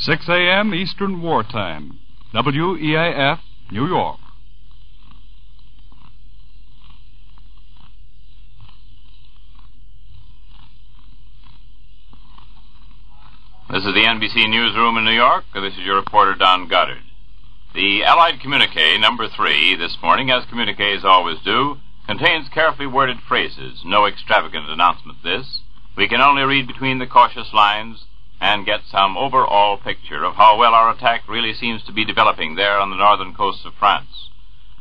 6 a.m. Eastern Wartime. WEAF, New York. This is the NBC Newsroom in New York. This is your reporter, Don Goddard. The Allied communique, number 3, this morning, as communiques always do, contains carefully worded phrases. No extravagant announcement, this. We can only read between the cautious lines and get some overall picture of how well our attack really seems to be developing there on the northern coast of France.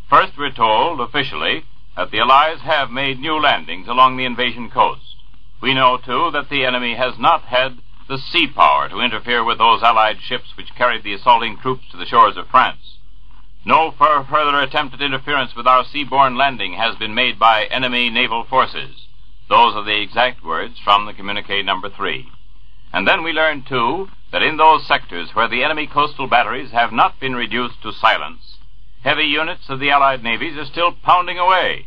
First, we're told, officially, that the Allies have made new landings along the invasion coast. We know, too, that the enemy has not had the sea power to interfere with those Allied ships which carried the assaulting troops to the shores of France. No further attempt at interference with our seaborne landing has been made by enemy naval forces. Those are the exact words from the communique number 3. And then we learn, too, that in those sectors where the enemy coastal batteries have not been reduced to silence, heavy units of the Allied navies are still pounding away.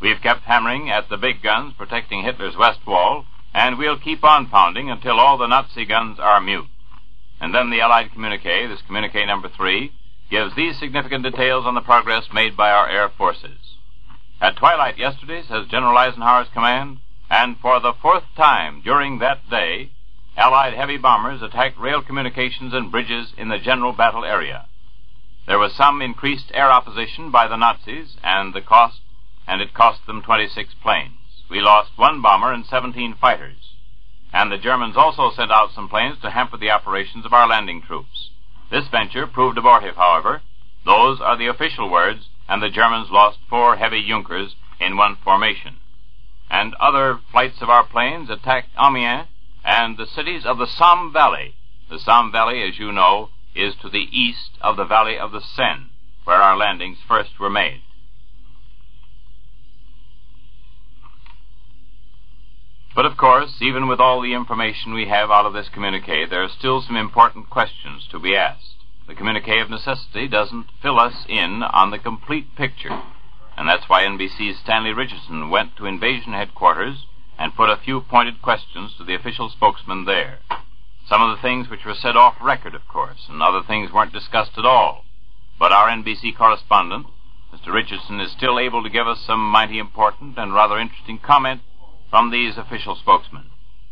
We've kept hammering at the big guns protecting Hitler's west wall, and we'll keep on pounding until all the Nazi guns are mute. And then the Allied communique, this communique number 3, gives these significant details on the progress made by our air forces. At twilight yesterday, says General Eisenhower's command, and for the 4th time during that day, Allied heavy bombers attacked rail communications and bridges in the general battle area. There was some increased air opposition by the Nazis, and it cost them 26 planes. We lost 1 bomber and 17 fighters. And the Germans also sent out some planes to hamper the operations of our landing troops. This venture proved abortive, however. Those are the official words, and the Germans lost 4 heavy Junkers in one formation. And other flights of our planes attacked Amiens and the cities of the Somme Valley. The Somme Valley, as you know, is to the east of the valley of the Seine, where our landings first were made. But of course, even with all the information we have out of this communique, there are still some important questions to be asked. The communique of necessity doesn't fill us in on the complete picture, and that's why NBC's Stanley Richardson went to invasion headquarters and put a few pointed questions to the official spokesman there. Some of the things which were said off record, of course, and other things weren't discussed at all. But our NBC correspondent, Mr. Richardson, is still able to give us some mighty important and rather interesting comment from these official spokesmen.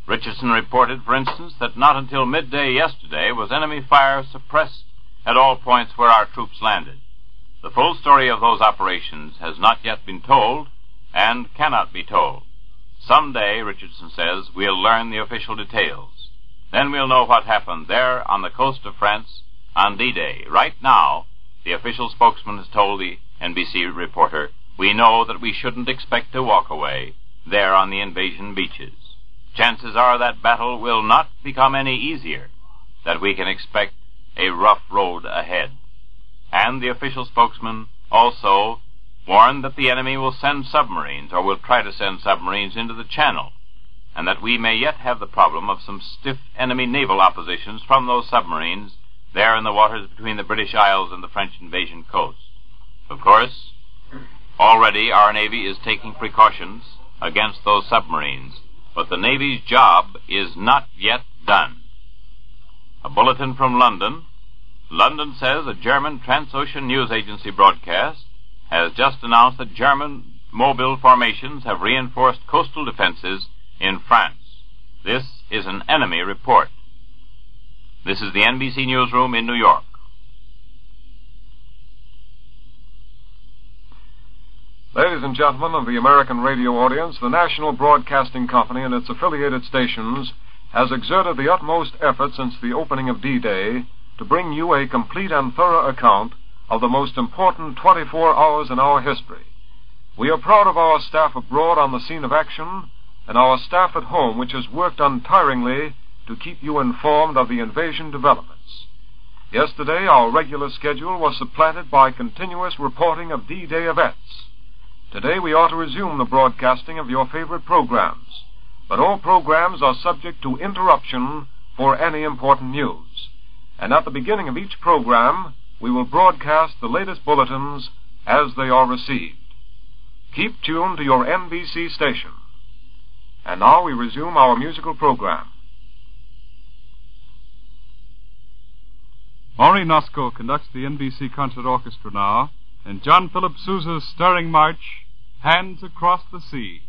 Richardson reported, for instance, that not until midday yesterday was enemy fire suppressed at all points where our troops landed. The full story of those operations has not yet been told and cannot be told. Someday, Richardson says, we'll learn the official details. Then we'll know what happened there on the coast of France on D-Day. Right now, the official spokesman has told the NBC reporter, we know that we shouldn't expect to walk away there on the invasion beaches. Chances are that battle will not become any easier, that we can expect a rough road ahead. And the official spokesman also warned that the enemy will send submarines, or will try to send submarines into the channel, and that we may yet have the problem of some stiff enemy naval oppositions from those submarines there in the waters between the British Isles and the French invasion coast. Of course, already our Navy is taking precautions against those submarines, but the Navy's job is not yet done. A bulletin from London. London says a German transocean news agency broadcast has just announced that German mobile formations have reinforced coastal defenses in France. This is an enemy report. This is the NBC Newsroom in New York. Ladies and gentlemen of the American radio audience, the National Broadcasting Company and its affiliated stations has exerted the utmost effort since the opening of D-Day to bring you a complete and thorough account of the most important 24 hours in our history. We are proud of our staff abroad on the scene of action and our staff at home, which has worked untiringly to keep you informed of the invasion developments. Yesterday, our regular schedule was supplanted by continuous reporting of D-Day events. Today we ought to resume the broadcasting of your favorite programs, but all programs are subject to interruption for any important news. And at the beginning of each program, we will broadcast the latest bulletins as they are received. Keep tuned to your NBC station. And now we resume our musical program. Henri Nosco conducts the NBC Concert Orchestra now, and John Philip Sousa's stirring march, Hands Across the Sea.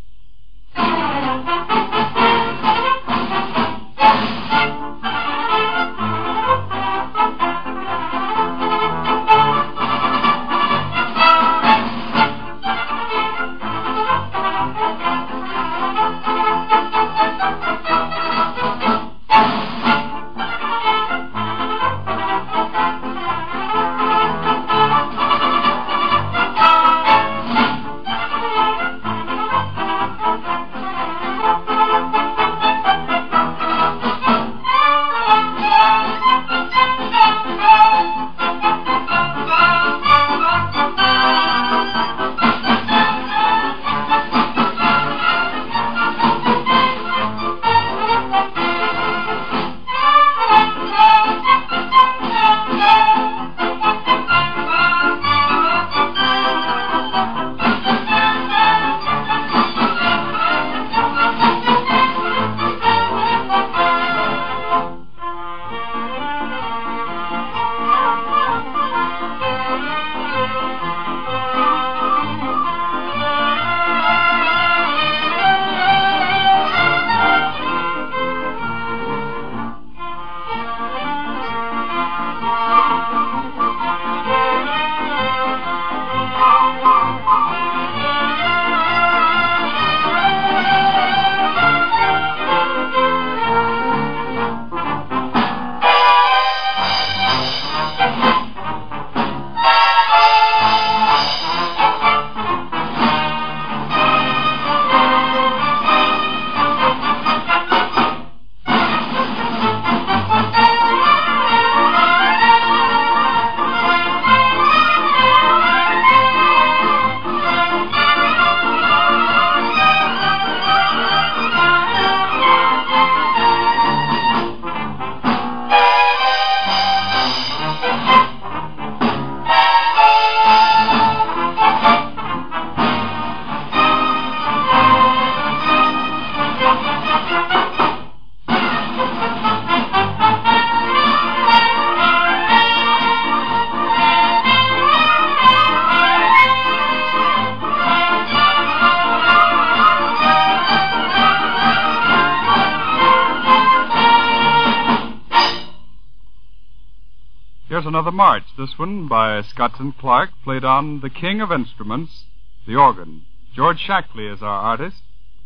Here's another march, this one by Scott and Clark, played on the king of instruments, the organ. George Shackley is our artist,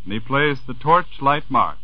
and he plays the Torchlight March.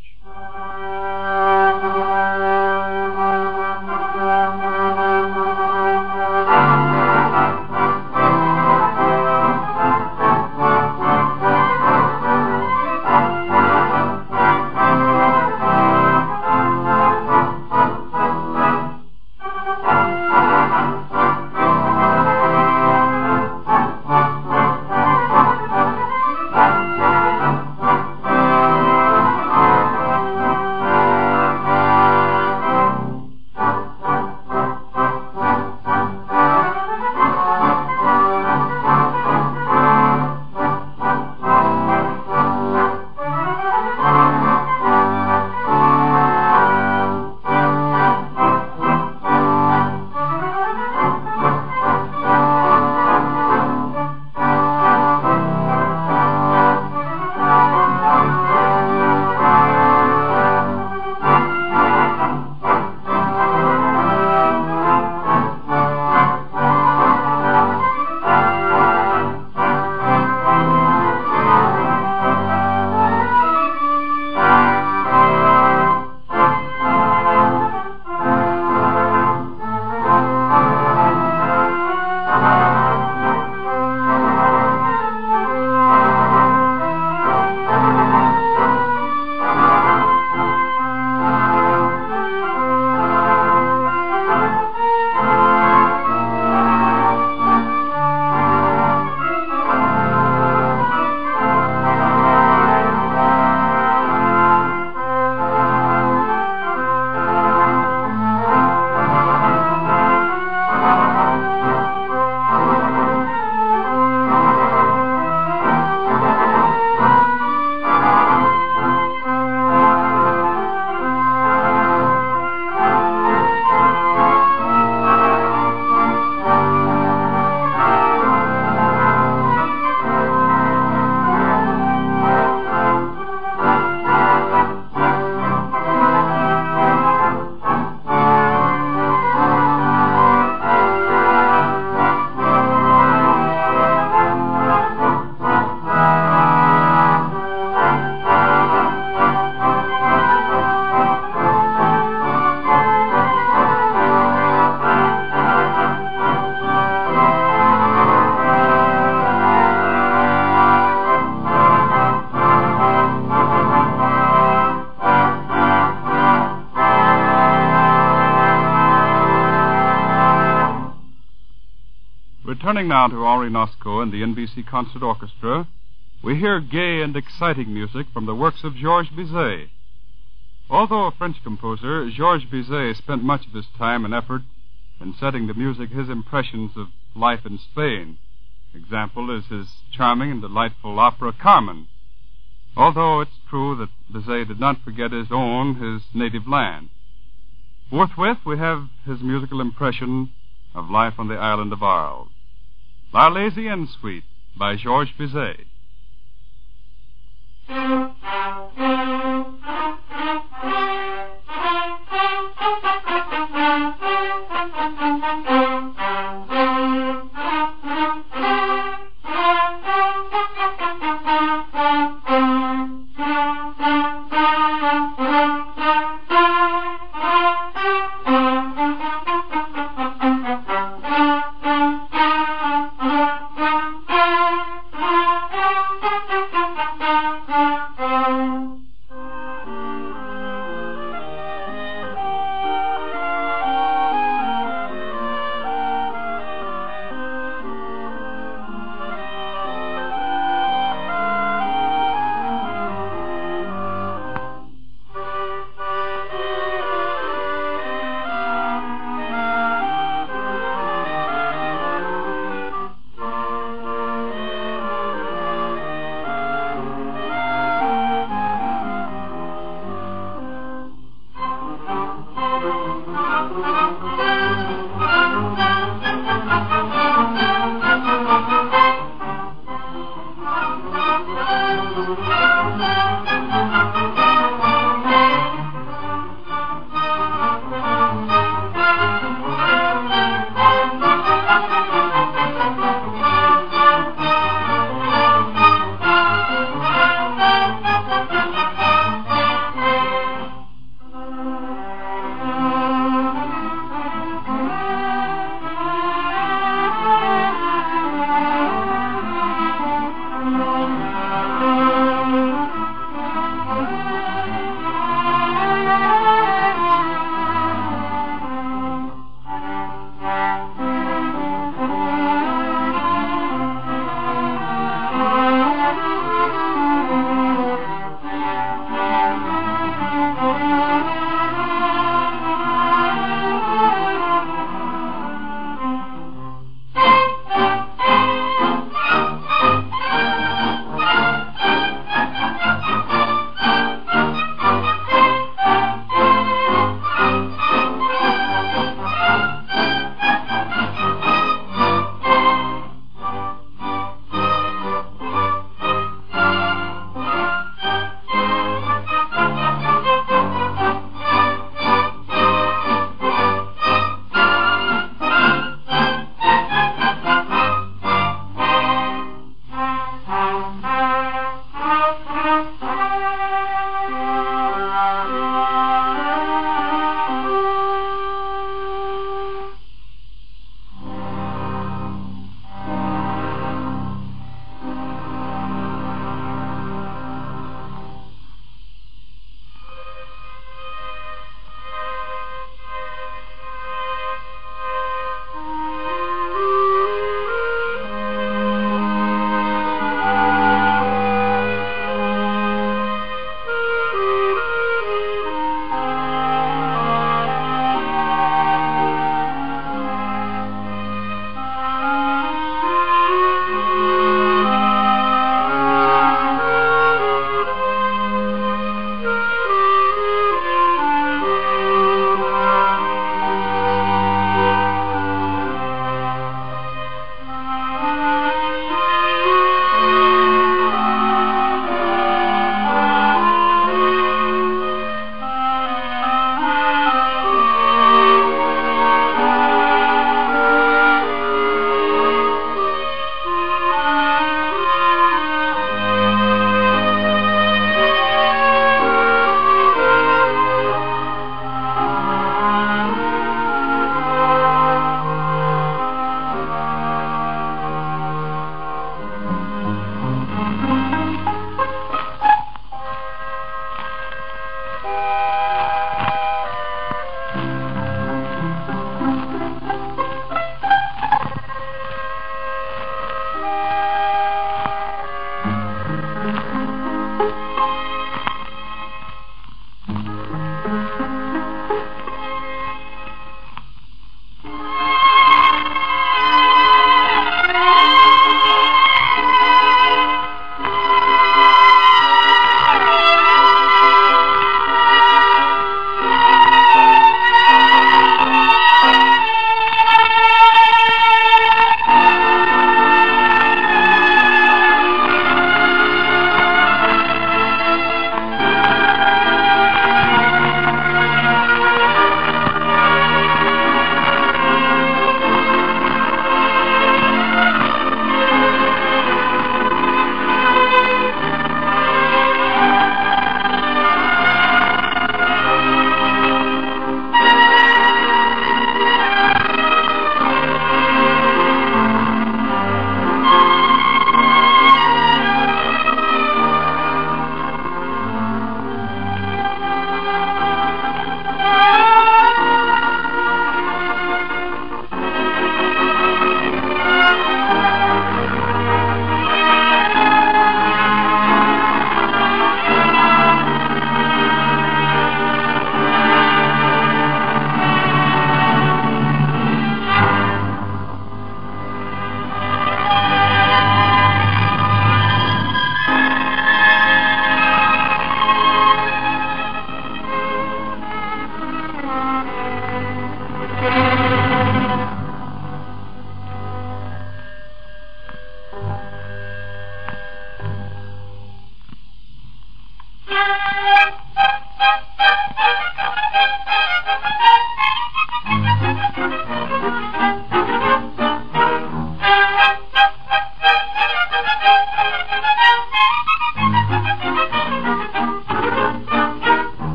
Returning now to Henri Nosco and the NBC Concert Orchestra, we hear gay and exciting music from the works of Georges Bizet. Although a French composer, Georges Bizet spent much of his time and effort in setting to music his impressions of life in Spain. Example is his charming and delightful opera Carmen, although it's true that Bizet did not forget his native land. Forthwith, we have his musical impression of life on the island of Arles. L'Arlésienne Suite by Georges Bizet.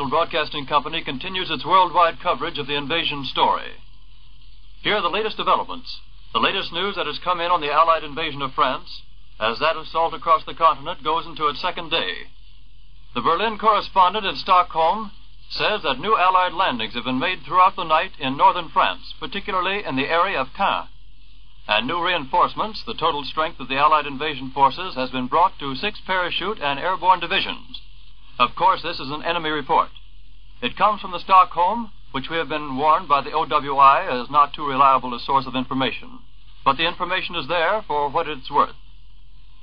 National Broadcasting Company continues its worldwide coverage of the invasion story. Here are the latest developments, the latest news that has come in on the Allied invasion of France, as that assault across the continent goes into its second day. The Berlin correspondent in Stockholm says that new Allied landings have been made throughout the night in northern France, particularly in the area of Caen. And new reinforcements, the total strength of the Allied invasion forces, has been brought to 6 parachute and airborne divisions. Of course, this is an enemy report. It comes from the Stockholm, which we have been warned by the OWI is not too reliable a source of information. But the information is there for what it's worth.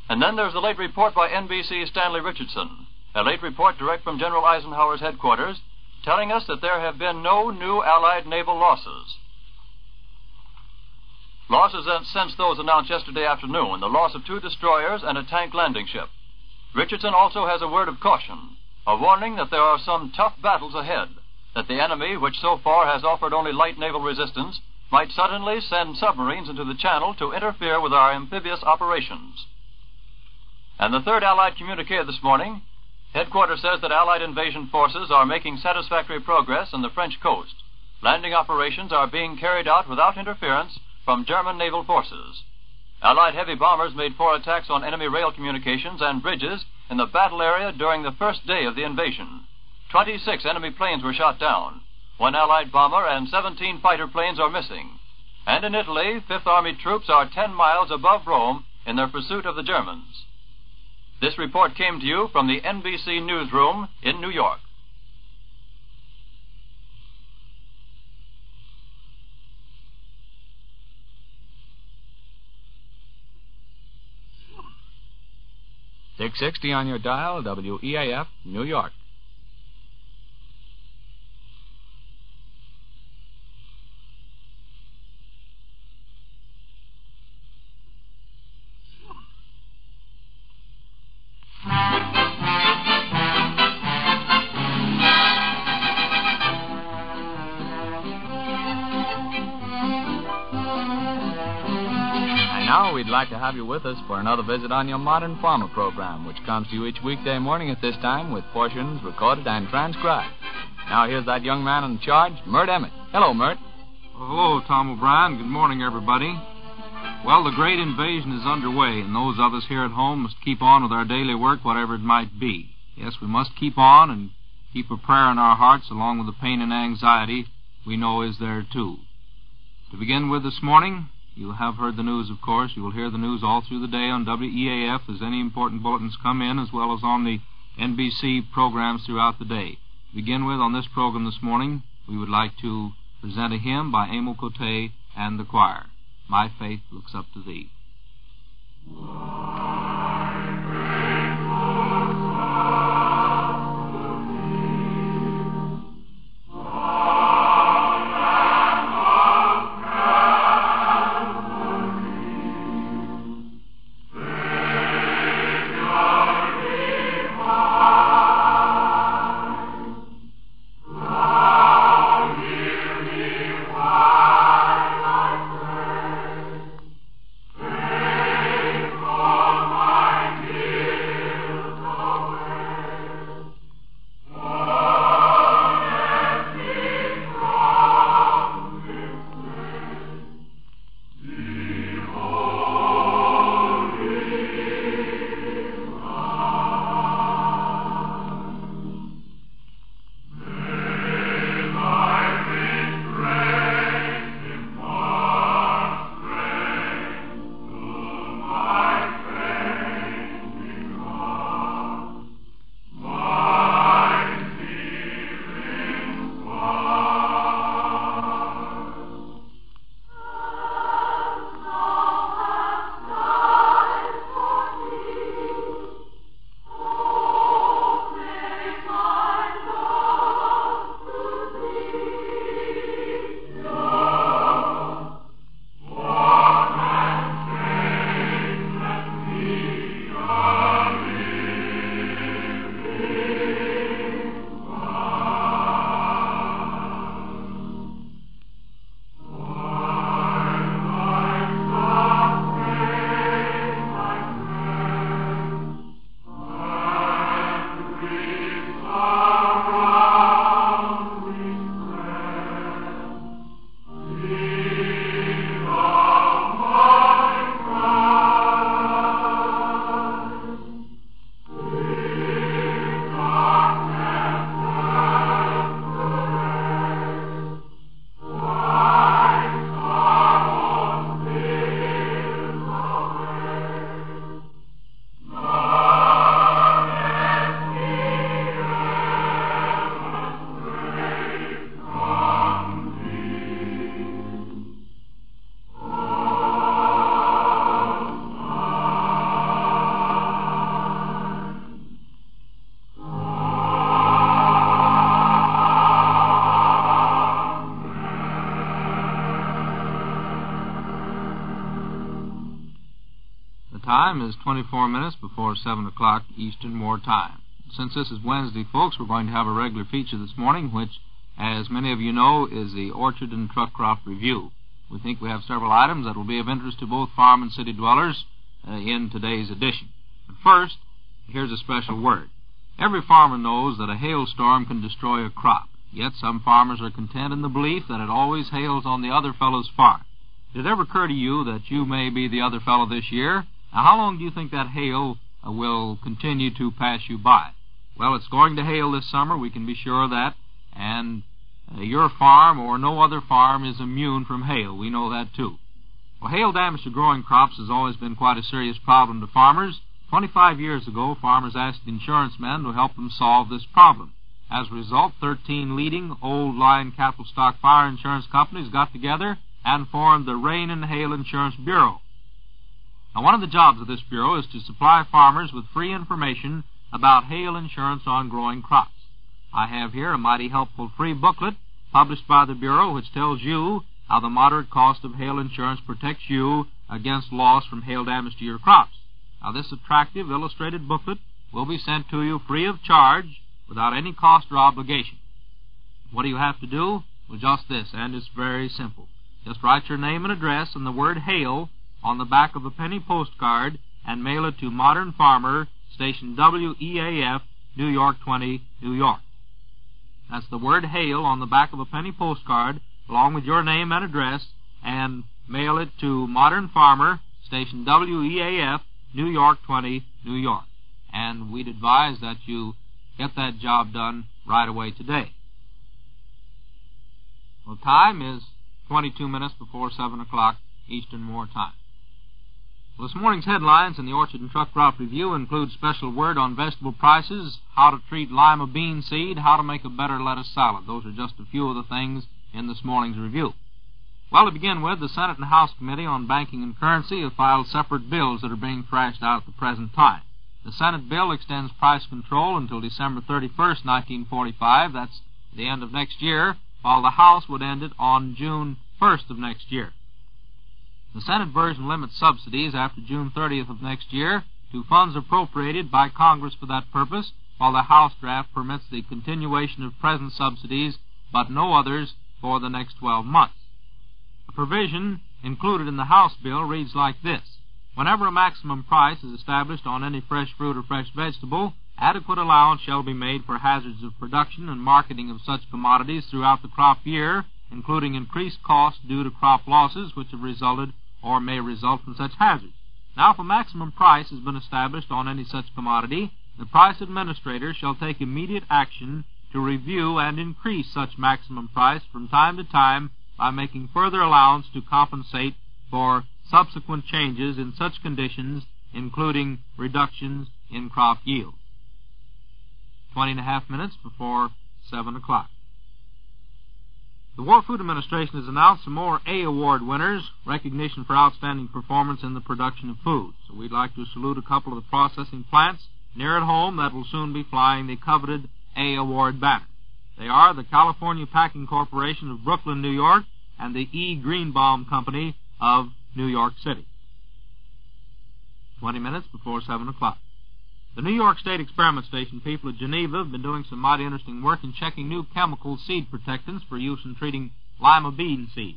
And then there's the late report by NBC Stanley Richardson, a late report direct from General Eisenhower's headquarters, telling us that there have been no new Allied naval losses. Losses since those announced yesterday afternoon, the loss of 2 destroyers and a tank landing ship. Richardson also has a word of caution, a warning that there are some tough battles ahead, that the enemy, which so far has offered only light naval resistance, might suddenly send submarines into the channel to interfere with our amphibious operations. And the third Allied communique this morning, headquarters says that Allied invasion forces are making satisfactory progress on the French coast. Landing operations are being carried out without interference from German naval forces. Allied heavy bombers made 4 attacks on enemy rail communications and bridges in the battle area during the first day of the invasion. 26 enemy planes were shot down. 1 Allied bomber and 17 fighter planes are missing. And in Italy, 5th Army troops are 10 miles above Rome in their pursuit of the Germans. This report came to you from the NBC newsroom in New York. .660 on your dial, WEAF, New York. Now we'd like to have you with us for another visit on your Modern Farmer program, which comes to you each weekday morning at this time with portions recorded and transcribed. Now here's that young man in charge, Mert Emmett. Hello, Mert. Hello, Tom O'Brien. Good morning, everybody. Well, the great invasion is underway, and those of us here at home must keep on with our daily work, whatever it might be. Yes, we must keep on and keep a prayer in our hearts along with the pain and anxiety we know is there, too. To begin with this morning, you have heard the news, of course. You will hear the news all through the day on WEAF as any important bulletins come in, as well as on the NBC programs throughout the day. To begin with, on this program this morning, we would like to present a hymn by Emil Cote and the choir. My Faith Looks Up to Thee. Oh time is 24 minutes before 7 o'clock Eastern War Time. Since this is Wednesday, folks, we're going to have a regular feature this morning, which, as many of you know, is the Orchard and Truck Crop Review. We think we have several items that will be of interest to both farm and city dwellers in today's edition. But first, here's a special word. Every farmer knows that a hailstorm can destroy a crop, yet some farmers are content in the belief that it always hails on the other fellow's farm. Did it ever occur to you that you may be the other fellow this year? Now, how long do you think that hail will continue to pass you by? Well, it's going to hail this summer, we can be sure of that, and your farm or no other farm is immune from hail. We know that, too. Well, hail damage to growing crops has always been quite a serious problem to farmers. 25 years ago, farmers asked insurance men to help them solve this problem. As a result, 13 leading old-line capital stock fire insurance companies got together and formed the Rain and Hail Insurance Bureau. Now, one of the jobs of this bureau is to supply farmers with free information about hail insurance on growing crops. I have here a mighty helpful free booklet published by the Bureau which tells you how the moderate cost of hail insurance protects you against loss from hail damage to your crops. Now, this attractive illustrated booklet will be sent to you free of charge without any cost or obligation. What do you have to do? Well, just this, and it's very simple. Just write your name and address and the word hail on the back of a penny postcard and mail it to Modern Farmer, Station WEAF, New York 20, New York. That's the word hail on the back of a penny postcard, along with your name and address, and mail it to Modern Farmer, Station WEAF, New York 20, New York. And we'd advise that you get that job done right away today. Well, time is 22 minutes before 7 o'clock Eastern War Time. Well, this morning's headlines in the Orchard and Truck Crop Review include special word on vegetable prices, how to treat lima bean seed, how to make a better lettuce salad. Those are just a few of the things in this morning's review. Well, to begin with, the Senate and House Committee on Banking and Currency have filed separate bills that are being thrashed out at the present time. The Senate bill extends price control until December 31st, 1945. That's the end of next year, while the House would end it on June 1st of next year. The Senate version limits subsidies after June 30th of next year to funds appropriated by Congress for that purpose, while the House draft permits the continuation of present subsidies, but no others for the next 12 months. A provision included in the House bill reads like this. Whenever a maximum price is established on any fresh fruit or fresh vegetable, adequate allowance shall be made for hazards of production and marketing of such commodities throughout the crop year, including increased costs due to crop losses which have resulted or may result from such hazards. Now, if a maximum price has been established on any such commodity, the price administrator shall take immediate action to review and increase such maximum price from time to time by making further allowance to compensate for subsequent changes in such conditions, including reductions in crop yield. 20.5 minutes before 7 o'clock. The War Food Administration has announced some more A Award winners, recognition for outstanding performance in the production of food. So we'd like to salute a couple of the processing plants near at home that will soon be flying the coveted A Award banner. They are the California Packing Corporation of Brooklyn, New York, and the E. Greenbaum Company of New York City. 20 minutes before 7 o'clock. The New York State Experiment Station people at Geneva have been doing some mighty interesting work in checking new chemical seed protectants for use in treating lima bean seed.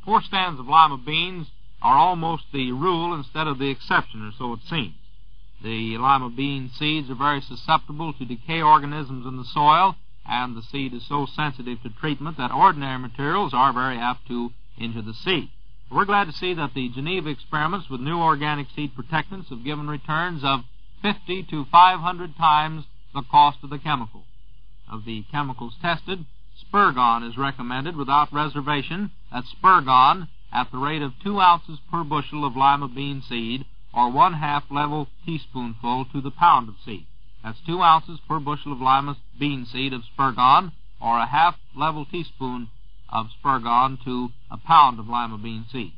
4 stands of lima beans are almost the rule instead of the exception, or so it seems. The lima bean seeds are very susceptible to decay organisms in the soil, and the seed is so sensitive to treatment that ordinary materials are very apt to injure the seed. We're glad to see that the Geneva experiments with new organic seed protectants have given returns of 50 to 500 times the cost of the chemical. Of the chemicals tested, Spurgon is recommended without reservation. That's Spurgon at the rate of 2 ounces per bushel of lima bean seed, or 1/2 level teaspoonful to the pound of seed. That's 2 ounces per bushel of lima bean seed of Spurgon, or 1/2 level teaspoon of Spurgon to a pound of lima bean seed.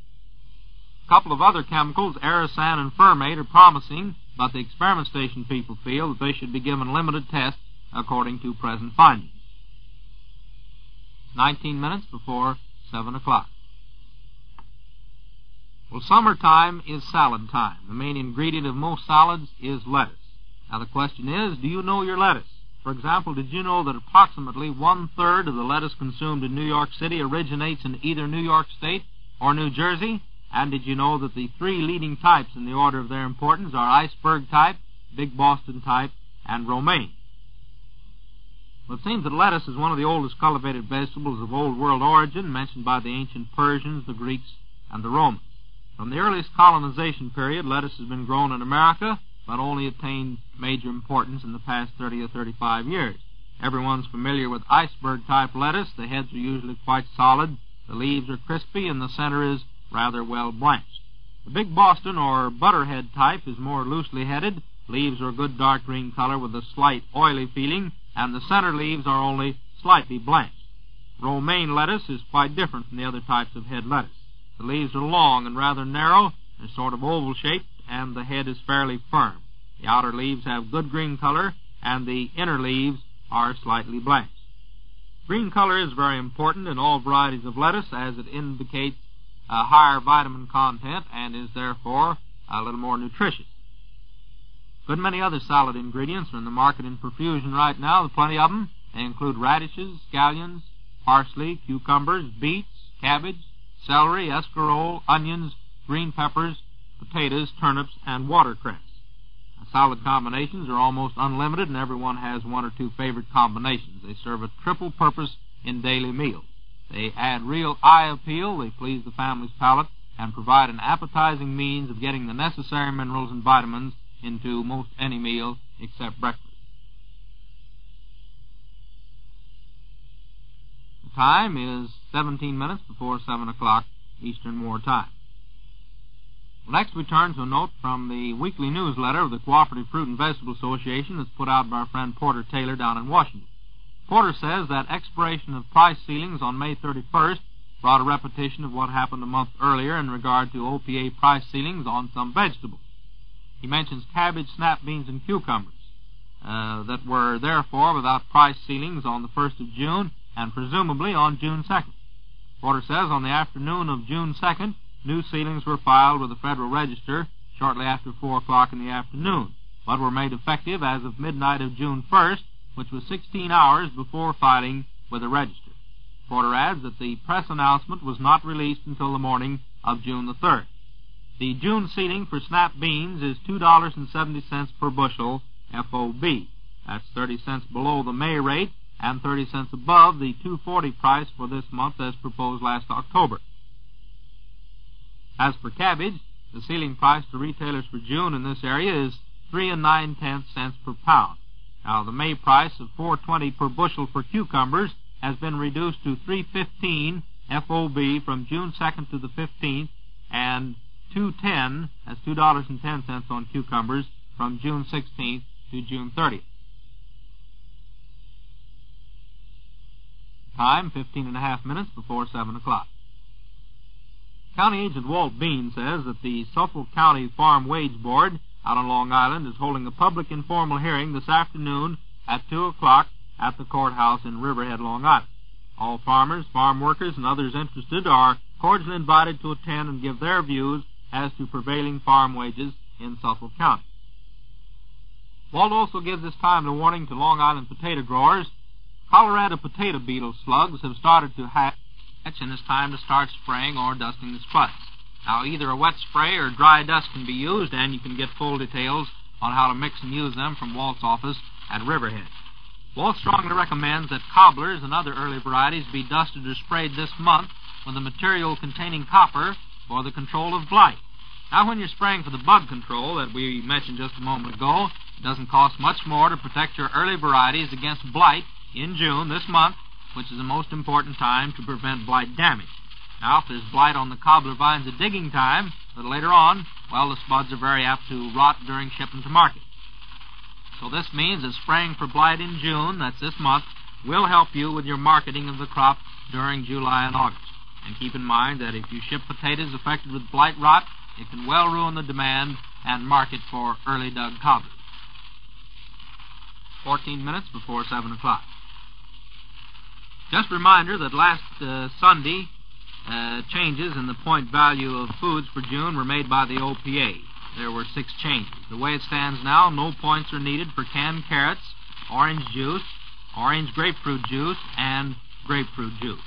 A couple of other chemicals, Arisan and Fermate, are promising, but the experiment station people feel that they should be given limited tests according to present findings. 19 minutes before 7 o'clock. Well, summertime is salad time. The main ingredient of most salads is lettuce. Now, the question is, do you know your lettuce? For example, did you know that approximately 1/3 of the lettuce consumed in New York City originates in either New York State or New Jersey? And did you know that the three leading types in the order of their importance are iceberg type, big Boston type, and romaine? Well, it seems that lettuce is one of the oldest cultivated vegetables of Old World origin, mentioned by the ancient Persians, the Greeks, and the Romans. From the earliest colonization period, lettuce has been grown in America, but only attained major importance in the past 30 or 35 years. Everyone's familiar with iceberg-type lettuce. The heads are usually quite solid, the leaves are crispy, and the center is rather well blanched. The big Boston or butterhead type is more loosely headed. Leaves are a good dark green color with a slight oily feeling, and the center leaves are only slightly blanched. Romaine lettuce is quite different from the other types of head lettuce. The leaves are long and rather narrow, they're sort of oval-shaped, and the head is fairly firm. The outer leaves have good green color, and the inner leaves are slightly blanched. Green color is very important in all varieties of lettuce, as it indicates a higher vitamin content and is therefore a little more nutritious. Good many other salad ingredients are in the market in profusion right now. There are plenty of them. They include radishes, scallions, parsley, cucumbers, beets, cabbage, celery, escarole, onions, green peppers, potatoes, turnips, and watercress. Now, salad combinations are almost unlimited, and everyone has one or two favorite combinations. They serve a triple purpose in daily meals. They add real eye appeal, they please the family's palate, and provide an appetizing means of getting the necessary minerals and vitamins into most any meal except breakfast. The time is 17 minutes before 7 o'clock Eastern War Time. Well, next we turn to a note from the weekly newsletter of the Cooperative Fruit and Vegetable Association that's put out by our friend Porter Taylor down in Washington. Porter says that expiration of price ceilings on May 31st brought a repetition of what happened a month earlier in regard to OPA price ceilings on some vegetables. He mentions cabbage, snap beans, and cucumbers that were therefore without price ceilings on the 1st of June and presumably on June 2nd. Porter says on the afternoon of June 2nd, new ceilings were filed with the Federal Register shortly after 4 o'clock in the afternoon, but were made effective as of midnight of June 1st, which was 16 hours before filing with the Register. Porter adds that the press announcement was not released until the morning of June the 3rd. The June ceiling for snap beans is $2.70 per bushel FOB. That's 30 cents below the May rate and 30 cents above the $2.40 price for this month as proposed last October. As for cabbage, the ceiling price to retailers for June in this area is 3 9/10 cents per pound. Now, the May price of $4.20 per bushel for cucumbers has been reduced to $3.15 FOB from June 2nd to the 15th, and $2.10, that's $2.10 on cucumbers, from June 16th to June 30th. Time, 15.5 minutes before 7 o'clock. County Agent Walt Bean says that the Suffolk County Farm Wage Board out on Long Island is holding a public informal hearing this afternoon at 2 o'clock at the courthouse in Riverhead, Long Island. All farmers, farm workers, and others interested are cordially invited to attend and give their views as to prevailing farm wages in Suffolk County. Walt also gives this timely warning to Long Island potato growers. Colorado potato beetle slugs have started to hatch, and it's time to start spraying or dusting the spuds. Now, either a wet spray or dry dust can be used, and you can get full details on how to mix and use them from Walt's office at Riverhead. Walt strongly recommends that cobblers and other early varieties be dusted or sprayed this month with a material containing copper for the control of blight. Now, when you're spraying for the bug control that we mentioned just a moment ago, it doesn't cost much more to protect your early varieties against blight in June, this month, which is the most important time to prevent blight damage. Now, if there's blight on the cobbler vines at digging time, a little later on, well, the spuds are very apt to rot during shipping to market. So this means that spraying for blight in June, that's this month, will help you with your marketing of the crop during July and August. And keep in mind that if you ship potatoes affected with blight rot, it can well ruin the demand and market for early dug cobblers. 14 minutes before 7 o'clock. Just a reminder that last Sunday, changes in the point value of foods for June were made by the OPA. There were 6 changes. The way it stands now, no points are needed for canned carrots, orange juice, orange grapefruit juice, and grapefruit juice.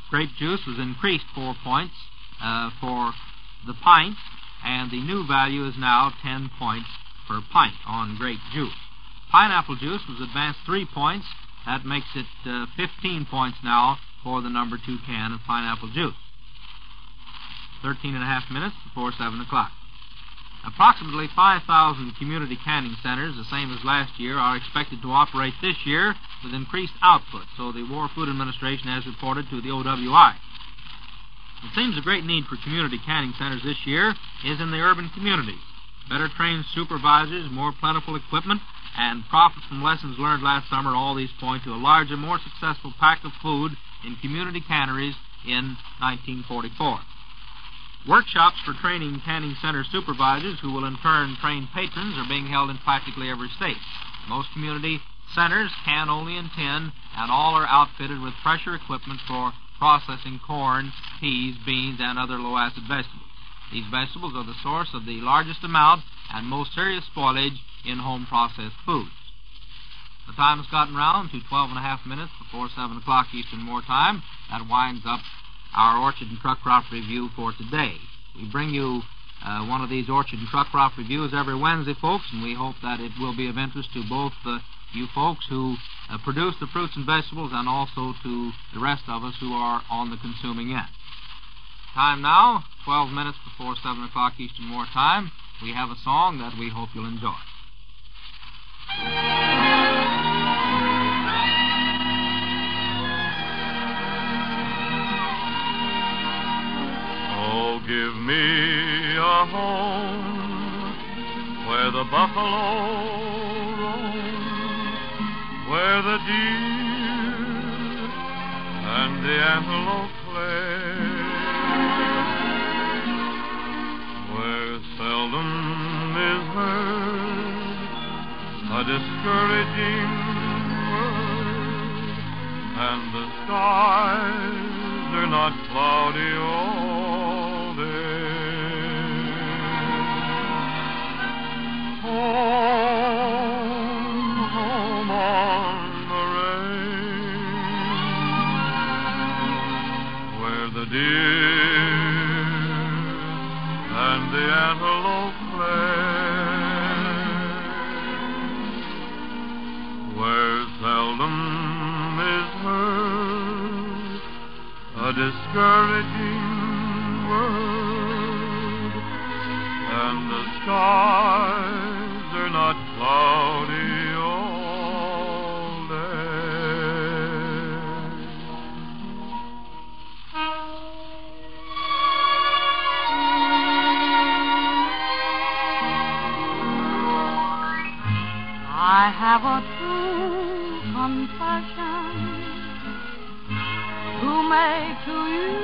Grape juice was increased 4 points for the pint, and the new value is now 10 points per pint on grape juice. Pineapple juice was advanced 3 points. That makes it 15 points now for the number 2 can of pineapple juice. 13 and a half minutes before 7 o'clock. Approximately 5,000 community canning centers, the same as last year, are expected to operate this year with increased output, so the War Food Administration has reported to the OWI. It seems a great need for community canning centers this year is in the urban communities. Better trained supervisors, more plentiful equipment, and profit from lessons learned last summer, all these point to a larger, more successful pack of food in community canneries in 1944. Workshops for training canning center supervisors, who will in turn train patrons, are being held in practically every state. Most community centers can only in tin, and all are outfitted with pressure equipment for processing corn, peas, beans, and other low-acid vegetables. These vegetables are the source of the largest amount and most serious spoilage in home-processed foods. The time has gotten round to 12 and a half minutes before 7 o'clock Eastern War Time. That winds up our Orchard and Truck Crop Review for today. We bring you one of these Orchard and Truck Crop Reviews every Wednesday, folks, and we hope that it will be of interest to both you folks who produce the fruits and vegetables and also to the rest of us who are on the consuming end. Time now, 12 minutes before 7 o'clock Eastern War Time. We have a song that we hope you'll enjoy. Oh, give me a home where the buffalo roam, where the deer and the antelope play, where seldom is heard a discouraging word, and the skies are not cloudy all day. Home, home on the range, where the deer and the antelope play, where seldom is heard a discouraging word, and the skies are not cloudy all day. I have a true confession to make to you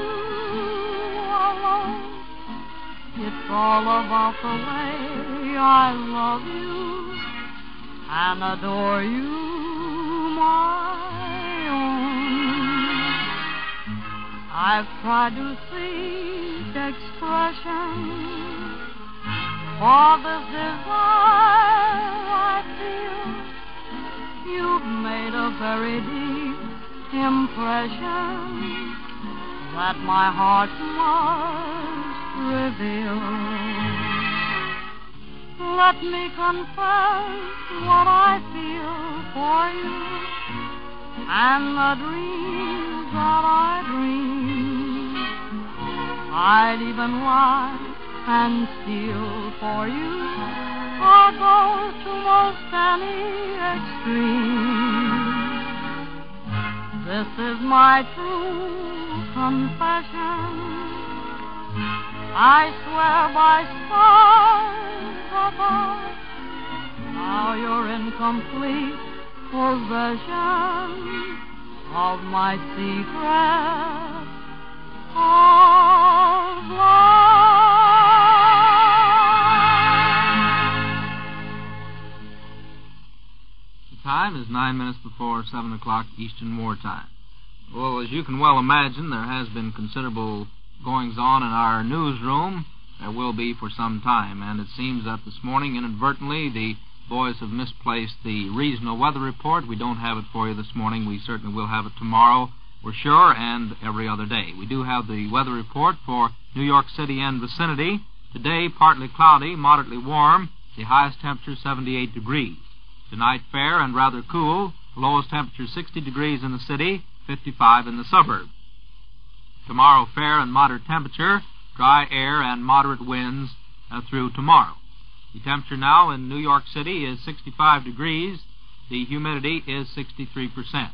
alone. It's all about the way I love you and adore you, my own. I've tried to seek expression for this desire I feel. You've made a very deep impression that my heart must reveal. Let me confess what I feel for you and the dreams that I dream. I'd even lie and steal for you, or go to most any extreme. This is my true confession. I swear by stars above, now you're in complete possession of my secret of love. The time is 9 minutes before 7 o'clock Eastern War Time. Well, as you can well imagine, there has been considerable goings-on in our newsroom. There will be for some time, and it seems that this morning, inadvertently, the boys have misplaced the regional weather report. We don't have it for you this morning. We certainly will have it tomorrow, we're sure, and every other day. We do have the weather report for New York City and vicinity. Today, partly cloudy, moderately warm. The highest temperature 78 degrees. Tonight, fair and rather cool. The lowest temperature 60 degrees in the city, 55 in the suburbs. Tomorrow, fair and moderate temperature, dry air and moderate winds through tomorrow. The temperature now in New York City is 65 degrees. The humidity is 63%.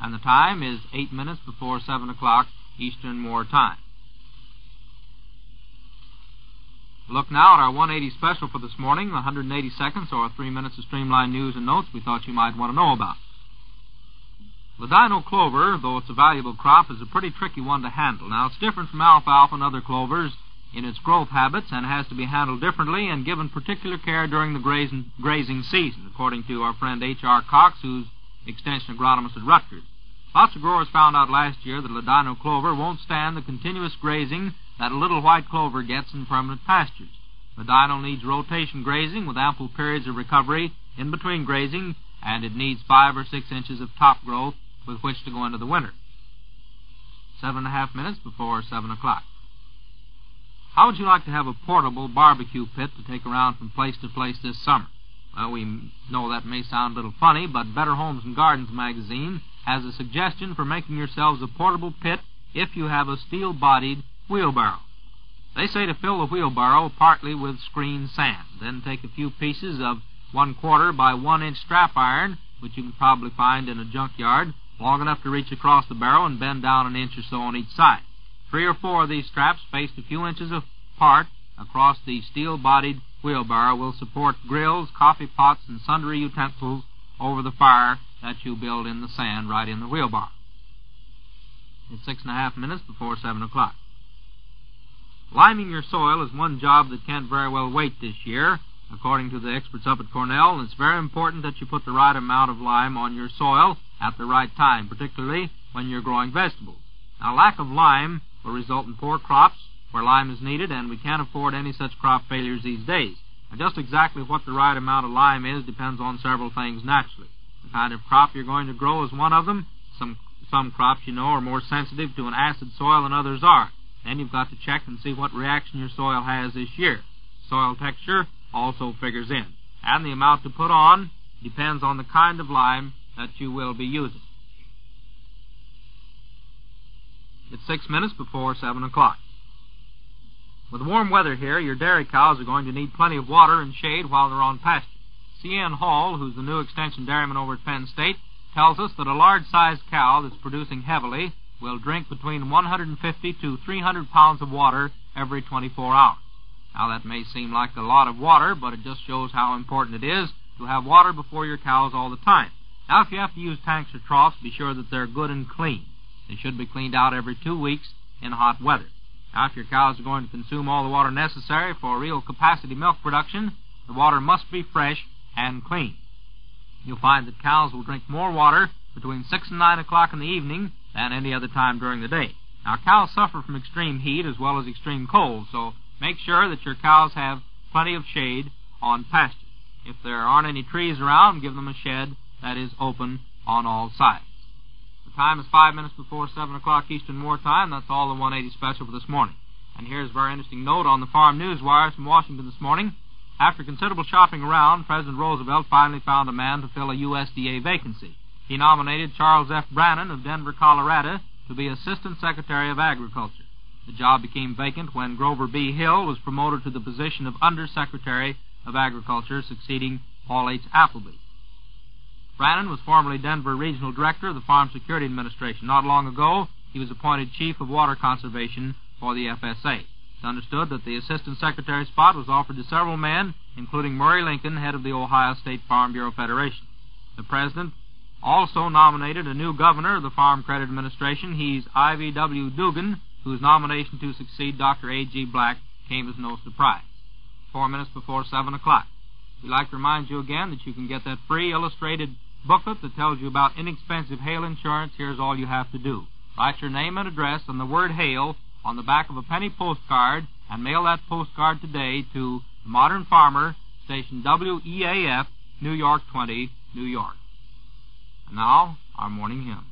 And the time is 8 minutes before 7 o'clock Eastern Moor Time. Look now at our 180 special for this morning, 180 seconds or 3 minutes of streamlined news and notes we thought you might want to know about. Ladino clover, though it's a valuable crop, is a pretty tricky one to handle. Now, it's different from alfalfa and other clovers in its growth habits and has to be handled differently and given particular care during the grazing season, according to our friend H.R. Cox, who's extension agronomist at Rutgers. Lots of growers found out last year that Ladino clover won't stand the continuous grazing that a little white clover gets in permanent pastures. Ladino needs rotation grazing with ample periods of recovery in between grazing, and it needs 5 or 6 inches of top growth with which to go into the winter. 7.5 minutes before 7 o'clock. How would you like to have a portable barbecue pit to take around from place to place this summer? Well, we know that may sound a little funny, but Better Homes and Gardens magazine has a suggestion for making yourselves a portable pit if you have a steel-bodied wheelbarrow. They say to fill the wheelbarrow partly with screened sand, then take a few pieces of 1/4 by 1 inch strap iron, which you can probably find in a junkyard, long enough to reach across the barrel and bend down an inch or so on each side. 3 or 4 of these straps spaced a few inches apart across the steel-bodied wheelbarrow will support grills, coffee pots, and sundry utensils over the fire that you build in the sand right in the wheelbarrow. It's 6.5 minutes before 7 o'clock. Liming your soil is one job that can't very well wait this year, according to the experts up at Cornell, and it's very important that you put the right amount of lime on your soil at the right time, particularly when you're growing vegetables. Now, lack of lime will result in poor crops where lime is needed, and we can't afford any such crop failures these days. Now, just exactly what the right amount of lime is depends on several things naturally. The kind of crop you're going to grow is one of them. Some crops, you know, are more sensitive to an acid soil than others are. Then you've got to check and see what reaction your soil has this year. Soil texture also figures in. And the amount to put on depends on the kind of lime that you will be using. It's 6 minutes before 7 o'clock. With warm weather here, your dairy cows are going to need plenty of water and shade while they're on pasture. C.N. Hall, who's the new extension dairyman over at Penn State, tells us that a large-sized cow that's producing heavily will drink between 150 to 300 pounds of water every 24 hours. Now, that may seem like a lot of water, but it just shows how important it is to have water before your cows all the time. Now, if you have to use tanks or troughs, be sure that they're good and clean. They should be cleaned out every 2 weeks in hot weather. Now, if your cows are going to consume all the water necessary for real capacity milk production, the water must be fresh and clean. You'll find that cows will drink more water between 6 and 9 o'clock in the evening than any other time during the day. Now, cows suffer from extreme heat as well as extreme cold, so make sure that your cows have plenty of shade on pasture. If there aren't any trees around, give them a shed that is open on all sides. The time is 5 minutes before 7 o'clock Eastern Moor Time. That's all the 180 special for this morning. And here's a very interesting note on the Farm News Wires from Washington this morning. After considerable shopping around, President Roosevelt finally found a man to fill a USDA vacancy. He nominated Charles F. Brannan of Denver, Colorado, to be Assistant Secretary of Agriculture. The job became vacant when Grover B. Hill was promoted to the position of Undersecretary of Agriculture, succeeding Paul H. Appleby. Brannan was formerly Denver Regional Director of the Farm Security Administration. Not long ago, he was appointed Chief of Water Conservation for the FSA. It's understood that the Assistant Secretary spot was offered to several men, including Murray Lincoln, head of the Ohio State Farm Bureau Federation. The President also nominated a new governor of the Farm Credit Administration. He's Ivy W. Dugan, whose nomination to succeed Dr. A.G. Black came as no surprise. 4 minutes before 7 o'clock. We'd like to remind you again that you can get that free illustrated booklet that tells you about inexpensive hail insurance. Here's all you have to do. Write your name and address and the word hail on the back of a penny postcard and mail that postcard today to The Modern Farmer, station WEAF, New York 20, New York. And now, our morning hymn.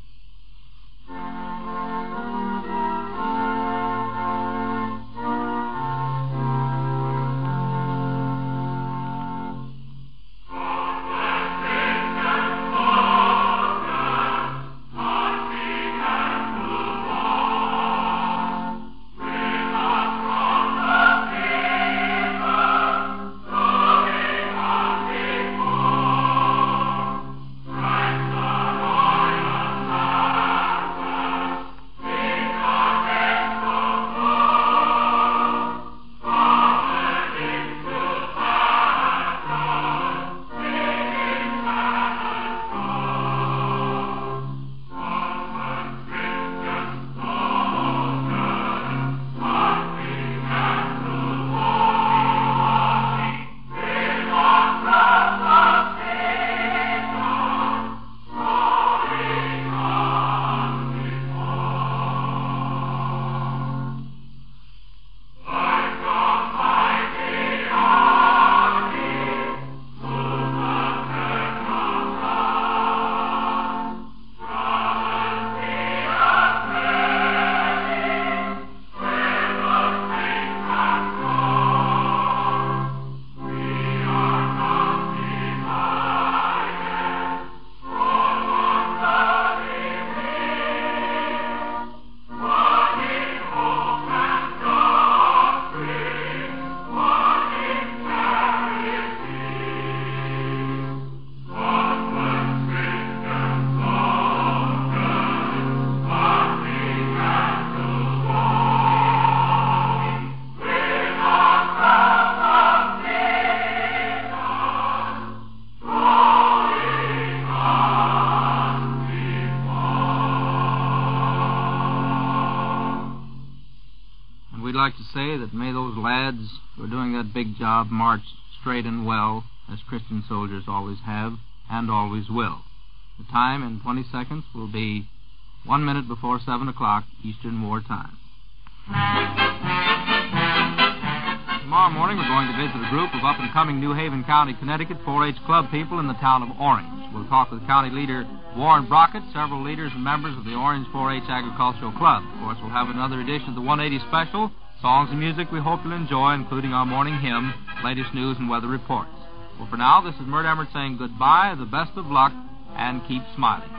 We'd like to say that may those lads who are doing that big job march straight and well, as Christian soldiers always have and always will. The time in 20 seconds will be 1 minute before 7 o'clock Eastern War Time. Tomorrow morning we're going to visit a group of up-and-coming New Haven County, Connecticut 4-H club people in the town of Orange. We'll talk with county leader Warren Brockett, several leaders and members of the Orange 4-H Agricultural Club. Of course, we'll have another edition of the 180 Special, songs and music we hope you'll enjoy, including our morning hymn, latest news and weather reports. Well, for now, this is Mert Emmert saying goodbye, the best of luck, and keep smiling.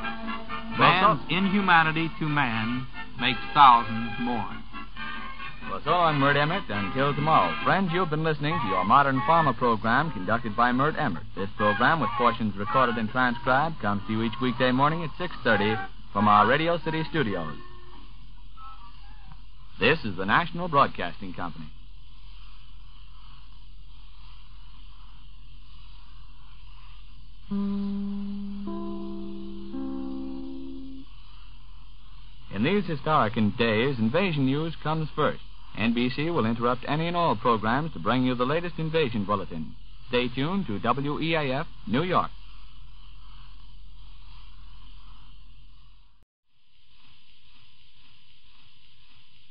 Man's inhumanity to man makes thousands mourn. Well, so I'm Mert Emmert. Until tomorrow. Friends, you've been listening to your Modern Farmer program conducted by Mert Emmert. This program, with portions recorded and transcribed, comes to you each weekday morning at 6:30 from our Radio City studios. This is the National Broadcasting Company. In these historic days, invasion news comes first. NBC will interrupt any and all programs to bring you the latest invasion bulletin. Stay tuned to WEAF, New York.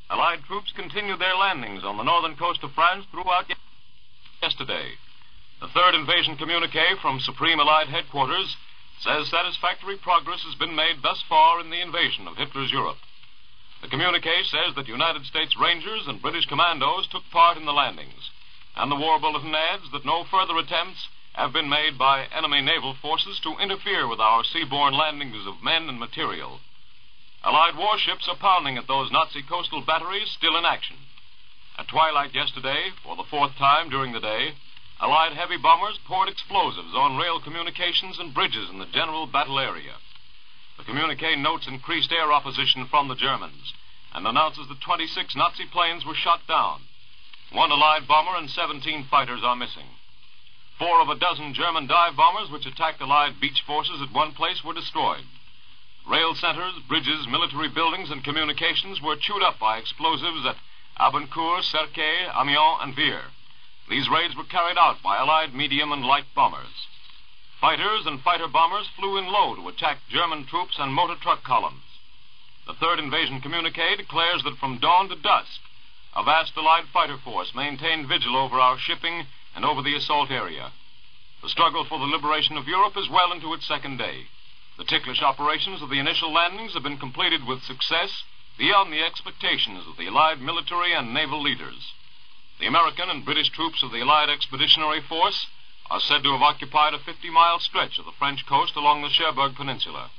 Allied troops continued their landings on the northern coast of France throughout yesterday. The third invasion communique from Supreme Allied Headquarters says satisfactory progress has been made thus far in the invasion of Hitler's Europe. The communique says that United States Rangers and British commandos took part in the landings, and the war bulletin adds that no further attempts have been made by enemy naval forces to interfere with our seaborne landings of men and material. Allied warships are pounding at those Nazi coastal batteries still in action. At twilight yesterday, for the fourth time during the day, Allied heavy bombers poured explosives on rail communications and bridges in the general battle area. The communique notes increased air opposition from the Germans and announces that 26 Nazi planes were shot down. 1 Allied bomber and 17 fighters are missing. 4 of a dozen German dive bombers which attacked Allied beach forces at one place were destroyed. Rail centers, bridges, military buildings, and communications were chewed up by explosives at Abancourt, Cerquet, Amiens, and Vire. These raids were carried out by Allied medium and light bombers. Fighters and fighter bombers flew in low to attack German troops and motor truck columns. The third invasion communique declares that from dawn to dusk, a vast Allied fighter force maintained vigil over our shipping and over the assault area. The struggle for the liberation of Europe is well into its second day. The ticklish operations of the initial landings have been completed with success beyond the expectations of the Allied military and naval leaders. The American and British troops of the Allied Expeditionary Force are said to have occupied a 50-mile stretch of the French coast along the Cherbourg Peninsula.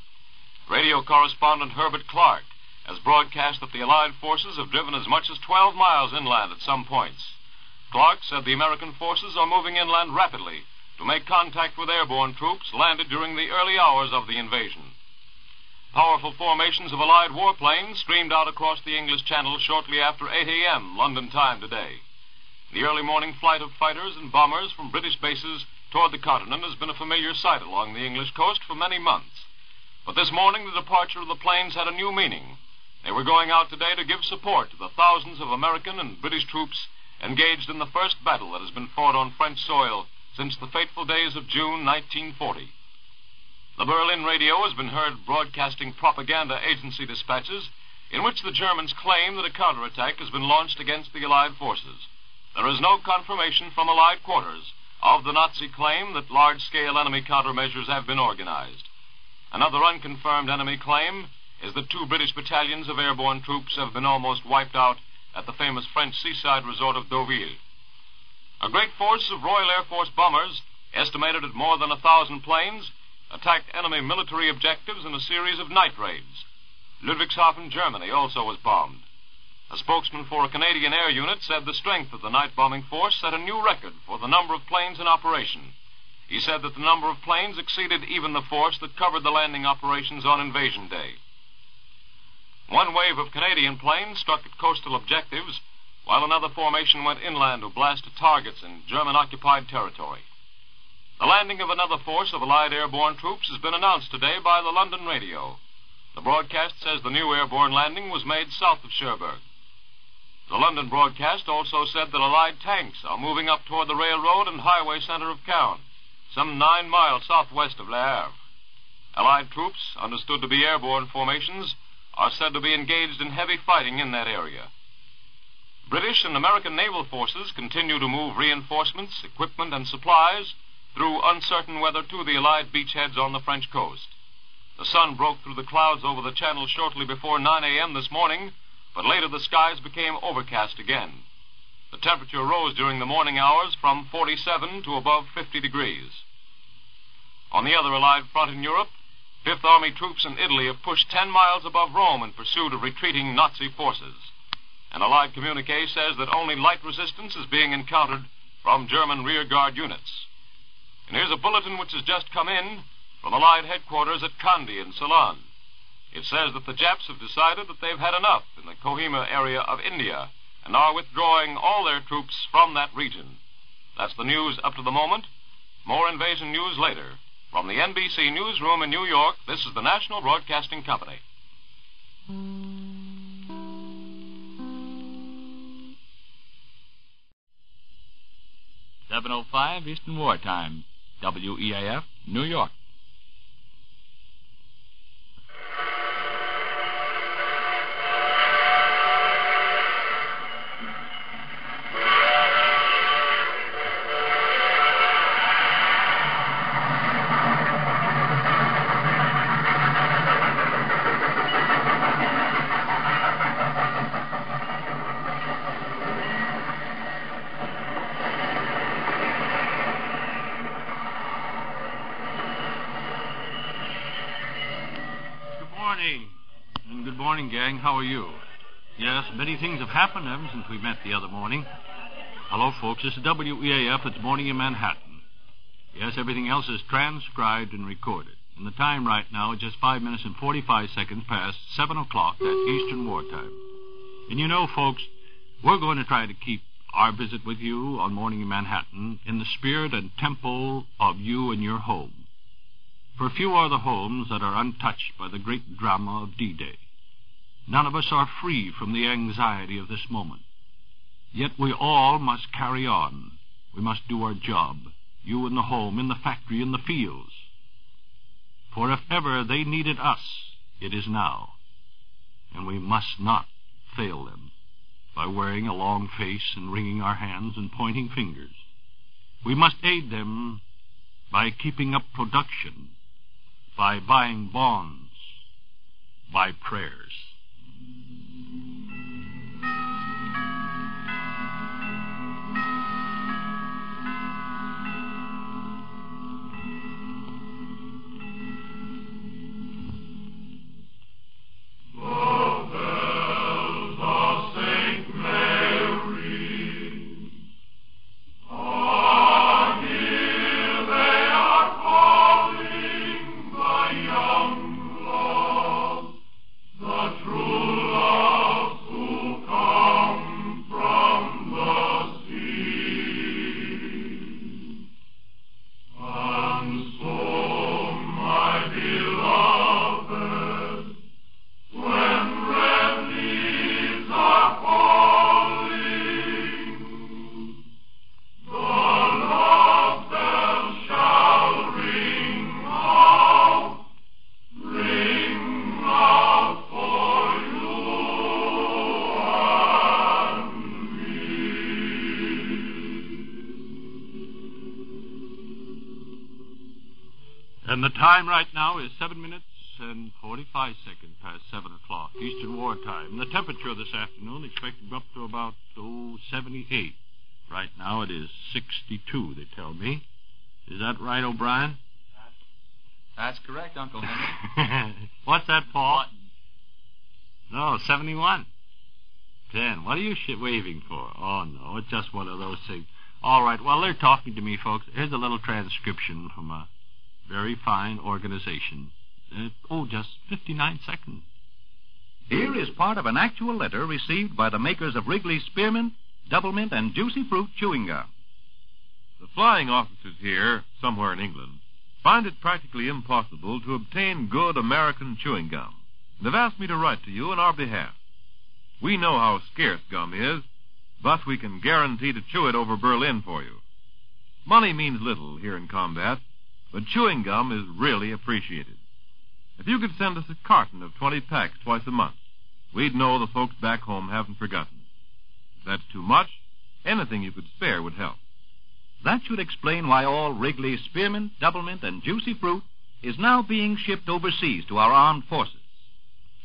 Radio correspondent Herbert Clark has broadcast that the Allied forces have driven as much as 12 miles inland at some points. Clark said the American forces are moving inland rapidly to make contact with airborne troops landed during the early hours of the invasion. Powerful formations of Allied warplanes streamed out across the English Channel shortly after 8 a.m. London time today. The early morning flight of fighters and bombers from British bases toward the continent has been a familiar sight along the English coast for many months. But this morning, the departure of the planes had a new meaning. They were going out today to give support to the thousands of American and British troops engaged in the first battle that has been fought on French soil since the fateful days of June 1940. The Berlin radio has been heard broadcasting propaganda agency dispatches in which the Germans claim that a counterattack has been launched against the Allied forces. There is no confirmation from Allied quarters of the Nazi claim that large-scale enemy countermeasures have been organized. Another unconfirmed enemy claim is that 2 British battalions of airborne troops have been almost wiped out at the famous French seaside resort of Deauville. A great force of Royal Air Force bombers, estimated at more than 1,000 planes, attacked enemy military objectives in a series of night raids. Ludwigshafen, Germany, also was bombed. A spokesman for a Canadian air unit said the strength of the night bombing force set a new record for the number of planes in operation. He said that the number of planes exceeded even the force that covered the landing operations on Invasion Day. One wave of Canadian planes struck at coastal objectives, while another formation went inland to blast at targets in German-occupied territory. The landing of another force of Allied airborne troops has been announced today by the London radio. The broadcast says the new airborne landing was made south of Cherbourg. The London broadcast also said that Allied tanks are moving up toward the railroad and highway center of Caen, some 9 miles southwest of Le Havre. Allied troops, understood to be airborne formations, are said to be engaged in heavy fighting in that area. British and American naval forces continue to move reinforcements, equipment, and supplies through uncertain weather to the Allied beachheads on the French coast. The sun broke through the clouds over the channel shortly before 9 a.m. this morning, but later the skies became overcast again. The temperature rose during the morning hours from 47 to above 50 degrees. On the other Allied front in Europe, Fifth Army troops in Italy have pushed 10 miles above Rome in pursuit of retreating Nazi forces. An Allied communique says that only light resistance is being encountered from German rearguard units. And here's a bulletin which has just come in from Allied headquarters at Kandy in Ceylon. It says that the Japs have decided that they've had enough in the Kohima area of India and are withdrawing all their troops from that region. That's the news up to the moment. More invasion news later. From the NBC newsroom in New York, this is the National Broadcasting Company. 7:05 Eastern Wartime, WEAF, New York. Good morning, gang. How are you? Yes, many things have happened ever since we met the other morning. Hello, folks. This is WEAF. It's morning in Manhattan. Yes, everything else is transcribed and recorded. And the time right now is just 5 minutes and 45 seconds past 7 o'clock at Eastern Wartime. And you know, folks, we're going to try to keep our visit with you on Morning in Manhattan in the spirit and tempo of you and your home. For few are the homes that are untouched by the great drama of D-Day. None of us are free from the anxiety of this moment. Yet we all must carry on. We must do our job, you in the home, in the factory, in the fields. For if ever they needed us, it is now. and we must not fail them by wearing a long face and wringing our hands and pointing fingers. We must aid them by keeping up production, by buying bonds, by prayers. And the time right now is 7 minutes and 45 seconds past 7 o'clock, Eastern War Time. The temperature this afternoon expected to go up to about 78. Right now it is 62, they tell me. Is that right, O'Brien? That's correct, Uncle Henry. What's that, Paul? Button. No, 71. 10. What are you waving for? Oh, no, it's just one of those things. All right, while they're talking to me, folks, here's a little transcription from a very fine organization. Just 59 seconds. Here is part of an actual letter received by the makers of Wrigley's Spearmint, Doublemint, and Juicy Fruit chewing gum. The flying officers here, somewhere in England, find it practically impossible to obtain good American chewing gum. They've asked me to write to you on our behalf. We know how scarce gum is, but we can guarantee to chew it over Berlin for you. Money means little here in combat, but chewing gum is really appreciated. If you could send us a carton of 20 packs twice a month, we'd know the folks back home haven't forgotten it. If that's too much, anything you could spare would help. That should explain why all Wrigley's Spearmint, Doublemint, and Juicy Fruit is now being shipped overseas to our armed forces.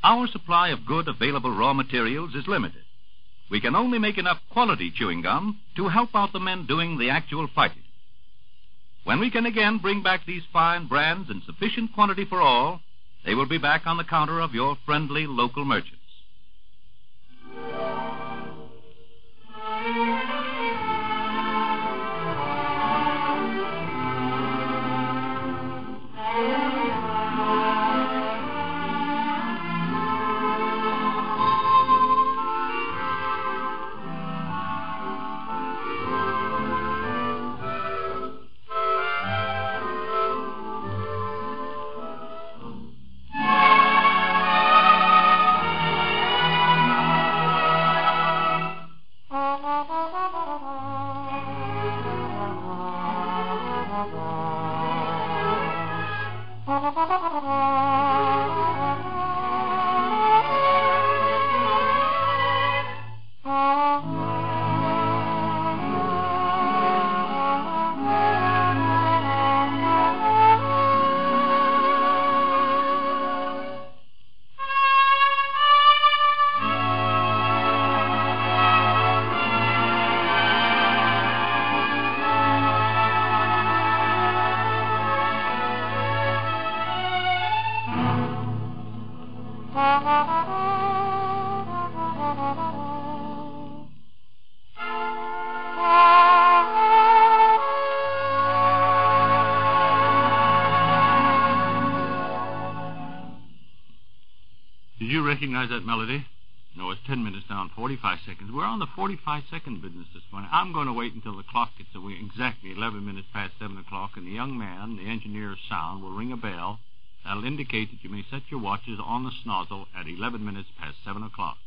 Our supply of good available raw materials is limited. We can only make enough quality chewing gum to help out the men doing the actual fighting. When we can again bring back these fine brands in sufficient quantity for all, they will be back on the counter of your friendly local merchants. Did you recognize that melody? No, it's 10 minutes down, 45 seconds. We're on the 45-second business this morning. I'm going to wait until the clock gets away exactly 11 minutes past 7 o'clock, and the young man, the engineer of sound, will ring a bell. That'll indicate that you may set your watches on the snozzle at 11 minutes past 7 o'clock.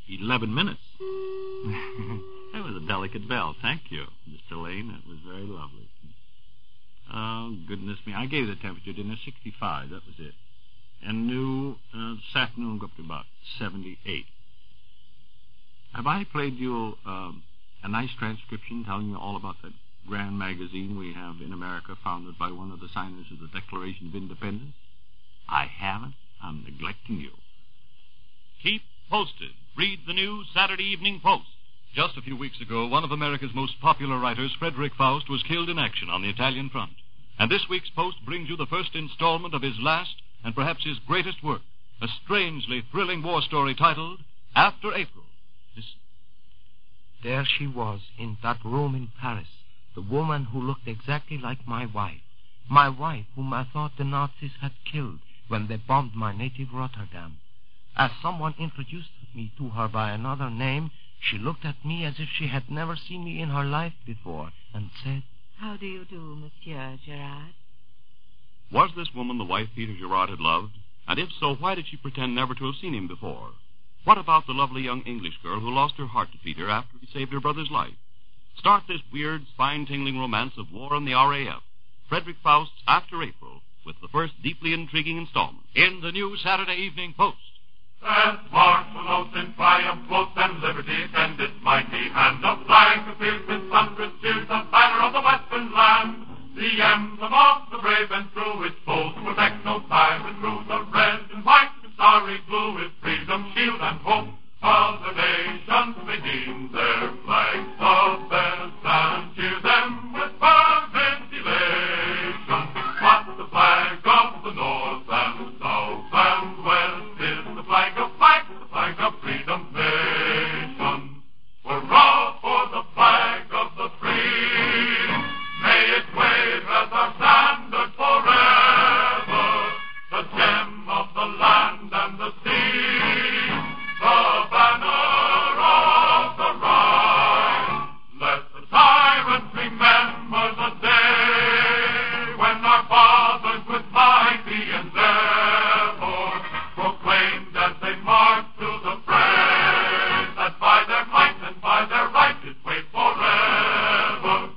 11 minutes? That was a delicate bell. Thank you, Mr. Lane. That was very lovely. Oh, goodness me. I gave the temperature, didn't I? 65. That was it. and new this afternoon go up to about 78. Have I played you a nice transcription telling you all about that grand magazine we have in America, founded by one of the signers of the Declaration of Independence? I haven't. I'm neglecting you. Keep posted. Read the new Saturday Evening Post. Just a few weeks ago, one of America's most popular writers, Frederick Faust, was killed in action on the Italian front. And this week's Post brings you the first installment of his last and perhaps his greatest work, a strangely thrilling war story titled After April. Listen. There she was, in that room in Paris, the woman who looked exactly like my wife whom I thought the Nazis had killed when they bombed my native Rotterdam. As someone introduced me to her by another name, she looked at me as if she had never seen me in her life before, and said, "How do you do, Monsieur Gerard?" Was this woman the wife Peter Gerard had loved? And if so, why did she pretend never to have seen him before? What about the lovely young English girl who lost her heart to Peter after he saved her brother's life? Start this weird, spine-tingling romance of war and the RAF. Frederick Faust's After April, with the first deeply intriguing installment in the new Saturday Evening Post. As martial oath in triumph floats and liberty extends its mighty hand, the flag appears with thunderous cheers, the banner of the western land, the emblem of the brave and true, its foes to protect no tyrant through the red and white and starry blue, is freedom, shield, and hope. Other nations may deem their flags the best and cheer them with fervent elation. But the flag of the North and South and West is the flag of life, the flag of freedom's nation. Hurrah for the flag of the free! May it wave as our standard forever, the gem of the land and the sea, the banner of the right. Let the tyrant remember the day when our fathers with mighty endeavor proclaimed as they marched to the fray that by their might and by their right it waved forever.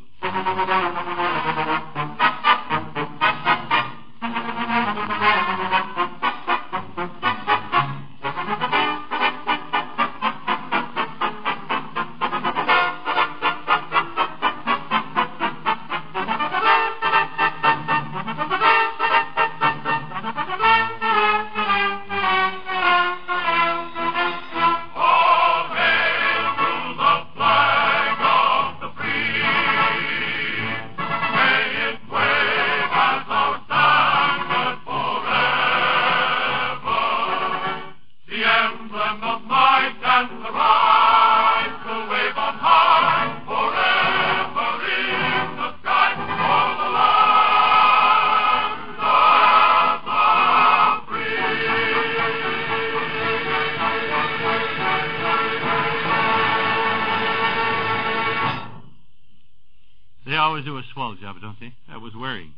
They always do a swell job, don't they? That was wearing.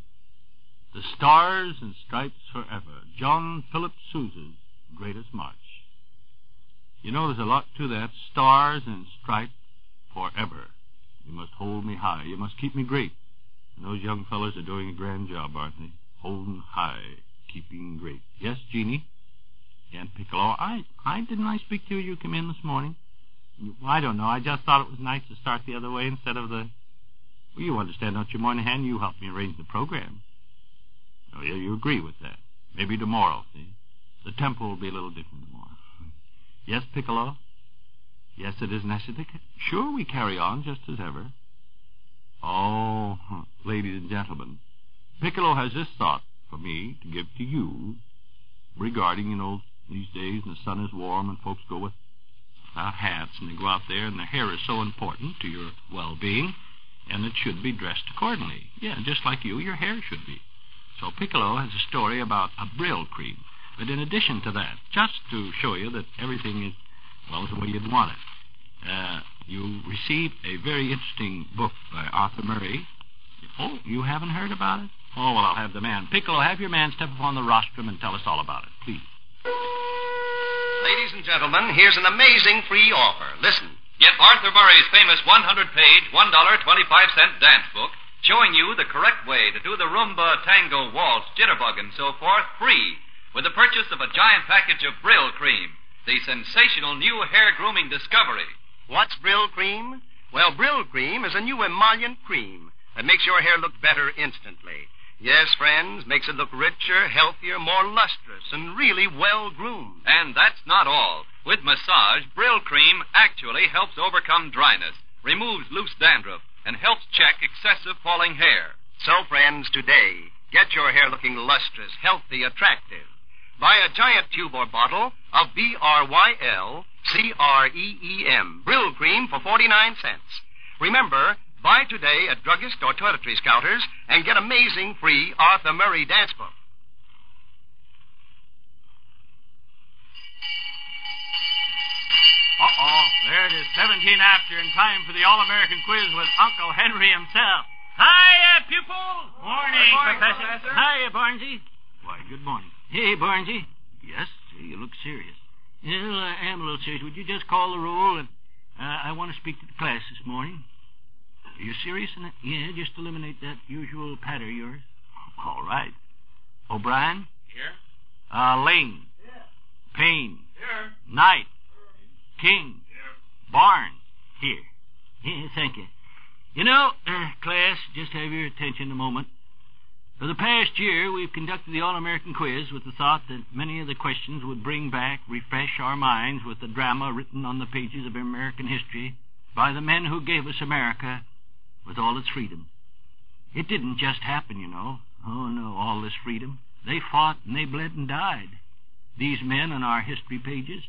The Stars and Stripes Forever. John Philip Sousa's greatest march. You know, there's a lot to that. Stars and Stripes Forever. You must hold me high. You must keep me great. And those young fellas are doing a grand job, aren't they? Holding high, keeping great. Yes, Jeannie? And Piccolo. Didn't I speak to you? You came in this morning. I don't know. I just thought it was nice to start the other way instead of the... Well, you understand, don't you, Moynihan? You helped me arrange the program. Oh, yeah, you agree with that. Maybe tomorrow, see? The tempo will be a little different tomorrow. Yes, Piccolo? Yes, it is necessary. Sure, we carry on just as ever. Oh, ladies and gentlemen, Piccolo has this thought for me to give to you regarding, these days and the sun is warm and folks go without hats and they go out there and their hair is so important to your well-being and it should be dressed accordingly. Yeah, just like your hair should be. So Piccolo has a story about a Brill cream. But in addition to that, just to show you that everything is, the way you'd want it, you received a very interesting book by Arthur Murray. Oh, you haven't heard about it? Oh, well, I'll have the man. Piccolo, have your man step upon the rostrum and tell us all about it, please. Ladies and gentlemen, here's an amazing free offer. Listen. Get Arthur Murray's famous 100-page, $1.25 dance book showing you the correct way to do the rumba, tango, waltz, jitterbug, and so forth free with the purchase of a giant package of Brill Cream, the sensational new hair grooming discovery. What's Brill Cream? Well, Brill Cream is a new emollient cream that makes your hair look better instantly. Yes, friends, makes it look richer, healthier, more lustrous, and really well-groomed. And that's not all. With massage, Brill Cream actually helps overcome dryness, removes loose dandruff, and helps check excessive falling hair. So, friends, today, get your hair looking lustrous, healthy, attractive. Buy a giant tube or bottle of BRYLCREEM Brill Cream for 49 cents. Remember, buy today at druggist or toiletries counters and get amazing free Arthur Murray dance book. Uh-oh, there it is, 17 after, in time for the All-American Quiz with Uncle Henry himself. Hiya, pupils! Morning, Professor. Hiya, Barnesy. Why, good morning. Hey, Barnesy. Yes, you look serious. Well, I am a little serious. Would you just call the roll? And I want to speak to the class this morning. Are you serious in that? Yeah, just eliminate that usual patter of yours. All right. O'Brien? Here. Lane? Yeah. Payne? Here. Knight? King? Here. Barnes? Here. Yeah, thank you. You know, class, just have your attention a moment. For the past year, we've conducted the All-American Quiz with the thought that many of the questions would bring back, refresh our minds with the drama written on the pages of American history by the men who gave us America with all its freedom. It didn't just happen, you know. Oh, no, all this freedom. They fought and they bled and died. These men on our history pages.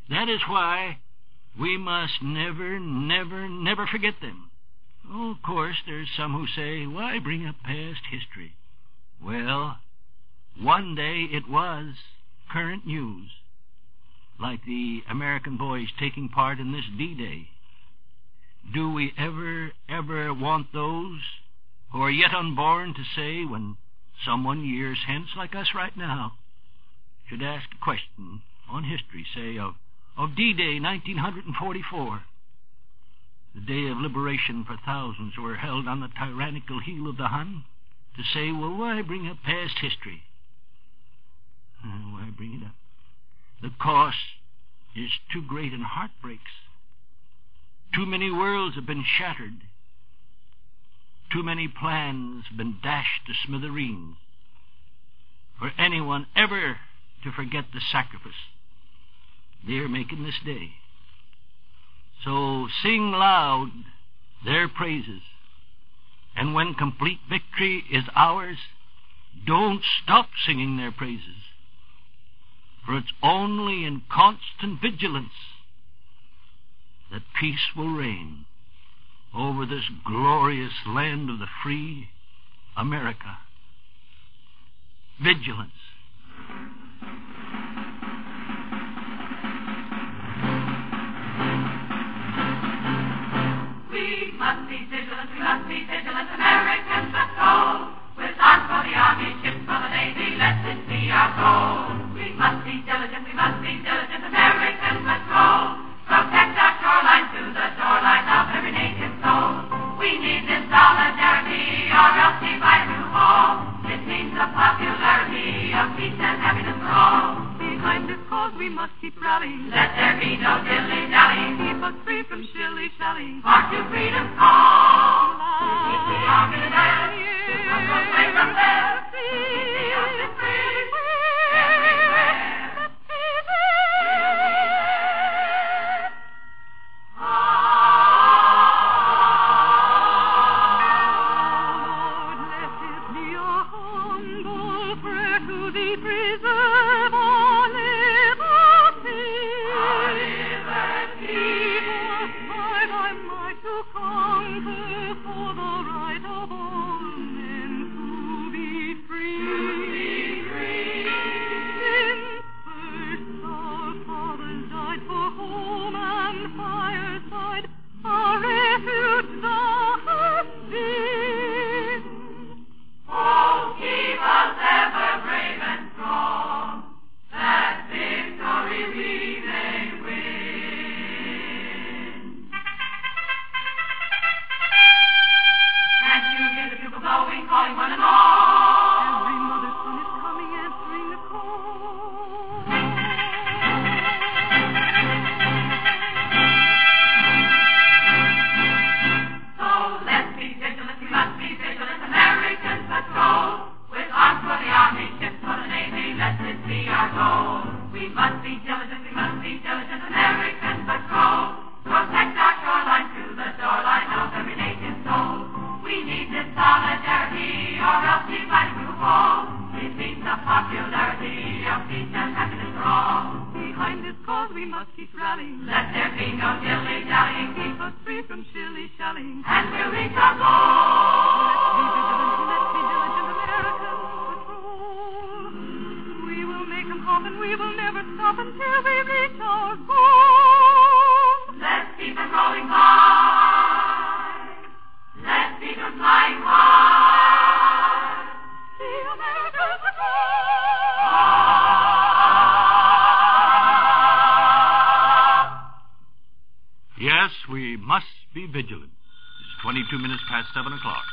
That is why we must never, never, never forget them. Oh, of course, there's some who say, why bring up past history? Well, one day it was current news, like the American boys taking part in this D-Day. Do we ever want those who are yet unborn to say, when someone years hence, like us right now, should ask a question on history, say, of D-Day 1944, the day of liberation for thousands who were held on the tyrannical heel of the Hun, to say, well, why bring up past history? Why bring it up? The cost is too great and heartbreaks. Too many worlds have been shattered. Too many plans have been dashed to smithereens for anyone ever to forget the sacrifice they're making this day. So sing loud their praises, and when complete victory is ours, don't stop singing their praises, for it's only in constant vigilance that peace will reign over this glorious land of the free America. Vigilance. We must be vigilant, Americans, let's go. With arms for the Army, ships for the Navy, let this be our goal. We must be diligent, Americans, let's go. Protect our shoreline to the shoreline of every native soul. We need this solidarity, or else we might fall. It means the popularity of peace and happiness for all. Behind this cause we must keep rallying. Let there be no dilly-dally. Keep us free from shilly-shally. March to freedom's call. Keep the army there. Keep us away from there. Keep the army free. Everywhere. shilly-shallying. Let there be no dilly-dallying. Keep us free from shilly-shallying. And we'll reach our goal. Let's be diligent American patrol. We will make them hop and we will never stop until we reach our goal. Let's keep them rolling high. Let's keep them flying high. The American patrol. Yes, we must be vigilant. It's 22 minutes past 7 o'clock.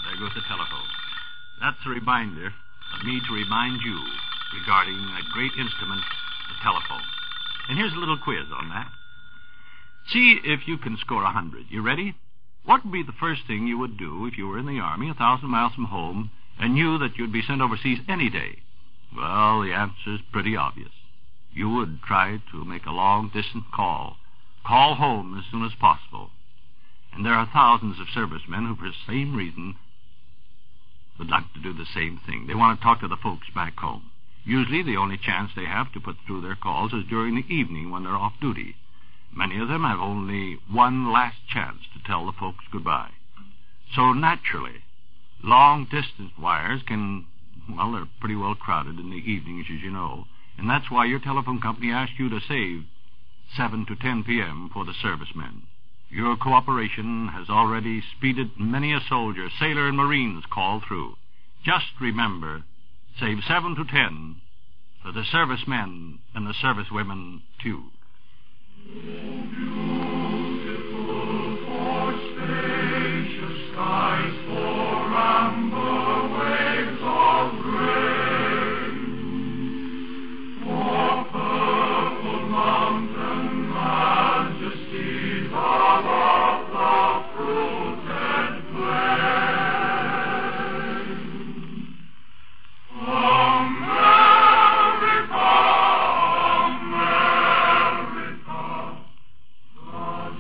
There goes the telephone. That's a reminder of me to remind you regarding that great instrument, the telephone. And here's a little quiz on that. See if you can score 100. You ready? What would be the first thing you would do if you were in the Army 1,000 miles from home and knew that you'd be sent overseas any day? Well, the answer's pretty obvious. You would try to make a long-distance call. Call home as soon as possible. And there are thousands of servicemen who, for the same reason, would like to do the same thing. They want to talk to the folks back home. Usually the only chance they have to put through their calls is during the evening when they're off duty. Many of them have only one last chance to tell the folks goodbye. So naturally, long-distance wires they're pretty well crowded in the evenings, as you know. And that's why your telephone company asked you to save 7 to 10 p.m. for the servicemen. Your cooperation has already speeded many a soldier, sailor, and Marines call through. Just remember, save 7 to 10 for the servicemen and the servicewomen, too. Beautiful for spacious skies, for amber waves of rain, for purple mountain majesties above the fruited plain. America, America, God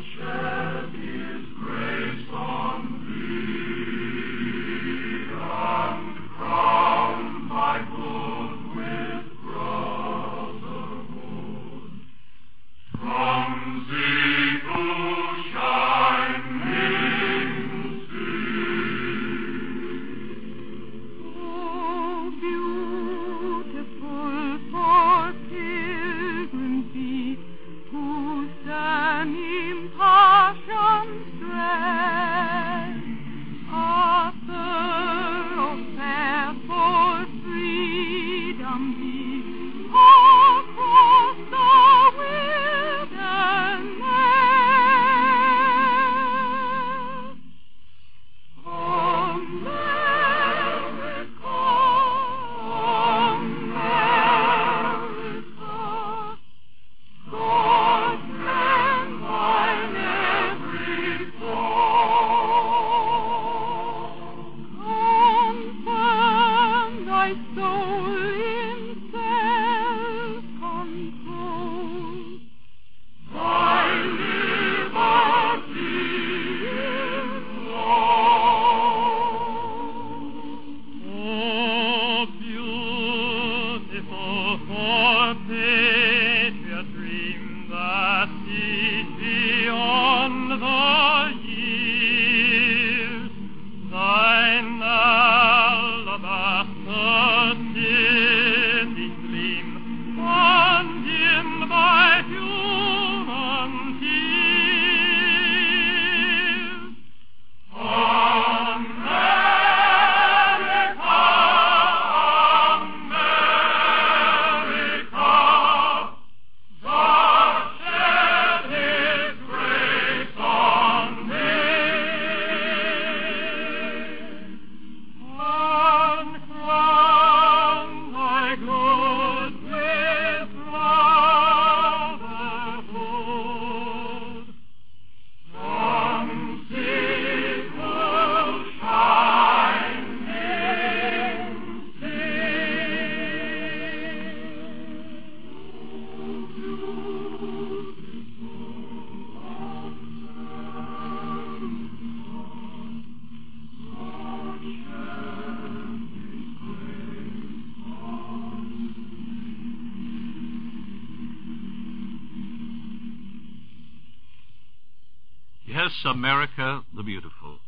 Yes, America the Beautiful.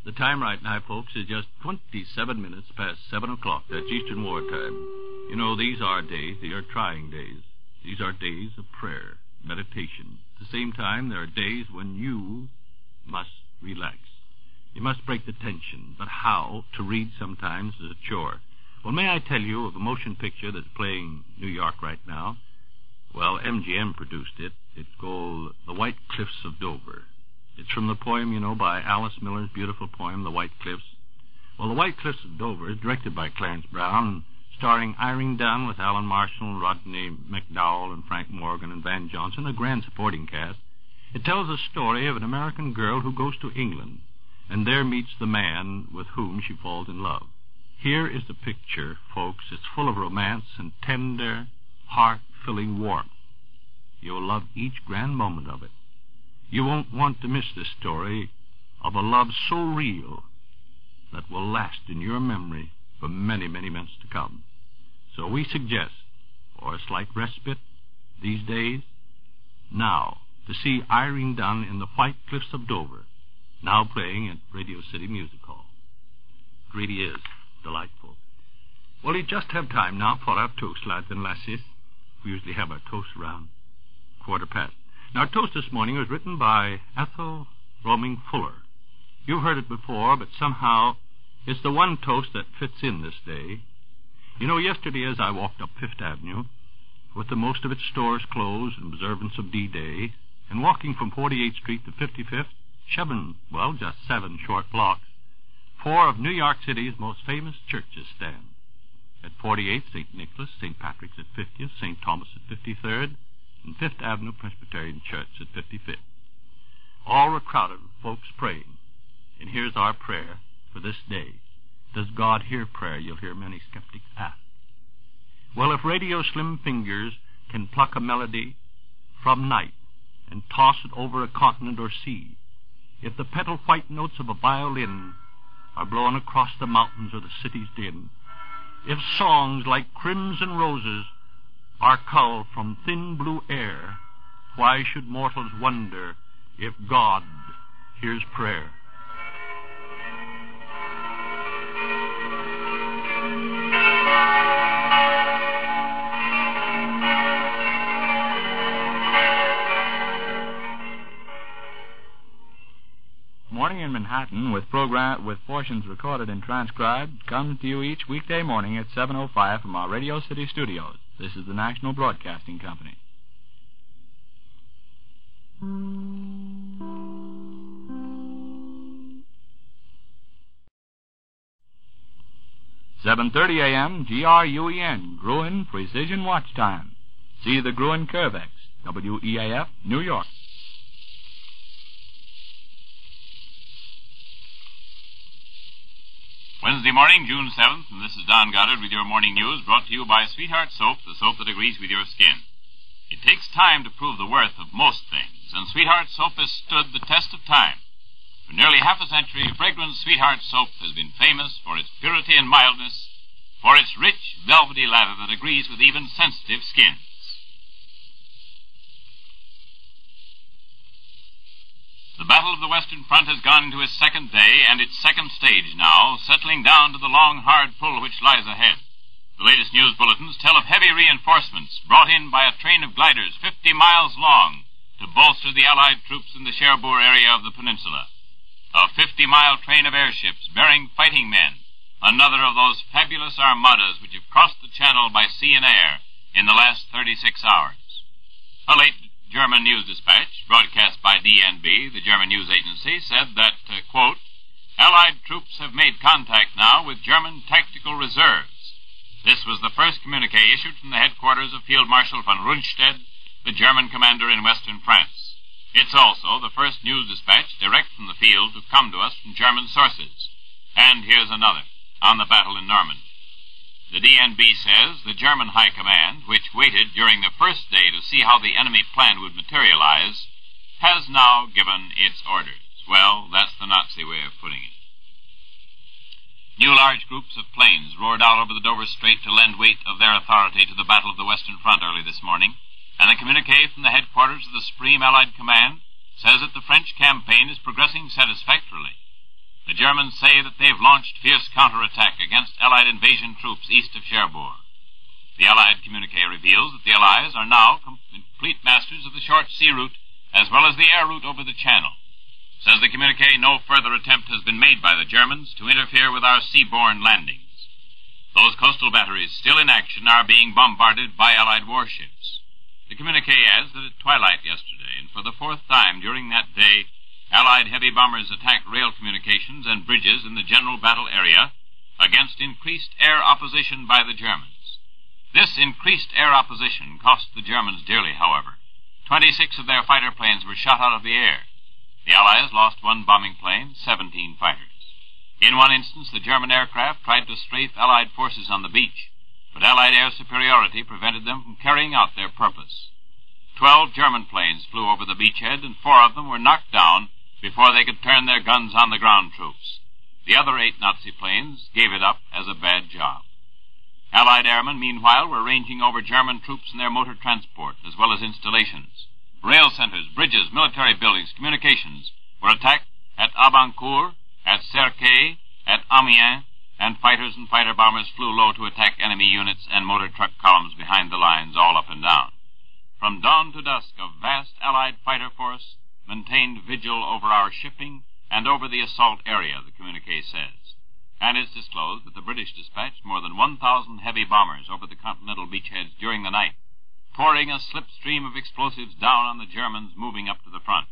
The time right now, folks, is just 27 minutes past 7 o'clock. That's Eastern War time. You know, these are days, they are trying days. These are days of prayer, meditation. At the same time, there are days when you must relax. You must break the tension. But how? To read sometimes is a chore. Well, may I tell you of a motion picture that's playing New York right now? Well, MGM produced it. It's called The White Cliffs of Dover. It's from the poem, you know, by Alice Miller's beautiful poem, The White Cliffs. Well, The White Cliffs of Dover is directed by Clarence Brown, starring Irene Dunn with Alan Marshall, Rodney McDowell, and Frank Morgan, and Van Johnson, a grand supporting cast. It tells the story of an American girl who goes to England and there meets the man with whom she falls in love. Here is the picture, folks. It's full of romance and tender, heart-filling warmth. You'll love each grand moment of it. You won't want to miss this story of a love so real that will last in your memory for many, many months to come. So we suggest, for a slight respite these days, now to see Irene Dunn in The White Cliffs of Dover, now playing at Radio City Music Hall. It really is delightful. Well, we just have time now for our toast, lads and lassies. We usually have our toast around 1:15. Now, our toast this morning was written by Ethel Roaming Fuller. You've heard it before, but somehow it's the one toast that fits in this day. You know, yesterday as I walked up Fifth Avenue, with the most of its stores closed in observance of D-Day, and walking from 48th Street to 55th, just 7 short blocks, 4 of New York City's most famous churches stand. At 48th, St. Nicholas, St. Patrick's at 50th, St. Thomas at 53rd, and Fifth Avenue Presbyterian Church at 55th. All were crowded with folks praying. And here's our prayer for this day. Does God hear prayer? You'll hear many skeptics ask. Well, if radio slim fingers can pluck a melody from night and toss it over a continent or sea, if the petal-white notes of a violin are blown across the mountains or the city's din, if songs like crimson roses are culled from thin blue air, why should mortals wonder if God hears prayer? Morning in Manhattan, with portions recorded and transcribed, comes to you each weekday morning at 7:05 from our Radio City studios. This is the National Broadcasting Company. (7:30 a.m.) GRUEN, Gruen Precision Watch Time. See the Gruen Curvex, WEAF, New York. Wednesday morning, June 7th, and this is Don Goddard with your morning news, brought to you by Sweetheart Soap, the soap that agrees with your skin. It takes time to prove the worth of most things, and Sweetheart Soap has stood the test of time. For nearly half a century, fragrant Sweetheart Soap has been famous for its purity and mildness, for its rich, velvety lather that agrees with even sensitive skins. The Battle of the Western Front has gone into its second day and its second stage now, settling down to the long, hard pull which lies ahead. The latest news bulletins tell of heavy reinforcements brought in by a train of gliders 50 miles long to bolster the Allied troops in the Cherbourg area of the peninsula. A 50-mile train of airships bearing fighting men, another of those fabulous armadas which have crossed the Channel by sea and air in the last 36 hours. A late German news dispatch, broadcast by DNB, the German news agency, said that, quote, Allied troops have made contact now with German tactical reserves. This was the first communique issued from the headquarters of Field Marshal von Rundstedt, the German commander in western France. It's also the first news dispatch direct from the field to come to us from German sources. And here's another, on the battle in Normandy. The DNB says the German High Command, which waited during the first day to see how the enemy plan would materialize, has now given its orders. Well, that's the Nazi way of putting it. New large groups of planes roared out over the Dover Strait to lend weight of their authority to the Battle of the Western Front early this morning, and a communique from the headquarters of the Supreme Allied Command says that the French campaign is progressing satisfactorily. The Germans say that they've launched fierce counterattack against Allied invasion troops east of Cherbourg. The Allied communique reveals that the Allies are now complete masters of the short sea route as well as the air route over the Channel. Says the communique, no further attempt has been made by the Germans to interfere with our seaborne landings. Those coastal batteries still in action are being bombarded by Allied warships. The communique adds that at twilight yesterday, and for the fourth time during that day, Allied heavy bombers attacked rail communications and bridges in the general battle area against increased air opposition by the Germans. This increased air opposition cost the Germans dearly, however. 26 of their fighter planes were shot out of the air. The Allies lost 1 bombing plane, 17 fighters. In one instance, the German aircraft tried to strafe Allied forces on the beach, but Allied air superiority prevented them from carrying out their purpose. 12 German planes flew over the beachhead, and 4 of them were knocked down before they could turn their guns on the ground troops. The other 8 Nazi planes gave it up as a bad job. Allied airmen, meanwhile, were ranging over German troops in their motor transport, as well as installations. Rail centers, bridges, military buildings, communications were attacked at Abancourt, at Cerquet, at Amiens, and fighters and fighter bombers flew low to attack enemy units and motor truck columns behind the lines, all up and down. From dawn to dusk, a vast Allied fighter force maintained vigil over our shipping and over the assault area, the communique says. And it's disclosed that the British dispatched more than 1,000 heavy bombers over the continental beachheads during the night, pouring a slipstream of explosives down on the Germans moving up to the front.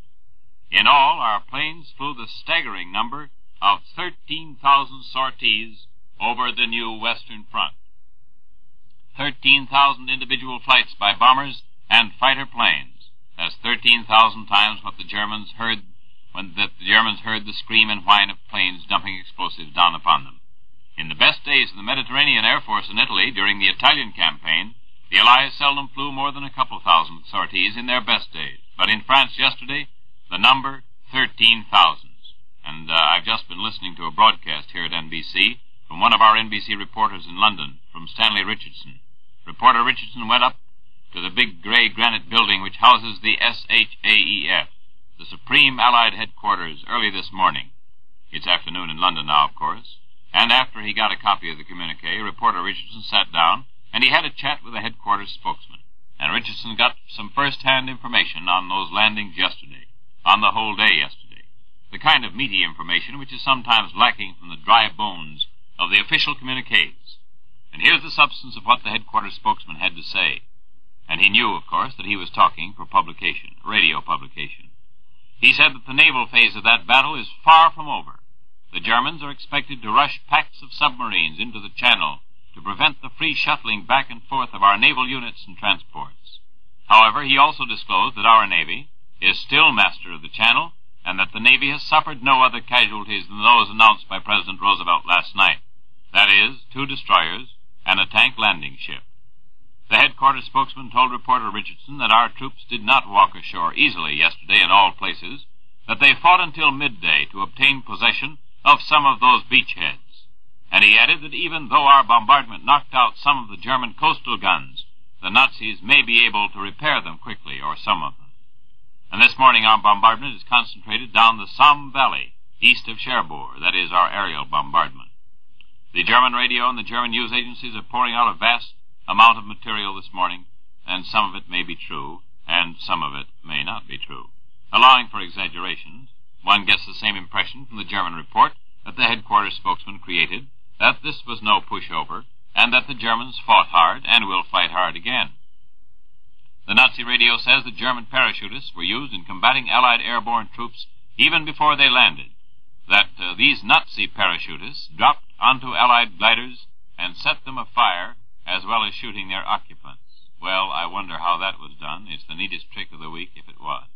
In all, our planes flew the staggering number of 13,000 sorties over the new Western Front. 13,000 individual flights by bombers and fighter planes. That's 13,000 times what the Germans heard when the Germans heard the scream and whine of planes dumping explosives down upon them. In the best days of the Mediterranean Air Force in Italy during the Italian campaign, the Allies seldom flew more than a couple thousand sorties in their best days. But in France yesterday, the number, 13,000. And I've just been listening to a broadcast here at NBC from one of our NBC reporters in London, from Stanley Richardson. Reporter Richardson went up to the big gray granite building which houses the SHAEF, the Supreme Allied Headquarters, early this morning. It's afternoon in London now, of course. And after he got a copy of the communique, reporter Richardson sat down and he had a chat with the headquarters spokesman. And Richardson got some first-hand information on those landings yesterday, on the whole day yesterday. The kind of meaty information which is sometimes lacking from the dry bones of the official communiques. And here's the substance of what the headquarters spokesman had to say. And he knew, of course, that he was talking for publication, radio publication. He said that the naval phase of that battle is far from over. The Germans are expected to rush packs of submarines into the Channel to prevent the free shuttling back and forth of our naval units and transports. However, he also disclosed that our Navy is still master of the Channel and that the Navy has suffered no other casualties than those announced by President Roosevelt last night. That is, 2 destroyers and a tank landing ship. The headquarters spokesman told reporter Richardson that our troops did not walk ashore easily yesterday in all places, that they fought until midday to obtain possession of some of those beachheads. And he added that even though our bombardment knocked out some of the German coastal guns, the Nazis may be able to repair them quickly, or some of them. And this morning our bombardment is concentrated down the Somme Valley, east of Cherbourg, that is, our aerial bombardment. The German radio and the German news agencies are pouring out a vast amount of material this morning, and some of it may be true, and some of it may not be true. Allowing for exaggerations, one gets the same impression from the German report that the headquarters spokesman created, that this was no pushover, and that the Germans fought hard and will fight hard again. The Nazi radio says that German parachutists were used in combating Allied airborne troops even before they landed, that these Nazi parachutists dropped onto Allied gliders and set them afire, as well as shooting their occupants. Well, I wonder how that was done. It's the neatest trick of the week if it was.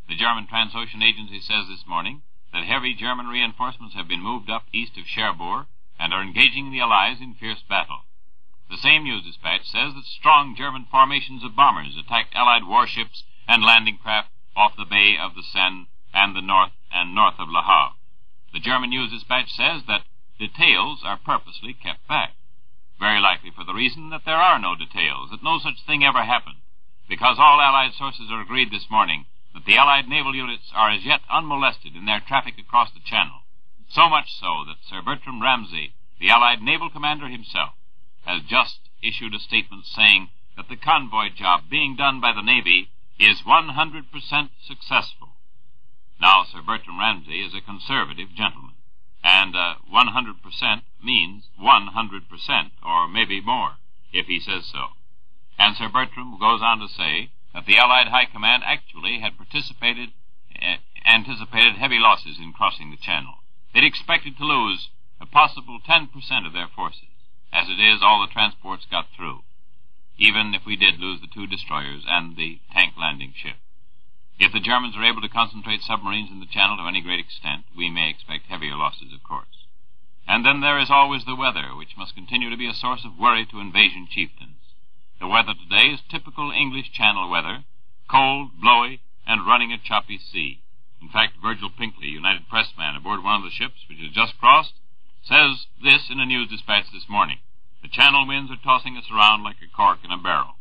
The German Transocean Agency says this morning that heavy German reinforcements have been moved up east of Cherbourg and are engaging the Allies in fierce battle. The same news dispatch says that strong German formations of bombers attacked Allied warships and landing craft off the Bay of the Seine and the north of Le Havre. The German news dispatch says that details are purposely kept back. Very likely for the reason that there are no details, that no such thing ever happened, because all Allied sources are agreed this morning that the Allied naval units are as yet unmolested in their traffic across the Channel, so much so that Sir Bertram Ramsay, the Allied naval commander himself, has just issued a statement saying that the convoy job being done by the Navy is 100% successful. Now, Sir Bertram Ramsay is a conservative gentleman, and 100% means 100%, or maybe more, if he says so. And Sir Bertram goes on to say that the Allied High Command actually had anticipated heavy losses in crossing the Channel. They'd expected to lose a possible 10% of their forces. As it is, all the transports got through, even if we did lose the 2 destroyers and the tank landing ship. If the Germans are able to concentrate submarines in the Channel to any great extent, we may expect heavier losses, of course. And then there is always the weather, which must continue to be a source of worry to invasion chieftains. The weather today is typical English Channel weather, cold, blowy, and running a choppy sea. In fact, Virgil Pinkley, United Press man aboard one of the ships which has just crossed, says this in a news dispatch this morning: "The Channel winds are tossing us around like a cork in a barrel."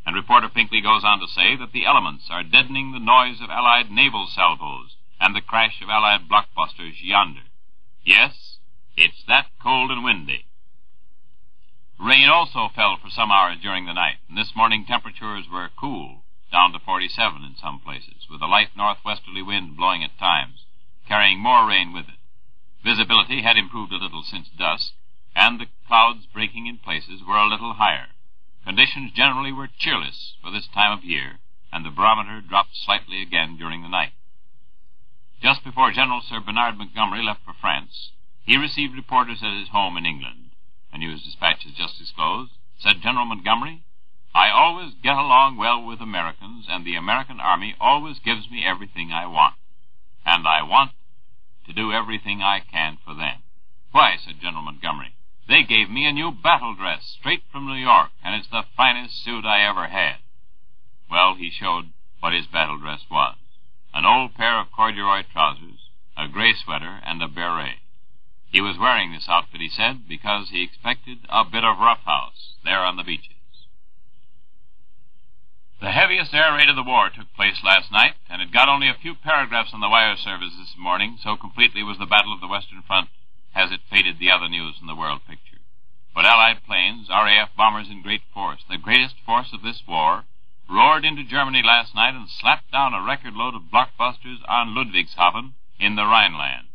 And reporter Pinkley goes on to say that the elements are deadening the noise of Allied naval salvos and the crash of Allied blockbusters yonder. Yes, it's that cold and windy. Rain also fell for some hours during the night, and this morning temperatures were cool, down to 47 in some places, with a light northwesterly wind blowing at times, carrying more rain with it. Visibility had improved a little since dusk, and the clouds breaking in places were a little higher. Conditions generally were cheerless for this time of year, and the barometer dropped slightly again during the night. Just before General Sir Bernard Montgomery left for France, he received reporters at his home in England. A news dispatch has just disclosed, said General Montgomery, "I always get along well with Americans, and the American Army always gives me everything I want. And I want to do everything I can for them." "Why," said General Montgomery, "they gave me a new battle dress straight from New York, and it's the finest suit I ever had." Well, he showed what his battle dress was: an old pair of corduroy trousers, a gray sweater, and a beret. He was wearing this outfit, he said, because he expected a bit of roughhouse there on the beaches. The heaviest air raid of the war took place last night, and it got only a few paragraphs on the wire service this morning, so completely was the Battle of the Western Front as it faded the other news in the world picture. But Allied planes, RAF bombers in great force, the greatest force of this war, roared into Germany last night and slapped down a record load of blockbusters on Ludwigshafen in the Rhineland.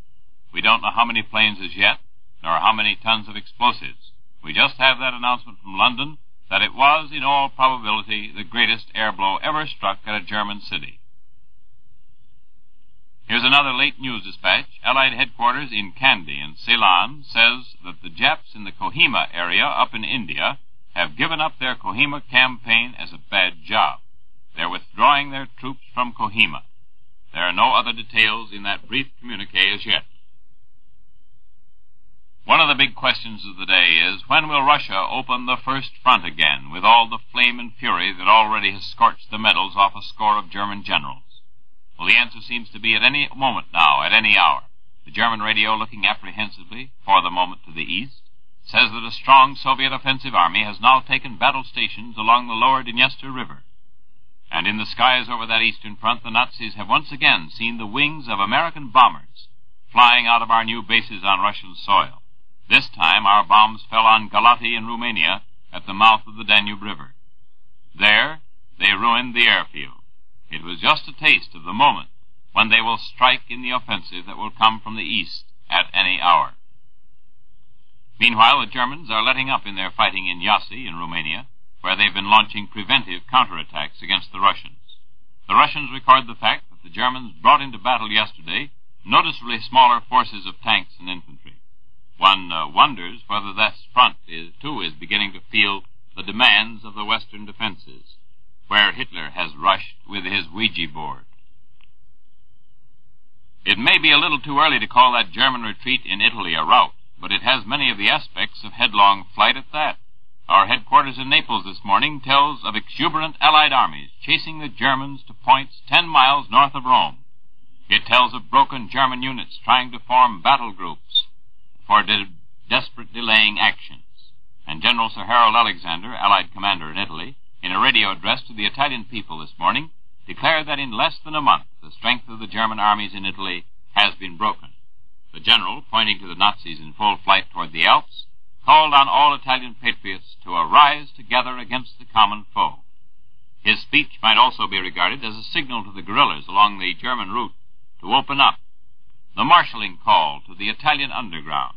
We don't know how many planes as yet, nor how many tons of explosives. We just have that announcement from London that it was, in all probability, the greatest air blow ever struck at a German city. Here's another late news dispatch. Allied headquarters in Kandy in Ceylon says that the Japs in the Kohima area up in India have given up their Kohima campaign as a bad job. They're withdrawing their troops from Kohima. There are no other details in that brief communique as yet. One of the big questions of the day is, when will Russia open the first front again, with all the flame and fury that already has scorched the medals off a score of German generals? Well, the answer seems to be at any moment now, at any hour. The German radio, looking apprehensively, for the moment, to the east, says that a strong Soviet offensive army has now taken battle stations along the lower Dniester River. And in the skies over that eastern front, the Nazis have once again seen the wings of American bombers flying out of our new bases on Russian soil. This time our bombs fell on Galati in Romania at the mouth of the Danube River. There they ruined the airfield. It was just a taste of the moment when they will strike in the offensive that will come from the east at any hour. Meanwhile, the Germans are letting up in their fighting in Iasi in Romania, where they've been launching preventive counterattacks against the Russians. The Russians record the fact that the Germans brought into battle yesterday noticeably smaller forces of tanks and infantry. One wonders whether this front, too, is beginning to feel the demands of the Western defenses, where Hitler has rushed with his Ouija board. It may be a little too early to call that German retreat in Italy a rout, but it has many of the aspects of headlong flight at that. Our headquarters in Naples this morning tells of exuberant Allied armies chasing the Germans to points 10 miles north of Rome. It tells of broken German units trying to form battle groups for desperate delaying actions. And General Sir Harold Alexander, Allied commander in Italy, in a radio address to the Italian people this morning, declared that in less than a month the strength of the German armies in Italy has been broken. The general, pointing to the Nazis in full flight toward the Alps, called on all Italian patriots to arise together against the common foe. His speech might also be regarded as a signal to the guerrillas along the German route to open up, the marshalling call to the Italian underground.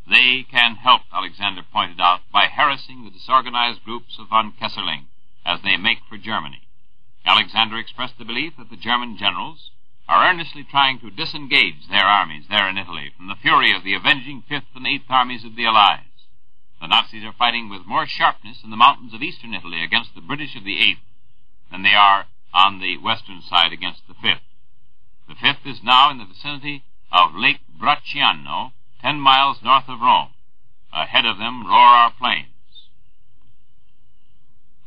They can help, Alexander pointed out, by harassing the disorganized groups of von Kesselring as they make for Germany. Alexander expressed the belief that the German generals are earnestly trying to disengage their armies there in Italy from the fury of the avenging 5th and 8th armies of the Allies. The Nazis are fighting with more sharpness in the mountains of eastern Italy against the British of the 8th than they are on the western side against the 5th. The 5th is now in the vicinity of Lake Bracciano, 10 miles north of Rome. Ahead of them roar our plains.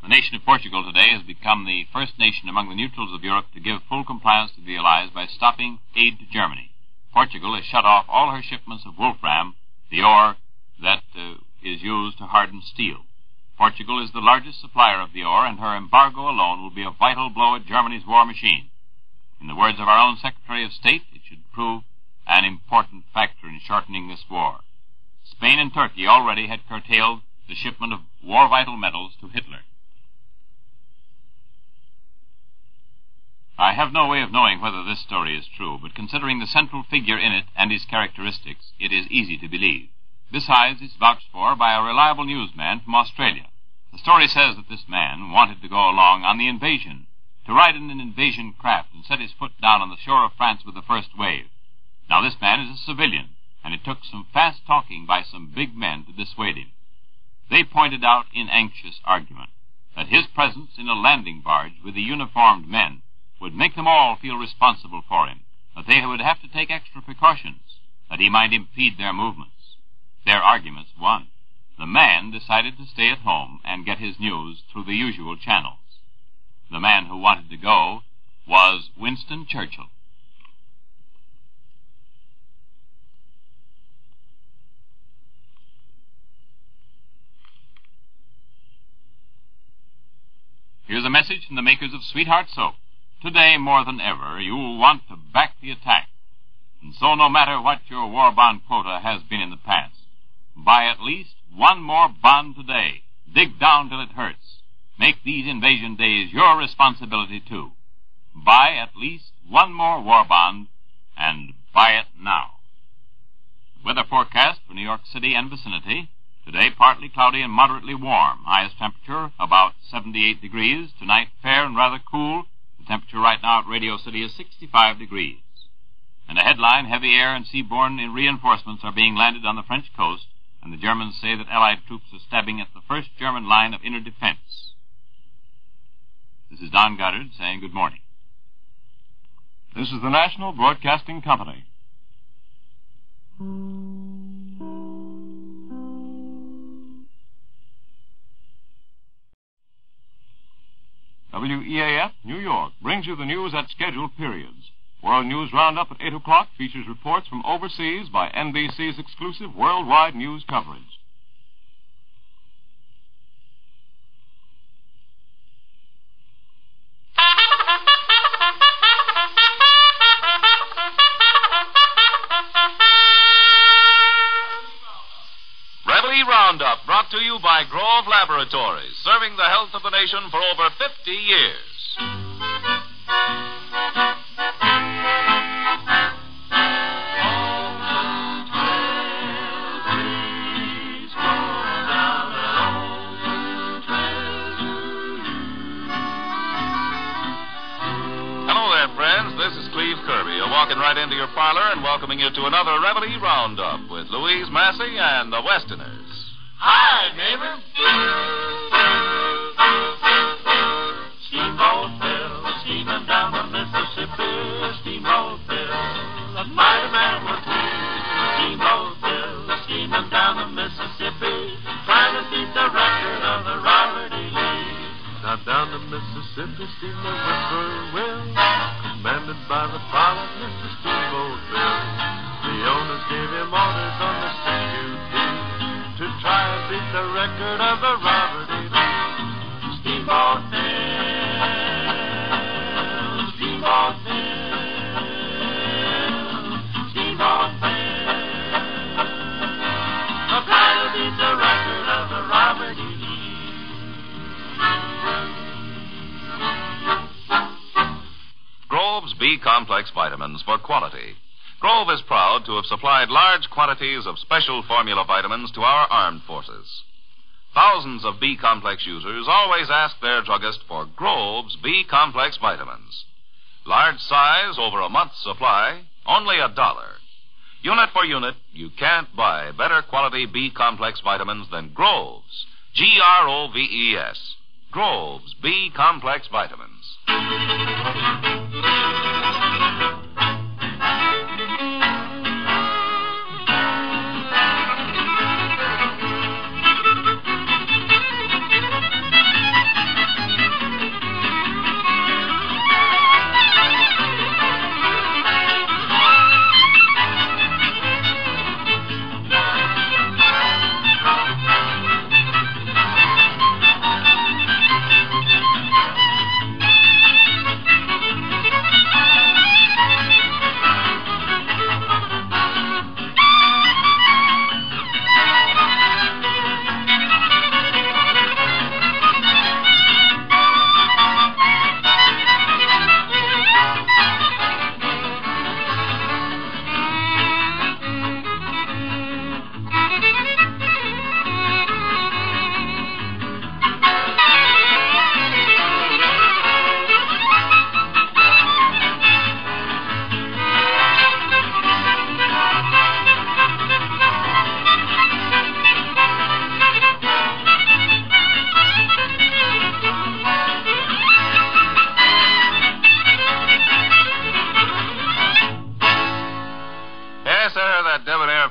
The nation of Portugal today has become the first nation among the neutrals of Europe to give full compliance to the Allies by stopping aid to Germany. Portugal has shut off all her shipments of wolfram, the ore that is used to harden steel. Portugal is the largest supplier of the ore, and her embargo alone will be a vital blow at Germany's war machine. In the words of our own Secretary of State, it should prove an important factor in shortening this war. Spain and Turkey already had curtailed the shipment of war-vital metals to Hitler. I have no way of knowing whether this story is true, but considering the central figure in it and his characteristics, it is easy to believe. Besides, it's vouched for by a reliable newsman from Australia. The story says that this man wanted to go along on the invasion, to ride in an invasion craft and set his foot down on the shore of France with the first wave. Now, this man is a civilian, and it took some fast talking by some big men to dissuade him. They pointed out in anxious argument that his presence in a landing barge with the uniformed men would make them all feel responsible for him, that they would have to take extra precautions, that he might impede their movements. Their arguments won. The man decided to stay at home and get his news through the usual channels. The man who wanted to go was Winston Churchill. Here's a message from the makers of Sweetheart Soap. Today, more than ever, you will want to back the attack. And so, no matter what your war bond quota has been in the past, buy at least one more bond today. Dig down till it hurts. Make these invasion days your responsibility, too. Buy at least one more war bond, and buy it now. Weather forecast for New York City and vicinity. Today, partly cloudy and moderately warm. Highest temperature about 78 degrees. Tonight, fair and rather cool. The temperature right now at Radio City is 65 degrees. And a headline, heavy air and seaborne reinforcements are being landed on the French coast, and the Germans say that Allied troops are stabbing at the first German line of inner defense. This is Don Goddard saying good morning. This is the National Broadcasting Company. WEAF, New York, brings you the news at scheduled periods. World News Roundup at 8 o'clock features reports from overseas by NBC's exclusive worldwide news coverage. Reveille Roundup, brought to you by Grove Laboratories, serving the health of the nation for over 50 years. Walking right into your parlor and welcoming you to another Reveille Roundup with Louise Massey and the Westerners. Hi, neighbor. Steamboat Bill, steaming down the Mississippi. Steamboat Bill, a mighty man was he. Steamboat Bill, steaming down the Mississippi, trying to beat the record of the Robert E. Lee. Now down the Mississippi, steamed the whippoorwill, commanded by the pilot, Mr. Steamboat Bill. The owners gave him orders on the CUD to try and beat the record of the Robert E. Lee. Steamboat Bill, B-complex vitamins for quality. Grove is proud to have supplied large quantities of special formula vitamins to our armed forces. Thousands of B-complex users always ask their druggist for Grove's B-complex vitamins. Large size, over a month's supply, only $1. Unit for unit, you can't buy better quality B-complex vitamins than Grove's. Groves. Grove's B-complex vitamins.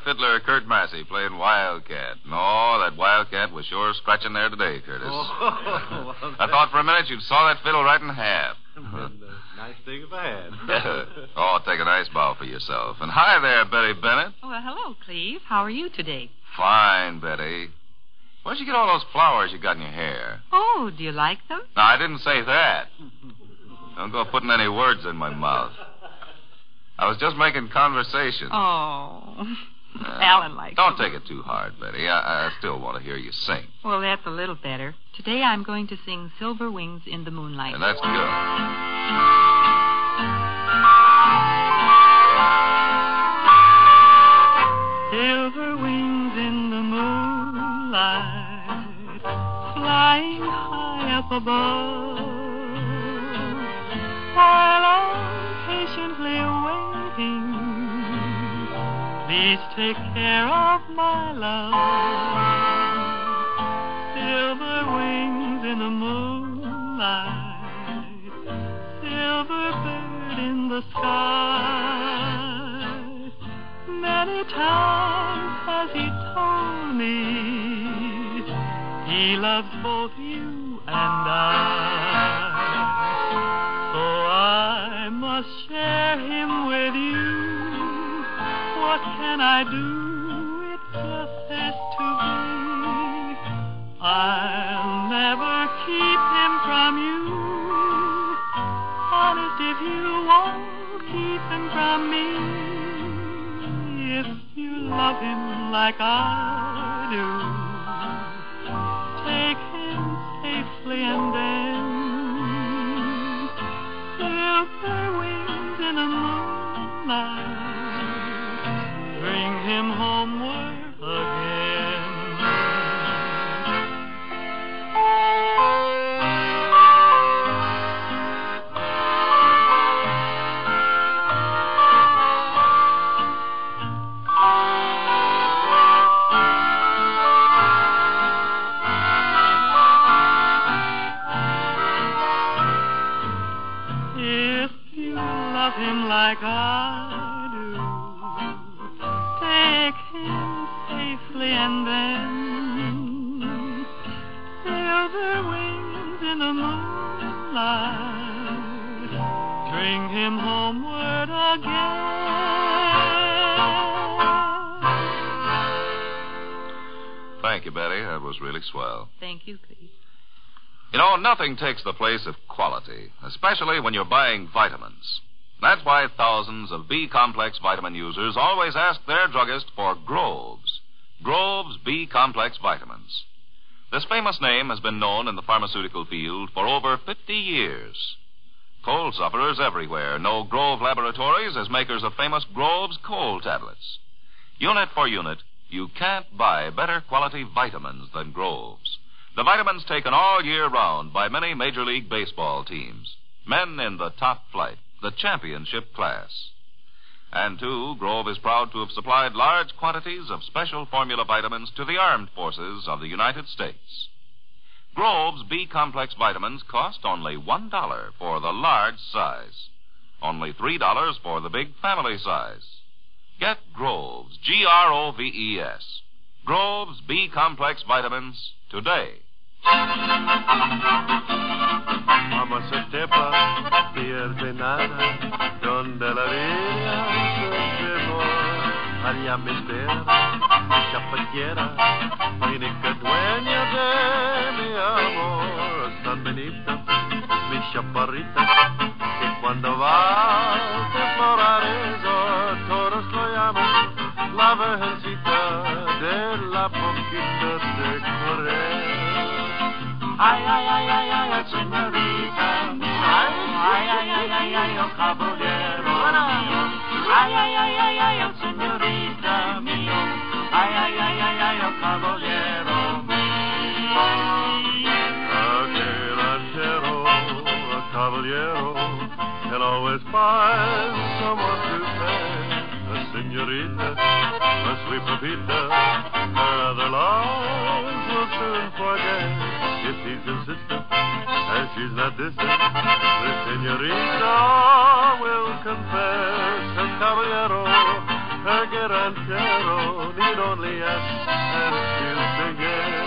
Fiddler Kurt Massey playing Wildcat. No, that Wildcat was sure scratching there today, Curtis. I thought for a minute you'd saw that fiddle right in half. Nice thing if I had. Oh, take a nice bow for yourself. And hi there, Betty Bennett. Oh, well, hello, Cleve. How are you today? Fine, Betty. Where'd you get all those flowers you got in your hair? Oh, do you like them? No, I didn't say that. Don't go putting any words in my mouth. I was just making conversation. Oh, Alan likes Don't them. take it too hard, Betty. I still want to hear you sing. Well, that's a little better. Today I'm going to sing Silver Wings in the Moonlight. And that's good. Silver wings in the moonlight, flying high up above, while I'm patiently waiting. Please take care of my love. Silver wings in the moonlight, silver bird in the sky. Many times has he told me he loves both you and I. So I must share him with you. What can I do? It just has to be. I'll never keep him from you. Honest, if you won't keep him from me. If you love him like I do, take him safely and then silver wings in the moonlight, bring him homeward again. Him like I do, take him safely and then silver wings in the moonlight, bring him homeward again. Thank you, Betty. That was really swell. Thank you, Cleve. You know, nothing takes the place of quality, especially when you're buying vitamins. That's why thousands of B-complex vitamin users always ask their druggist for Grove's. Grove's B-complex vitamins. This famous name has been known in the pharmaceutical field for over 50 years. Cold sufferers everywhere know Grove Laboratories as makers of famous Grove's cold tablets. Unit for unit, you can't buy better quality vitamins than Grove's. The vitamins taken all year round by many Major League Baseball teams. Men in the top flight, the championship class. And, too, Grove is proud to have supplied large quantities of special formula vitamins to the armed forces of the United States. Grove's B-complex vitamins cost only $1 for the large size. Only $3 for the big family size. Get Grove's, Groves, Grove's B-complex vitamins today. Vamos a Tepa, pierde nada, donde la vida se llevó. Allá me espera mi chapallera, única dueña de mi amor. San Benito, mi chaparrita, que cuando va de Florarizo, todos lo llaman la virgencita de la poquita de Correa. Ay, ay, ay, ay, ay, ay, señorita mía. Ay, ay, ay, ay, ay, ay, oh caballero mío. Ay, ay, ay, ay, ay, oh señorita mío. Ay, ay, ay, ay, ay, oh caballero mío. Aquel ranchero, a caballero, can always find someone to pay. A señorita, a sweet papita, her other lives will soon forget. If he's insistent, and she's not distant, the señorita will confess. El caballero, her ranchero, need only ask, and she'll sing it.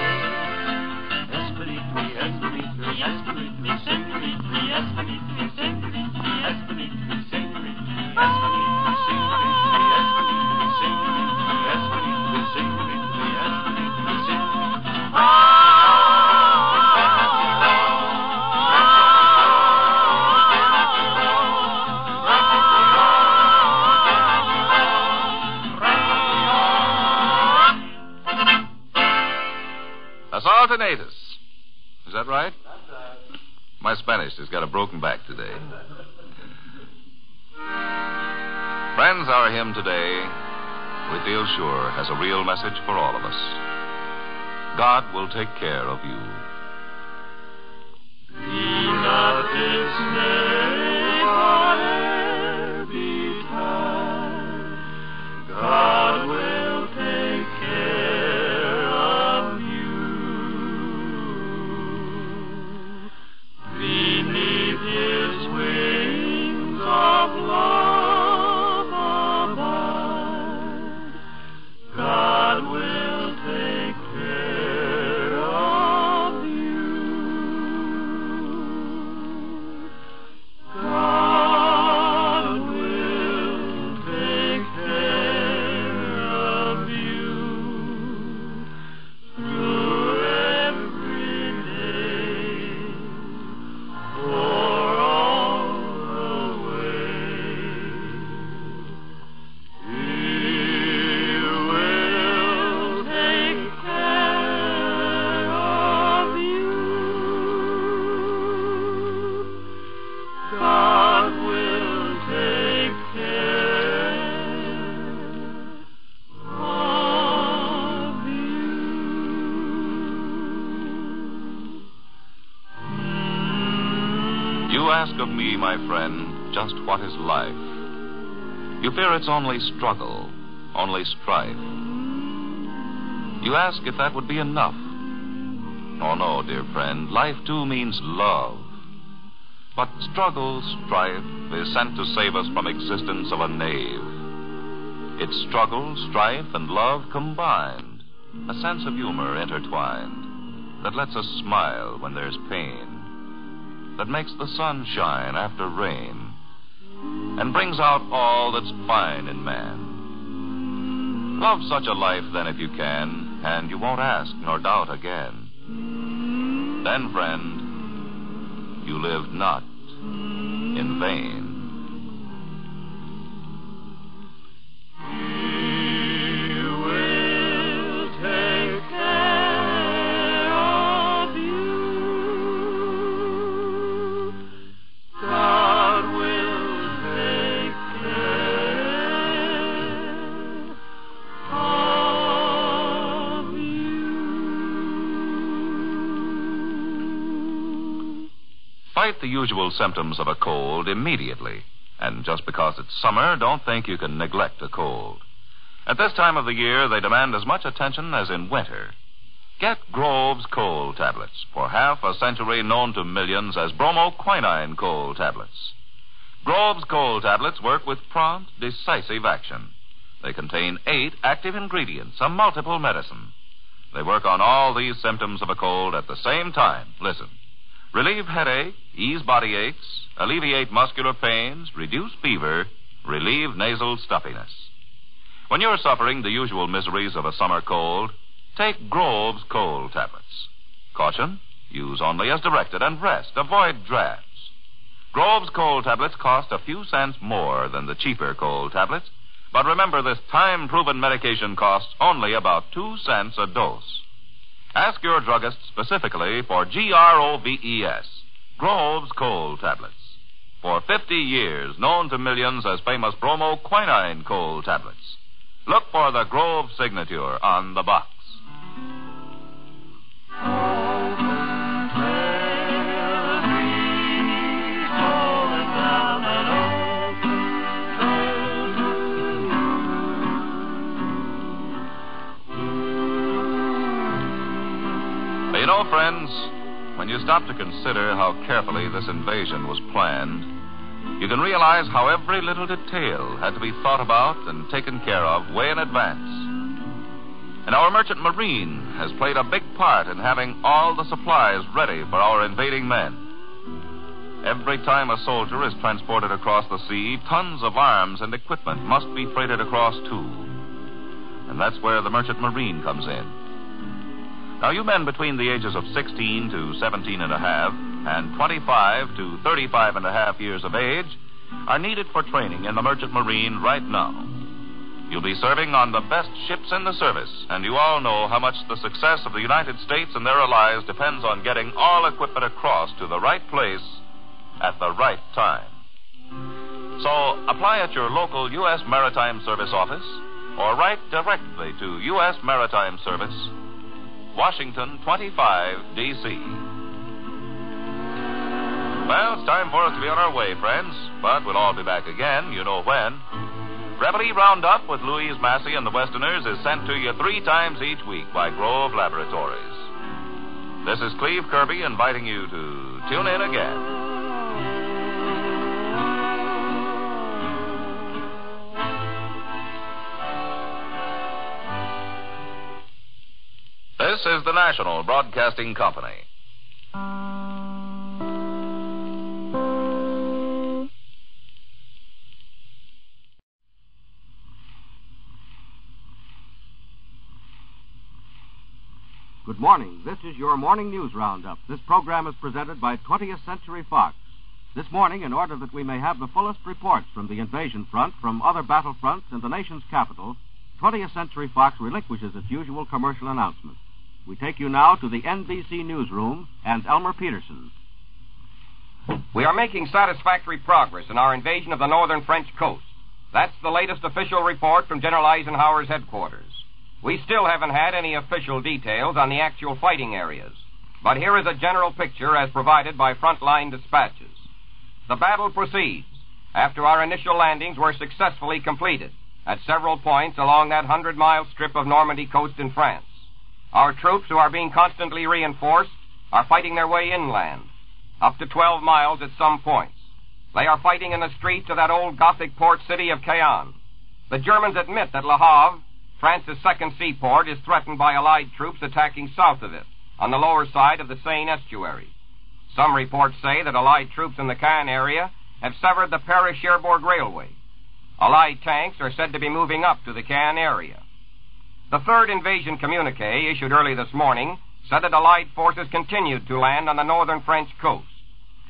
Esperito, esperito, esperito, señorita, esperito, señorita, esperito, señorita, esperito, señorita, esperito, señorita, esperito, señorita, esperito, señorita. Asaltinatus. Is that right? My Spanish has got a broken back today. Friends, our hymn today, we feel sure, has a real message for all of us. God will take care of you. Be not dismayed, whatever betide. God will take care of you. Beneath his wings of love abide. God will take care of you. God will take care of you through every day, for all the way. He will take care of you. God will take care of you. You ask of me, my friend, just what is life? You fear it's only struggle, only strife. You ask if that would be enough. Oh, no, dear friend, life too means love. But struggle, strife, is sent to save us from existence of a knave. It's struggle, strife, and love combined, a sense of humor intertwined, that lets us smile when there's pain, that makes the sun shine after rain, and brings out all that's fine in man. Love such a life, then, if you can, and you won't ask nor doubt again. Then, friend, you lived not in vain. He will take care of you. God Fight the usual symptoms of a cold immediately. And just because it's summer, don't think you can neglect a cold. At this time of the year, they demand as much attention as in winter. Get Grove's cold tablets, for half a century known to millions as bromoquinine cold tablets. Grove's cold tablets work with prompt, decisive action. They contain 8 active ingredients, a multiple medicine. They work on all these symptoms of a cold at the same time. Listen. Relieve headache, ease body aches, alleviate muscular pains, reduce fever, relieve nasal stuffiness. When you're suffering the usual miseries of a summer cold, take Grove's cold tablets. Caution, use only as directed and rest. Avoid drafts. Grove's cold tablets cost a few cents more than the cheaper cold tablets, but remember this time-proven medication costs only about 2 cents a dose. Ask your druggist specifically for Groves, Grove's cold tablets. For 50 years, known to millions as famous bromoquinine cold tablets. Look for the Grove signature on the box. You know, friends, when you stop to consider how carefully this invasion was planned, you can realize how every little detail had to be thought about and taken care of way in advance. And our merchant marine has played a big part in having all the supplies ready for our invading men. Every time a soldier is transported across the sea, tons of arms and equipment must be freighted across, too. And that's where the merchant marine comes in. Now, you men between the ages of 16 to 17 and a half and 25 to 35 and a half years of age are needed for training in the merchant marine right now. You'll be serving on the best ships in the service, and you all know how much the success of the United States and their allies depends on getting all equipment across to the right place at the right time. So, apply at your local U.S. Maritime Service office or write directly to U.S. Maritime Service, Washington 25, D.C. Well, it's time for us to be on our way, friends, but we'll all be back again, you know when. Reveille Roundup with Louise Massey and the Westerners is sent to you 3 times each week by Grove Laboratories. This is Cleve Kirby inviting you to tune in again. This is the National Broadcasting Company. Good morning. This is your morning news roundup. This program is presented by 20th Century Fox. This morning, in order that we may have the fullest reports from the invasion front, from other battlefronts in the nation's capital, 20th Century Fox relinquishes its usual commercial announcement. We take you now to the NBC newsroom and Elmer Peterson. We are making satisfactory progress in our invasion of the northern French coast. That's the latest official report from General Eisenhower's headquarters. We still haven't had any official details on the actual fighting areas, but here is a general picture as provided by frontline dispatches. The battle proceeds after our initial landings were successfully completed at several points along that 100-mile strip of Normandy coast in France. Our troops, who are being constantly reinforced, are fighting their way inland, up to 12 miles at some points. They are fighting in the streets of that old Gothic port city of Caen. The Germans admit that Le Havre, France's second seaport, is threatened by Allied troops attacking south of it, on the lower side of the Seine estuary. Some reports say that Allied troops in the Caen area have severed the Paris-Cherbourg Railway. Allied tanks are said to be moving up to the Caen area. The third invasion communique, issued early this morning, said that Allied forces continued to land on the northern French coast.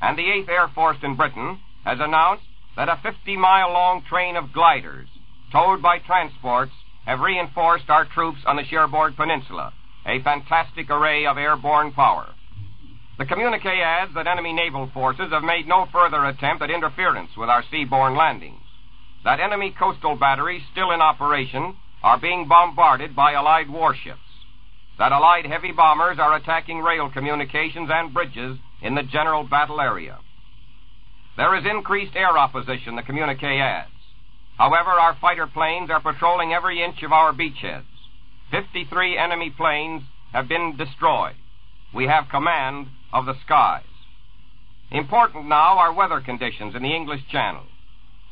And the 8th Air Force in Britain has announced that a 50-mile-long train of gliders, towed by transports, have reinforced our troops on the Cherbourg Peninsula, a fantastic array of airborne power. The communique adds that enemy naval forces have made no further attempt at interference with our seaborne landings, that enemy coastal batteries still in operation are being bombarded by Allied warships, that Allied heavy bombers are attacking rail communications and bridges in the general battle area. There is increased air opposition, the communique adds. However, our fighter planes are patrolling every inch of our beachheads. 53 enemy planes have been destroyed. We have command of the skies. Important now are weather conditions in the English Channel.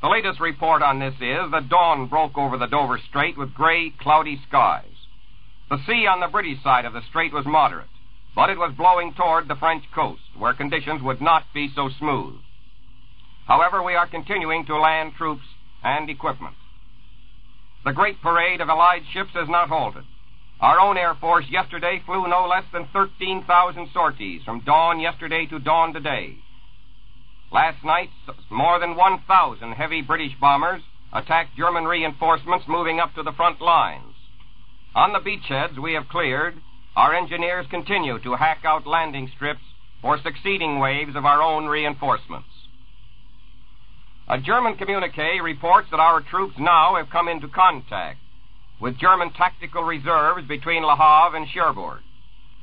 The latest report on this is that dawn broke over the Dover Strait with gray, cloudy skies. The sea on the British side of the strait was moderate, but it was blowing toward the French coast, where conditions would not be so smooth. However, we are continuing to land troops and equipment. The great parade of Allied ships has not halted. Our own Air Force yesterday flew no less than 13,000 sorties from dawn yesterday to dawn today. Last night, more than 1,000 heavy British bombers attacked German reinforcements moving up to the front lines. On the beachheads we have cleared, our engineers continue to hack out landing strips for succeeding waves of our own reinforcements. A German communique reports that our troops now have come into contact with German tactical reserves between Le Havre and Cherbourg.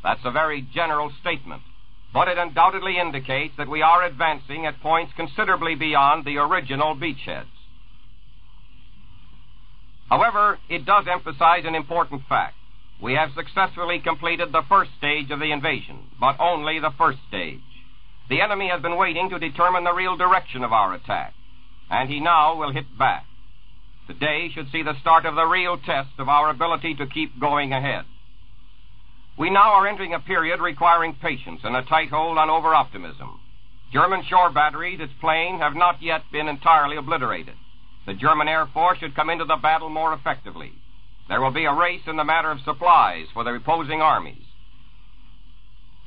That's a very general statement, but it undoubtedly indicates that we are advancing at points considerably beyond the original beachheads. However, it does emphasize an important fact. We have successfully completed the first stage of the invasion, but only the first stage. The enemy has been waiting to determine the real direction of our attack, and he now will hit back. Today should see the start of the real test of our ability to keep going ahead. We now are entering a period requiring patience and a tight hold on over-optimism. German shore batteries, its planes, have not yet been entirely obliterated. The German Air Force should come into the battle more effectively. There will be a race in the matter of supplies for the opposing armies.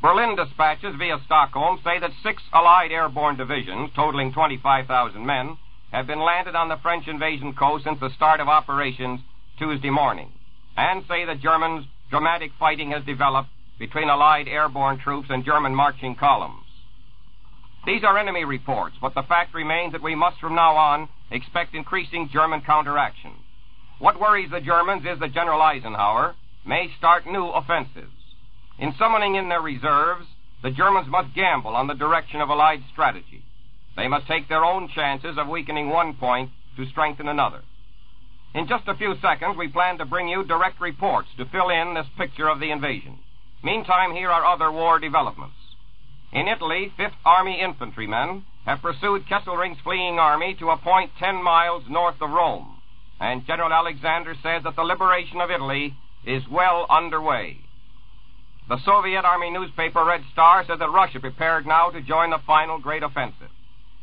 Berlin dispatches via Stockholm say that 6 Allied airborne divisions, totaling 25,000 men, have been landed on the French invasion coast since the start of operations Tuesday morning, and say that Germans' dramatic fighting has developed between Allied airborne troops and German marching columns. These are enemy reports, but the fact remains that we must from now on expect increasing German counteraction. What worries the Germans is that General Eisenhower may start new offensives. In summoning in their reserves, the Germans must gamble on the direction of Allied strategy. They must take their own chances of weakening one point to strengthen another. In just a few seconds, we plan to bring you direct reports to fill in this picture of the invasion. Meantime, here are other war developments. In Italy, 5th Army infantrymen have pursued Kesselring's fleeing army to a point 10 miles north of Rome, and General Alexander says that the liberation of Italy is well underway. The Soviet Army newspaper Red Star said that Russia prepared now to join the final great offensive.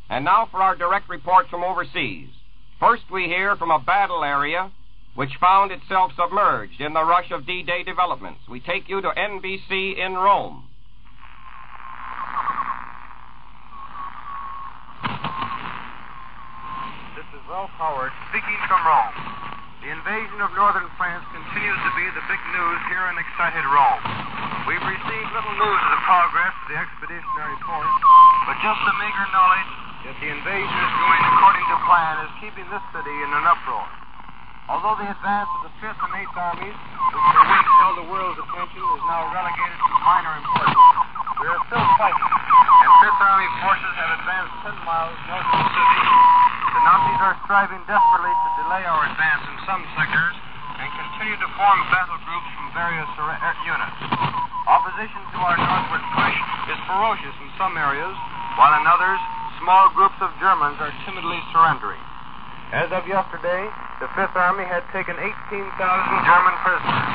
And now for our direct reports from overseas. First, we hear from a battle area which found itself submerged in the rush of D-Day developments. We take you to NBC in Rome. This is Ralph Howard speaking from Rome. The invasion of northern France continues to be the big news here in excited Rome. We've received little news of the progress of the expeditionary force, but just the meager knowledge that the invasion is going according to plan is keeping this city in an uproar. Although the advance of the 5th and 8th Armies, which for weeks held the world's attention, is now relegated to minor importance, we are still fighting, and 5th Army forces have advanced 10 miles north of the city. The Nazis are striving desperately to delay our advance in some sectors and continue to form battle groups from various units. Opposition to our northward push is ferocious in some areas, while in others, small groups of Germans are timidly surrendering. As of yesterday, the 5th Army had taken 18,000 German prisoners.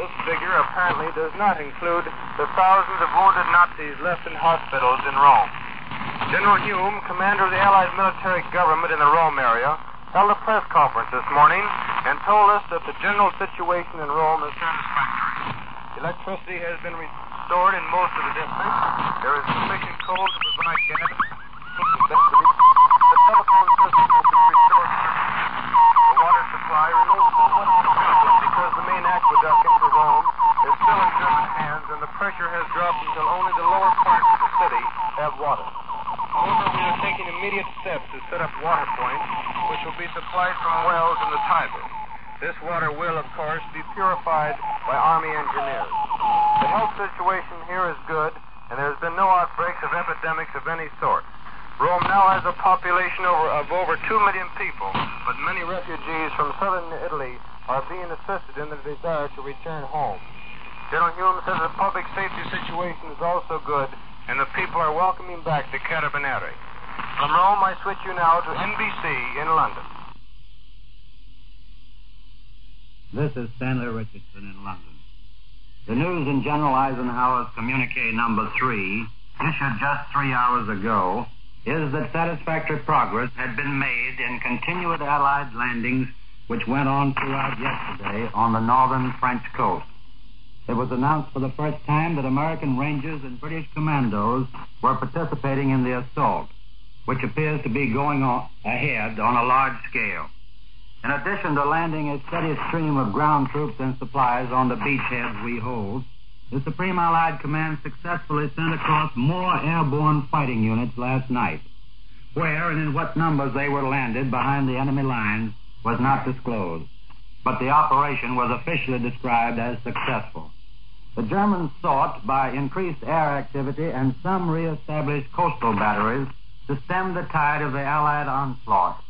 This figure apparently does not include the thousands of wounded Nazis left in hospitals in Rome. General Hume, commander of the Allied military government in the Rome area, held a press conference this morning and told us that the general situation in Rome is satisfactory. Electricity has been restored in most of the districts. There is sufficient coal to provide gas. The telephone system will be restored. The water supply remains somewhat suspended because the main aqueduct into Rome is still in German hands and the pressure has dropped until only the lower parts of the city have water. However, we are taking immediate steps to set up water points, which will be supplied from wells in the Tiber. This water will, of course, be purified by Army engineers. The health situation here is good, and there has been no outbreaks of epidemics of any sort. Rome now has a population of over 2 million people, but many refugees from southern Italy are being assisted in their desire to return home. General Hume says the public safety situation is also good, and the people are welcoming back the Carabinieri. From Rome, I switch you now to NBC in London. This is Stanley Richardson in London. The news in General Eisenhower's communique number 3, issued just 3 hours ago, is that satisfactory progress had been made in continued Allied landings which went on throughout yesterday on the northern French coast. It was announced for the first time that American Rangers and British commandos were participating in the assault, which appears to be going on ahead on a large scale. In addition to landing a steady stream of ground troops and supplies on the beachheads we hold, the Supreme Allied Command successfully sent across more airborne fighting units last night. Where and in what numbers they were landed behind the enemy lines was not disclosed, but the operation was officially described as successful. The Germans sought, by increased air activity and some re-established coastal batteries, to stem the tide of the Allied onslaught.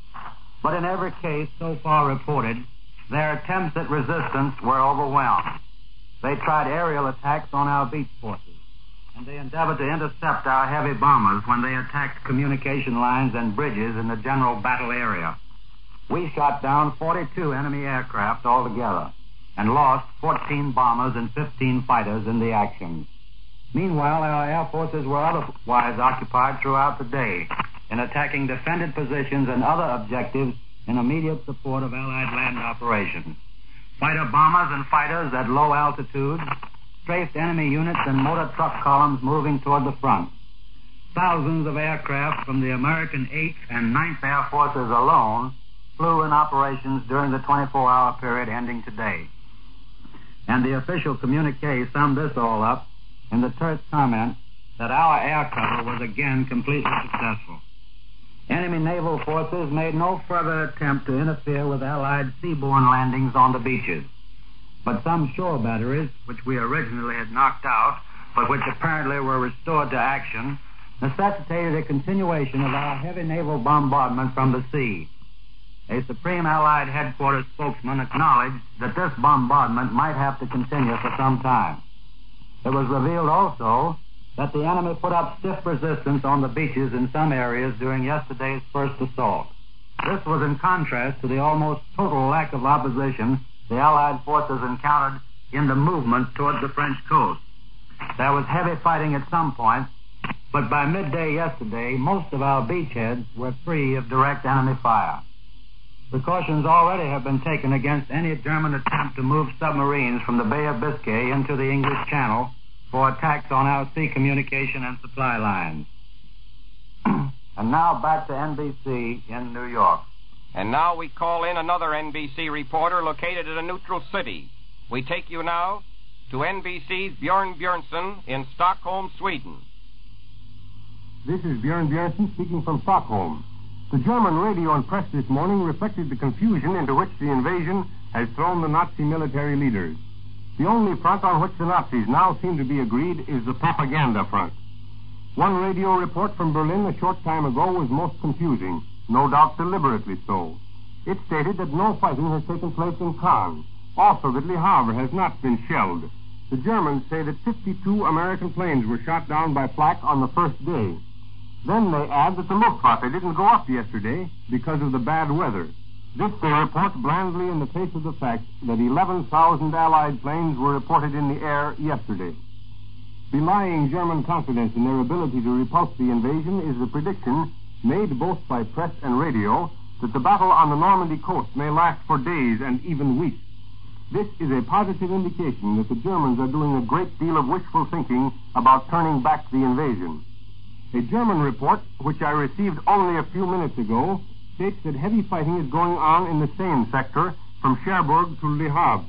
But in every case so far reported, their attempts at resistance were overwhelmed. They tried aerial attacks on our beach forces, and they endeavored to intercept our heavy bombers when they attacked communication lines and bridges in the general battle area. We shot down 42 enemy aircraft altogether and lost 14 bombers and 15 fighters in the action. Meanwhile, our air forces were otherwise occupied throughout the day in attacking defended positions and other objectives in immediate support of Allied land operations. Fighter bombers and fighters at low altitude strafed enemy units and motor truck columns moving toward the front. Thousands of aircraft from the American 8th and 9th Air Forces alone flew in operations during the 24-hour period ending today. And the official communique summed this all up in the terse comment that our air cover was again completely successful. Enemy naval forces made no further attempt to interfere with Allied seaborne landings on the beaches. But some shore batteries, which we originally had knocked out, but which apparently were restored to action, necessitated a continuation of our heavy naval bombardment from the sea. A Supreme Allied Headquarters spokesman acknowledged that this bombardment might have to continue for some time. It was revealed also that the enemy put up stiff resistance on the beaches in some areas during yesterday's first assault. This was in contrast to the almost total lack of opposition the Allied forces encountered in the movement toward the French coast. There was heavy fighting at some points, but by midday yesterday, most of our beachheads were free of direct enemy fire. Precautions already have been taken against any German attempt to move submarines from the Bay of Biscay into the English Channel for attacks on our sea communication and supply lines. And now back to NBC in New York. And now we call in another NBC reporter located at a neutral city. We take you now to NBC's Björn Björnsson in Stockholm, Sweden. This is Björn Björnsson speaking from Stockholm. The German radio and press this morning reflected the confusion into which the invasion has thrown the Nazi military leaders. The only front on which the Nazis now seem to be agreed is the propaganda front. One radio report from Berlin a short time ago was most confusing, no doubt deliberately so. It stated that no fighting has taken place in Cannes, also that Le Havre has not been shelled. The Germans say that 52 American planes were shot down by flak on the first day. Then they add that the Luftwaffe didn't go up yesterday because of the bad weather. This they report blandly in the face of the fact that 11,000 Allied planes were reported in the air yesterday. Belying German confidence in their ability to repulse the invasion is the prediction, made both by press and radio, that the battle on the Normandy coast may last for days and even weeks. This is a positive indication that the Germans are doing a great deal of wishful thinking about turning back the invasion. A German report, which I received only a few minutes ago, states that heavy fighting is going on in the Seine sector from Cherbourg to Le Havre.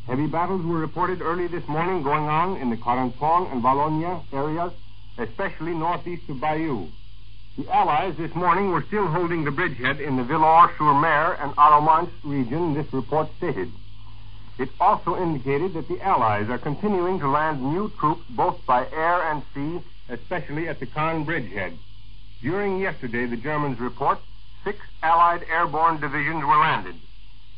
Heavy battles were reported early this morning going on in the Corentin and Valognes areas, especially northeast of Bayeux. The Allies this morning were still holding the bridgehead in the Villars-sur-Mer and Arromanches region, this report stated. It also indicated that the Allies are continuing to land new troops both by air and sea especially at the Caen bridgehead. During yesterday, the Germans report 6 Allied airborne divisions were landed.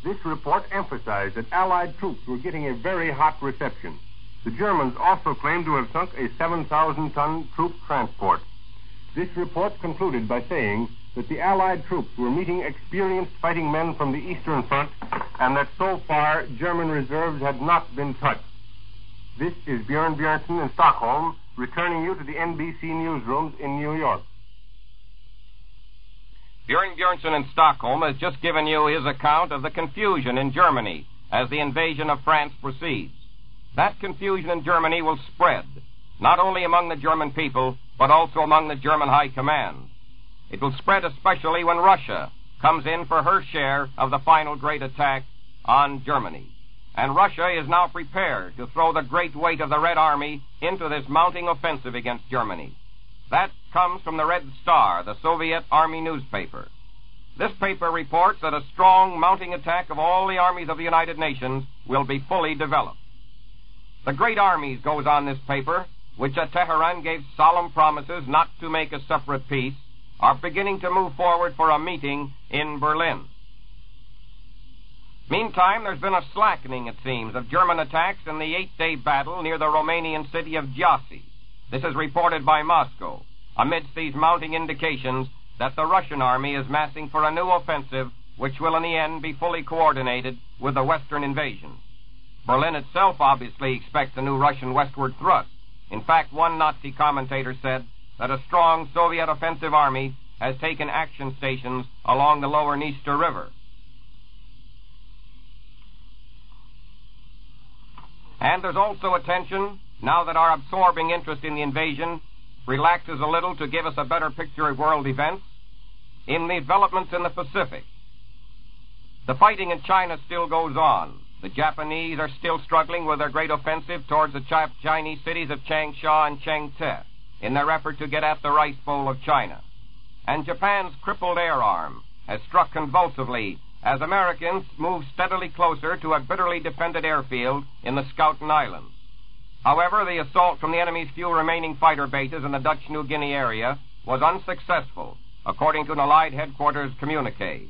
This report emphasized that Allied troops were getting a very hot reception. The Germans also claimed to have sunk a 7,000-ton troop transport. This report concluded by saying that the Allied troops were meeting experienced fighting men from the Eastern Front and that so far German reserves had not been touched. This is Björn Björnson in Stockholm, returning you to the NBC newsrooms in New York. Björn Björnson in Stockholm has just given you his account of the confusion in Germany as the invasion of France proceeds. That confusion in Germany will spread, not only among the German people, but also among the German high command. It will spread especially when Russia comes in for her share of the final great attack on Germany. And Russia is now prepared to throw the great weight of the Red Army into this mounting offensive against Germany. That comes from the Red Star, the Soviet Army newspaper. This paper reports that a strong mounting attack of all the armies of the United Nations will be fully developed. The Great Armies, goes on this paper, which at Tehran gave solemn promises not to make a separate peace, are beginning to move forward for a meeting in Berlin. Meantime, there's been a slackening, it seems, of German attacks in the 8-day battle near the Romanian city of Jassy. This is reported by Moscow, amidst these mounting indications that the Russian army is massing for a new offensive which will in the end be fully coordinated with the Western invasion. Berlin itself obviously expects a new Russian westward thrust. In fact, one Nazi commentator said that a strong Soviet offensive army has taken action stations along the lower Dniester River. And there's also attention, now that our absorbing interest in the invasion relaxes a little to give us a better picture of world events, in the developments in the Pacific. The fighting in China still goes on. The Japanese are still struggling with their great offensive towards the Chinese cities of Changsha and Chengte in their effort to get at the rice bowl of China. And Japan's crippled air arm has struck convulsively as Americans move steadily closer to a bitterly defended airfield in the Schouten Islands. However, the assault from the enemy's few remaining fighter bases in the Dutch New Guinea area was unsuccessful, according to an Allied headquarters communique.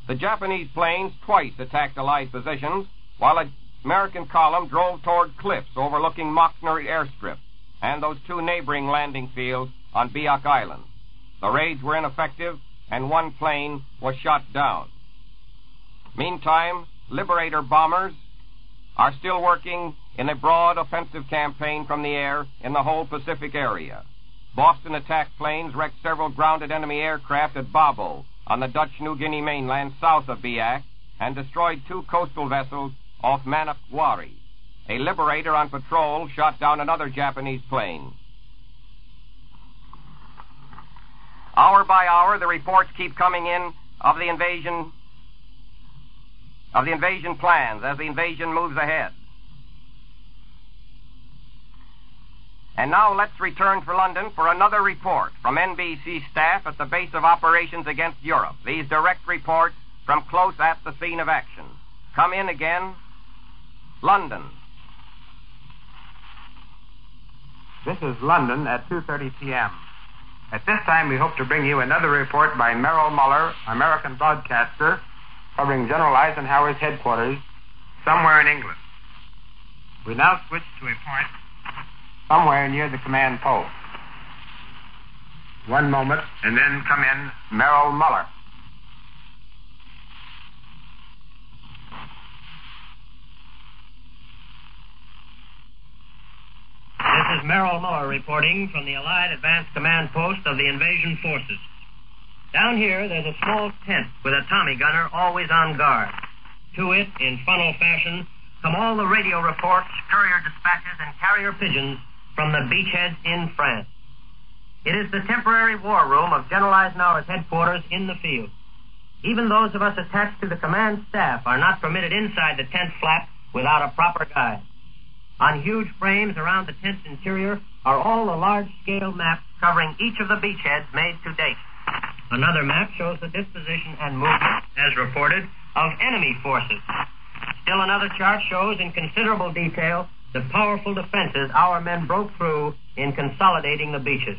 The Japanese planes twice attacked Allied positions, while an American column drove toward cliffs overlooking Mochner airstrip and those 2 neighboring landing fields on Biak Island. The raids were ineffective, and 1 plane was shot down. Meantime, Liberator bombers are still working in a broad offensive campaign from the air in the whole Pacific area. Boston attack planes wrecked several grounded enemy aircraft at Babo on the Dutch New Guinea mainland south of Biak and destroyed 2 coastal vessels off Manakwari. A Liberator on patrol shot down another Japanese plane. Hour by hour, the reports keep coming in of the invasion plans as the invasion moves ahead. And now let's return to London for another report from NBC staff at the base of operations against Europe. These direct reports from close at the scene of action. Come in again, London. This is London at 2:30 p.m. At this time, we hope to bring you another report by Merrill Muller, American broadcaster, covering General Eisenhower's headquarters somewhere in England. We now switch to a point somewhere near the command post. One moment, and then come in Merrill Muller. This is Merrill Muller reporting from the Allied Advanced Command Post of the Invasion Forces. Down here, there's a small tent with a Tommy gunner always on guard. To it, in funnel fashion, come all the radio reports, courier dispatches, and carrier pigeons from the beachheads in France. It is the temporary war room of General Eisenhower's headquarters in the field. Even those of us attached to the command staff are not permitted inside the tent flap without a proper guide. On huge frames around the tent's interior are all the large-scale maps covering each of the beachheads made to date. Another map shows the disposition and movement, as reported, of enemy forces. Still another chart shows in considerable detail the powerful defenses our men broke through in consolidating the beaches.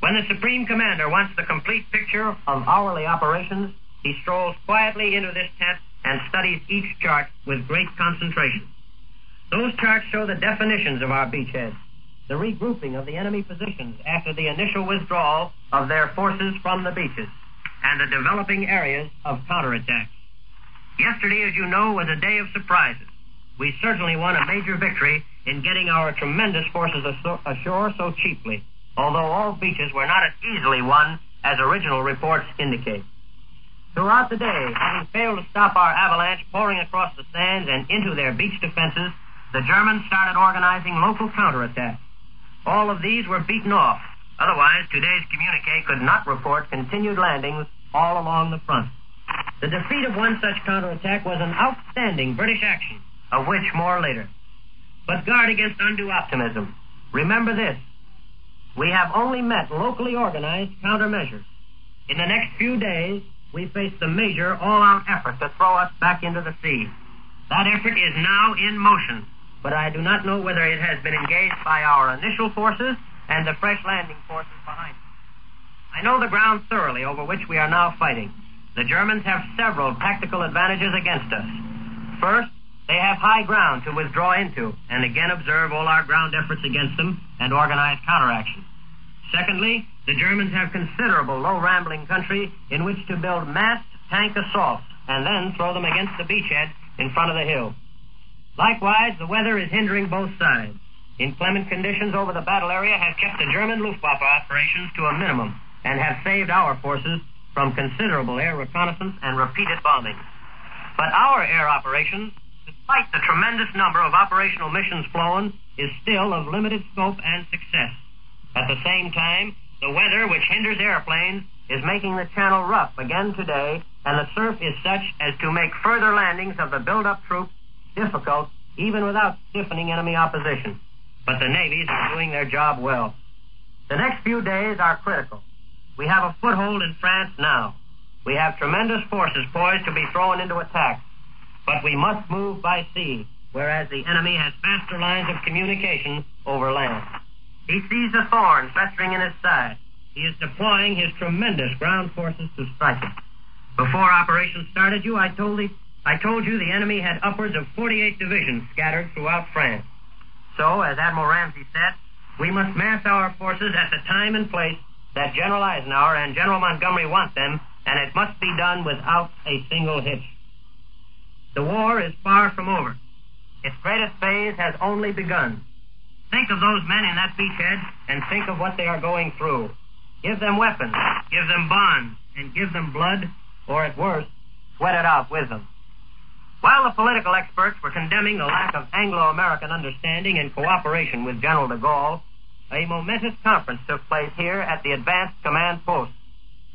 When the Supreme Commander wants the complete picture of hourly operations, he strolls quietly into this tent and studies each chart with great concentration. Those charts show the definitions of our beachheads, the regrouping of the enemy positions after the initial withdrawal of their forces from the beaches, and the developing areas of counterattack. Yesterday, as you know, was a day of surprises. We certainly won a major victory in getting our tremendous forces ashore so cheaply, although all beaches were not as easily won as original reports indicate. Throughout the day, having failed to stop our avalanche pouring across the sands and into their beach defenses, the Germans started organizing local counterattacks. All of these were beaten off. Otherwise, today's communique could not report continued landings all along the front. The defeat of one such counterattack was an outstanding British action, of which more later. But guard against undue optimism. Remember this: we have only met locally organized countermeasures. In the next few days, we face the major all-out effort to throw us back into the sea. That effort is now in motion, but I do not know whether it has been engaged by our initial forces and the fresh landing forces behind us. I know the ground thoroughly over which we are now fighting. The Germans have several tactical advantages against us. First, they have high ground to withdraw into and again observe all our ground efforts against them and organize counteraction. Secondly, the Germans have considerable low rambling country in which to build massed tank assaults and then throw them against the beachhead in front of the hill. Likewise, the weather is hindering both sides. Inclement conditions over the battle area have kept the German Luftwaffe operations to a minimum and have saved our forces from considerable air reconnaissance and repeated bombing. But our air operations, despite the tremendous number of operational missions flown, is still of limited scope and success. At the same time, the weather, which hinders airplanes, is making the channel rough again today, and the surf is such as to make further landings of the build-up troops difficult, even without stiffening enemy opposition. But the navies are doing their job well. The next few days are critical. We have a foothold in France now. We have tremendous forces poised to be thrown into attack. But we must move by sea, whereas the enemy has faster lines of communication over land. He sees the thorn festering in his side. He is deploying his tremendous ground forces to strike it. Before operations started, I told you the enemy had upwards of 48 divisions scattered throughout France. So, as Admiral Ramsey said, we must mass our forces at the time and place that General Eisenhower and General Montgomery want them, and it must be done without a single hitch. The war is far from over. Its greatest phase has only begun. Think of those men in that beachhead and think of what they are going through. Give them weapons, give them bonds, and give them blood, or at worst, sweat it out with them. While the political experts were condemning the lack of Anglo-American understanding and cooperation with General de Gaulle, a momentous conference took place here at the Advanced Command Post.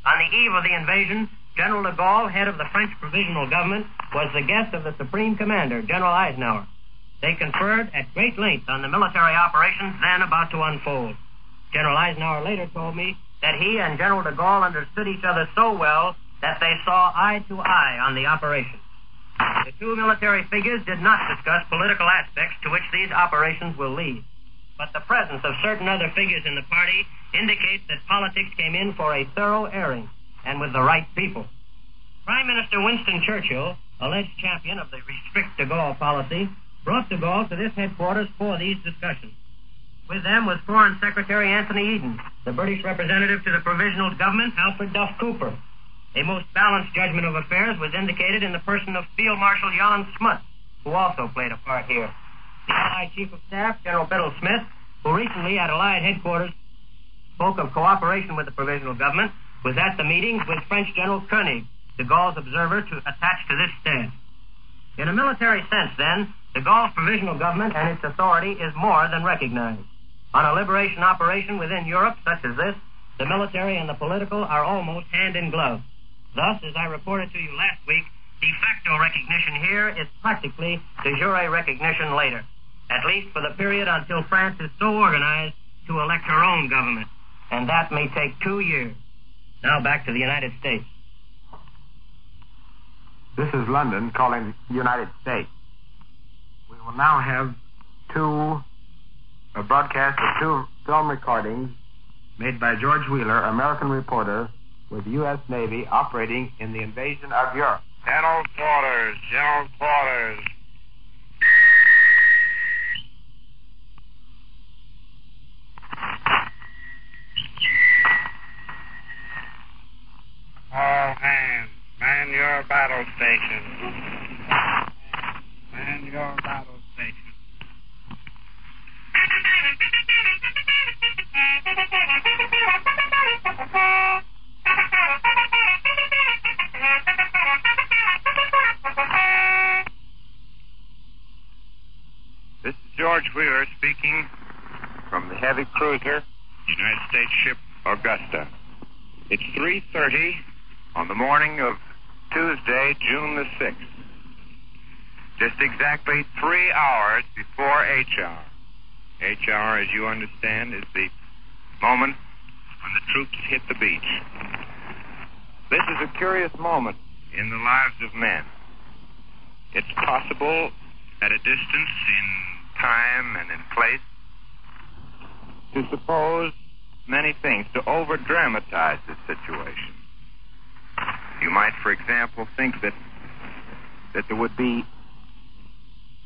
On the eve of the invasion, General de Gaulle, head of the French Provisional Government, was the guest of the Supreme Commander, General Eisenhower. They conferred at great length on the military operations then about to unfold. General Eisenhower later told me that he and General de Gaulle understood each other so well that they saw eye to eye on the operation. The two military figures did not discuss political aspects to which these operations will lead, but the presence of certain other figures in the party indicates that politics came in for a thorough airing, and with the right people. Prime Minister Winston Churchill, alleged champion of the restrict de Gaulle policy, brought de Gaulle to this headquarters for these discussions. With them was Foreign Secretary Anthony Eden, the British representative to the Provisional Government, Alfred Duff Cooper. A most balanced judgment of affairs was indicated in the person of Field Marshal Jan Smuts, who also played a part here. The Allied Chief of Staff, General Biddle Smith, who recently at Allied headquarters spoke of cooperation with the Provisional Government, was at the meetings with French General Koenig, de Gaulle's observer attached to this staff. In a military sense, then, de Gaulle's Provisional Government and its authority is more than recognized. On a liberation operation within Europe such as this, the military and the political are almost hand in glove. Thus, as I reported to you last week, de facto recognition here is practically de jure recognition later, at least for the period until France is so organized to elect her own government, and that may take 2 years. Now back to the United States. This is London calling the United States. We will now have a broadcast of two film recordings made by George Wheeler, American reporter with the U.S. Navy operating in the invasion of Europe. General quarters, general quarters. All hands, man your battle stations. Man your battle stations. This is George Wheeler speaking from the heavy cruiser, United States ship Augusta. It's 3:30 on the morning of Tuesday, June the 6th. Just exactly 3 hours before H hour. H hour, as you understand, is the moment when the troops hit the beach. This is a curious moment in the lives of men. It's possible at a distance in time and in place to suppose many things, to over-dramatize this situation. You might, for example, think that there would be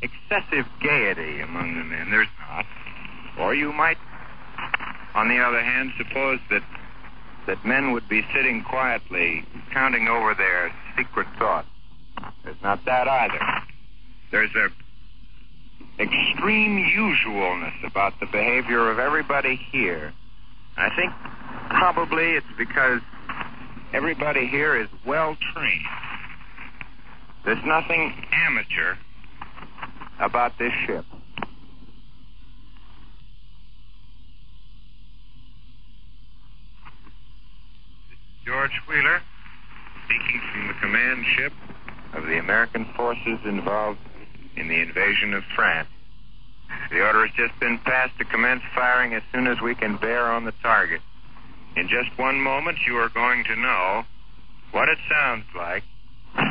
excessive gaiety among the men. There's not. Or you might, on the other hand, suppose that men would be sitting quietly counting over their secret thoughts. There's not that either. There's a extreme usualness about the behavior of everybody here. I think probably it's because everybody here is well trained. There's nothing amateur about this ship. This is George Wheeler, speaking from the command ship of the American forces involved in the invasion of France. The order has just been passed to commence firing as soon as we can bear on the target. In just one moment, you are going to know what it sounds like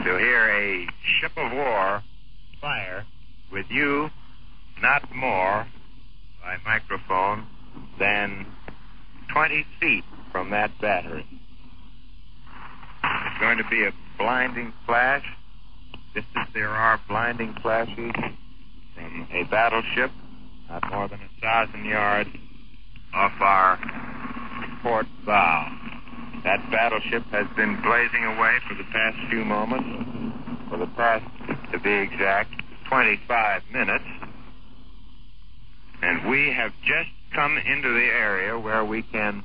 to hear a ship of war fire with you not more by microphone than 20 feet from that battery. It's going to be a blinding flash, just as there are blinding flashes from a battleship not more than 1,000 yards off our port bow. That battleship has been blazing away for the past few moments, for the past, to be exact, 25 minutes. And we have just come into the area where we can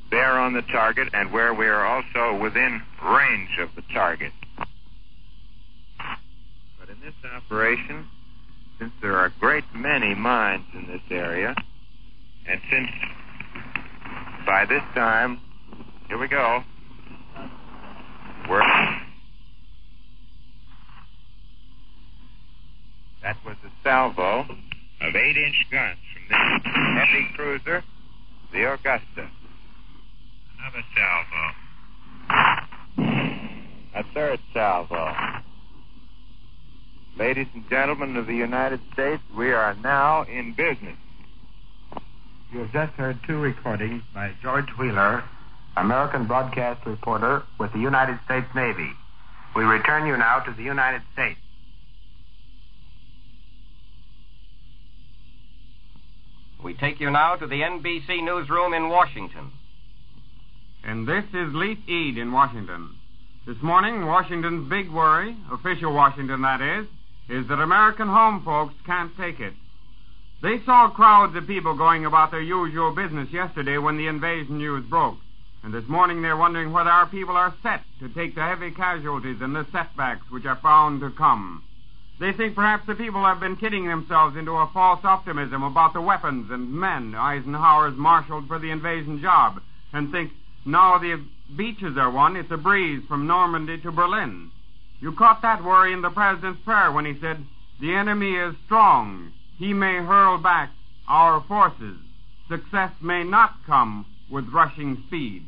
bear on the target and where we are also within range of the target. But in this operation, since there are a great many mines in this area, and since by this time, here we go, that was a salvo of 8-inch guns from this heavy cruiser, the Augusta. Another salvo. A third salvo. Ladies and gentlemen of the United States, we are now in business. You have just heard two recordings by George Wheeler, American broadcast reporter with the United States Navy. We return you now to the United States. We take you now to the NBC newsroom in Washington. And this is Leif Eade in Washington. This morning, Washington's big worry, official Washington that is that American home folks can't take it. They saw crowds of people going about their usual business yesterday when the invasion news broke. And this morning they're wondering whether our people are set to take the heavy casualties and the setbacks which are bound to come. They think perhaps the people have been kidding themselves into a false optimism about the weapons and men Eisenhower's marshaled for the invasion job, and think now the beaches are won, it's a breeze from Normandy to Berlin. You caught that worry in the president's prayer when he said, "The enemy is strong. He may hurl back our forces. Success may not come with rushing speed."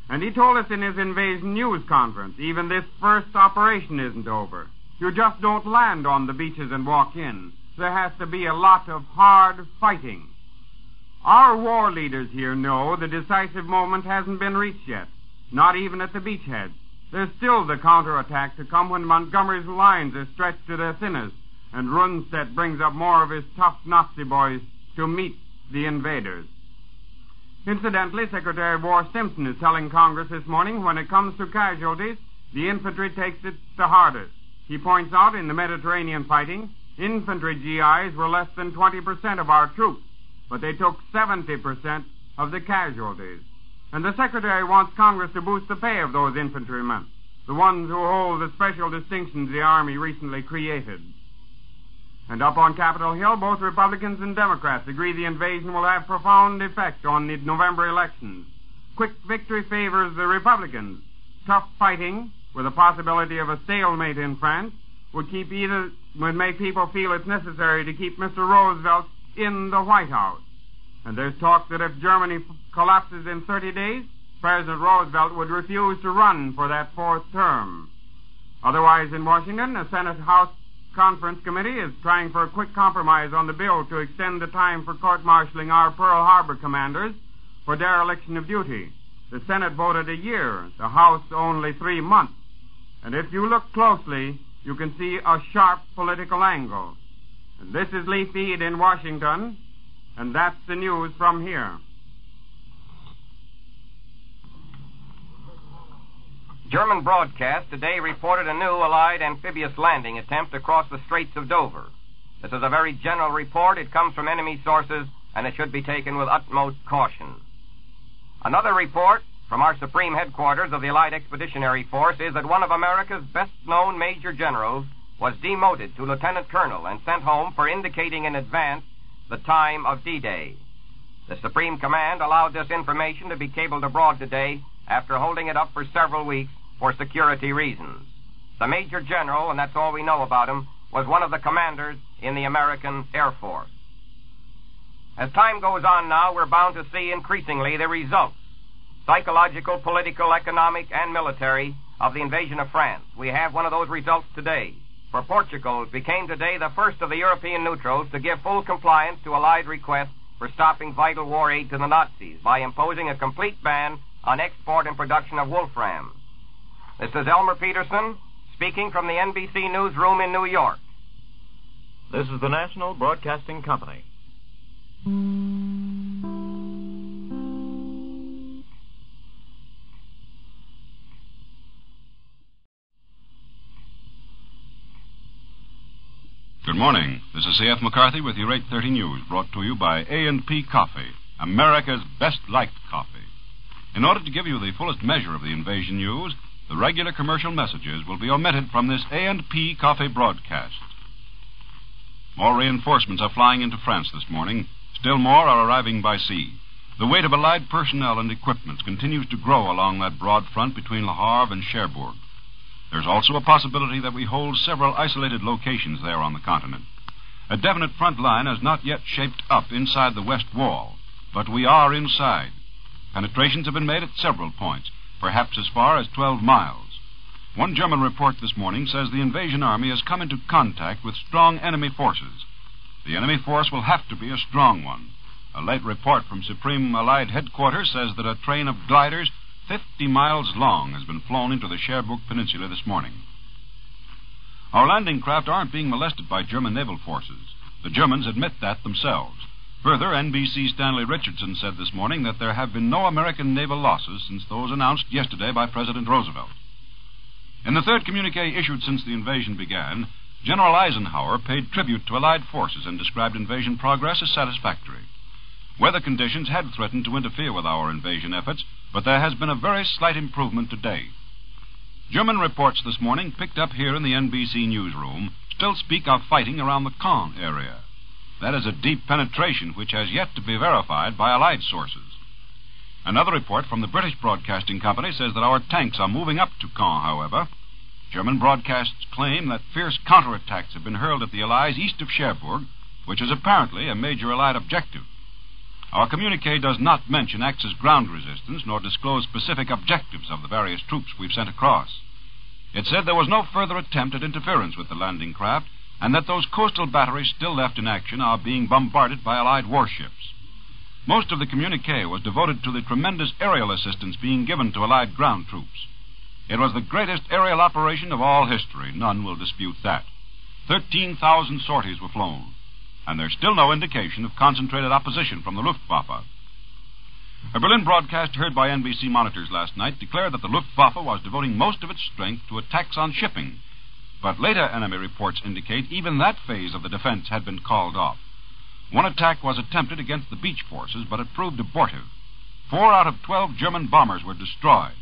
And he told us in his invasion news conference, even this first operation isn't over. You just don't land on the beaches and walk in. There has to be a lot of hard fighting. Our war leaders here know the decisive moment hasn't been reached yet, not even at the beachhead. There's still the counterattack to come when Montgomery's lines are stretched to their thinnest, and Rundstedt brings up more of his tough Nazi boys to meet the invaders. Incidentally, Secretary of War Simpson is telling Congress this morning when it comes to casualties, the infantry takes it the hardest. He points out in the Mediterranean fighting, infantry GIs were less than 20% of our troops, but they took 70% of the casualties. And the Secretary wants Congress to boost the pay of those infantrymen, the ones who hold the special distinctions the Army recently created. And up on Capitol Hill, both Republicans and Democrats agree the invasion will have profound effect on the November elections. Quick victory favors the Republicans. Tough fighting, with the possibility of a stalemate in France, would make people feel it's necessary to keep Mr. Roosevelt in the White House. And there's talk that if Germany collapses in 30 days, President Roosevelt would refuse to run for that fourth term. Otherwise, in Washington, a Senate-House Conference Committee is trying for a quick compromise on the bill to extend the time for court-martialing our Pearl Harbor commanders for dereliction of duty. The Senate voted a year, the House only 3 months. And if you look closely, you can see a sharp political angle. And this is Lee Feed in Washington, and that's the news from here. German broadcast today reported a new Allied amphibious landing attempt across the Straits of Dover. This is a very general report. It comes from enemy sources, and it should be taken with utmost caution. Another report from our Supreme Headquarters of the Allied Expeditionary Force is that one of America's best-known major generals was demoted to lieutenant colonel and sent home for indicating in advance the time of D-Day. The Supreme Command allowed this information to be cabled abroad today after holding it up for several weeks for security reasons. The Major General, and that's all we know about him, was one of the commanders in the American Air Force. As time goes on now, we're bound to see increasingly the results, psychological, political, economic, and military, of the invasion of France. We have one of those results today. For Portugal, it became today the first of the European neutrals to give full compliance to Allied requests for stopping vital war aid to the Nazis by imposing a complete ban on export and production of wolfram. This is Elmer Peterson speaking from the NBC newsroom in New York. This is the National Broadcasting Company. Good morning. This is C.F. McCarthy with your 8:30 News, brought to you by A&P Coffee, America's best-liked coffee. In order to give you the fullest measure of the invasion news, the regular commercial messages will be omitted from this A&P Coffee broadcast. More reinforcements are flying into France this morning. Still more are arriving by sea. The weight of Allied personnel and equipment continues to grow along that broad front between Le Havre and Cherbourg. There's also a possibility that we hold several isolated locations there on the continent. A definite front line has not yet shaped up inside the west wall, but we are inside. Penetrations have been made at several points, perhaps as far as 12 miles. One German report this morning says the invasion army has come into contact with strong enemy forces. The enemy force will have to be a strong one. A late report from Supreme Allied Headquarters says that a train of gliders 50 miles long has been flown into the Cherbourg Peninsula this morning. Our landing craft aren't being molested by German naval forces. The Germans admit that themselves. Further, NBC Stanley Richardson said this morning that there have been no American naval losses since those announced yesterday by President Roosevelt. In the third communique issued since the invasion began, General Eisenhower paid tribute to Allied forces and described invasion progress as satisfactory. Weather conditions had threatened to interfere with our invasion efforts, but there has been a very slight improvement today. German reports this morning, picked up here in the NBC newsroom, still speak of fighting around the Caen area. That is a deep penetration which has yet to be verified by Allied sources. Another report from the British Broadcasting Company says that our tanks are moving up to Caen, however. German broadcasts claim that fierce counterattacks have been hurled at the Allies east of Cherbourg, which is apparently a major Allied objective. Our communique does not mention Axis ground resistance nor disclose specific objectives of the various troops we've sent across. It said there was no further attempt at interference with the landing craft and that those coastal batteries still left in action are being bombarded by Allied warships. Most of the communique was devoted to the tremendous aerial assistance being given to Allied ground troops. It was the greatest aerial operation of all history. None will dispute that. 13,000 sorties were flown, and there's still no indication of concentrated opposition from the Luftwaffe. A Berlin broadcast heard by NBC monitors last night declared that the Luftwaffe was devoting most of its strength to attacks on shipping, but later enemy reports indicate even that phase of the defense had been called off. One attack was attempted against the beach forces, but it proved abortive. 4 out of 12 German bombers were destroyed.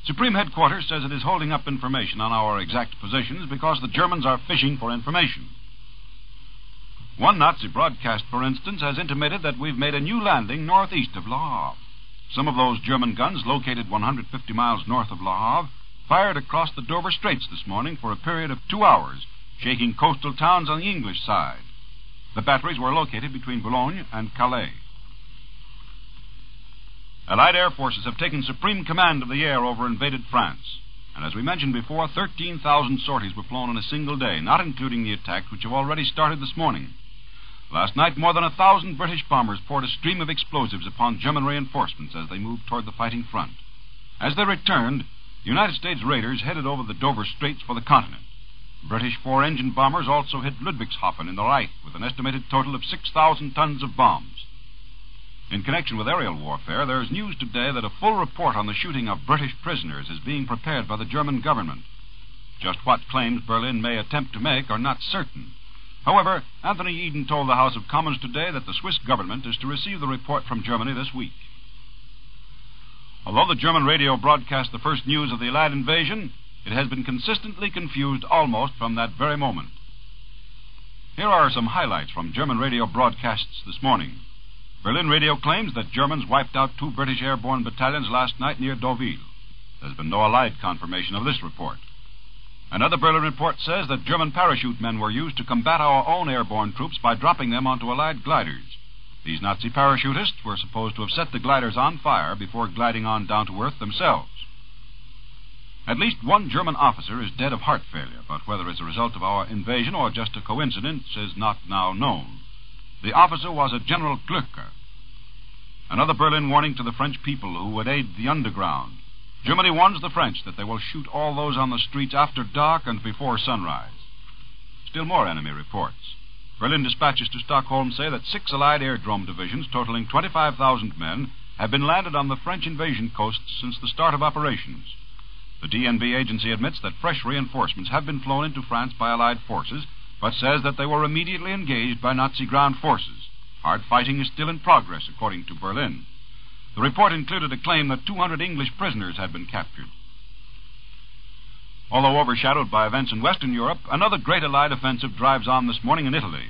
Supreme Headquarters says it is holding up information on our exact positions because the Germans are fishing for information. One Nazi broadcast, for instance, has intimated that we've made a new landing northeast of Le Havre. Some of those German guns, located 150 miles north of Le Havre, fired across the Dover Straits this morning for a period of 2 hours, shaking coastal towns on the English side. The batteries were located between Boulogne and Calais. Allied air forces have taken supreme command of the air over invaded France. And as we mentioned before, 13,000 sorties were flown in a single day, not including the attacks which have already started this morning. Last night, more than 1,000 British bombers poured a stream of explosives upon German reinforcements as they moved toward the fighting front. As they returned, United States raiders headed over the Dover Straits for the continent. British 4-engine bombers also hit Ludwigshafen in the Reich with an estimated total of 6,000 tons of bombs. In connection with aerial warfare, there is news today that a full report on the shooting of British prisoners is being prepared by the German government. Just what claims Berlin may attempt to make are not certain. However, Anthony Eden told the House of Commons today that the Swiss government is to receive the report from Germany this week. Although the German radio broadcast the first news of the Allied invasion, it has been consistently confused almost from that very moment. Here are some highlights from German radio broadcasts this morning. Berlin radio claims that Germans wiped out 2 British airborne battalions last night near Deauville. There's been no Allied confirmation of this report. Another Berlin report says that German parachute men were used to combat our own airborne troops by dropping them onto Allied gliders. These Nazi parachutists were supposed to have set the gliders on fire before gliding on down to earth themselves. At least one German officer is dead of heart failure, but whether it's a result of our invasion or just a coincidence is not now known. The officer was a General Glöcker. Another Berlin warning to the French people who would aid the underground. Germany warns the French that they will shoot all those on the streets after dark and before sunrise. Still more enemy reports. Berlin dispatches to Stockholm say that 6 Allied aerodrome divisions totaling 25,000 men have been landed on the French invasion coasts since the start of operations. The DNB agency admits that fresh reinforcements have been flown into France by Allied forces, but says that they were immediately engaged by Nazi ground forces. Hard fighting is still in progress, according to Berlin. The report included a claim that 200 English prisoners had been captured. Although overshadowed by events in Western Europe, another great Allied offensive drives on this morning in Italy.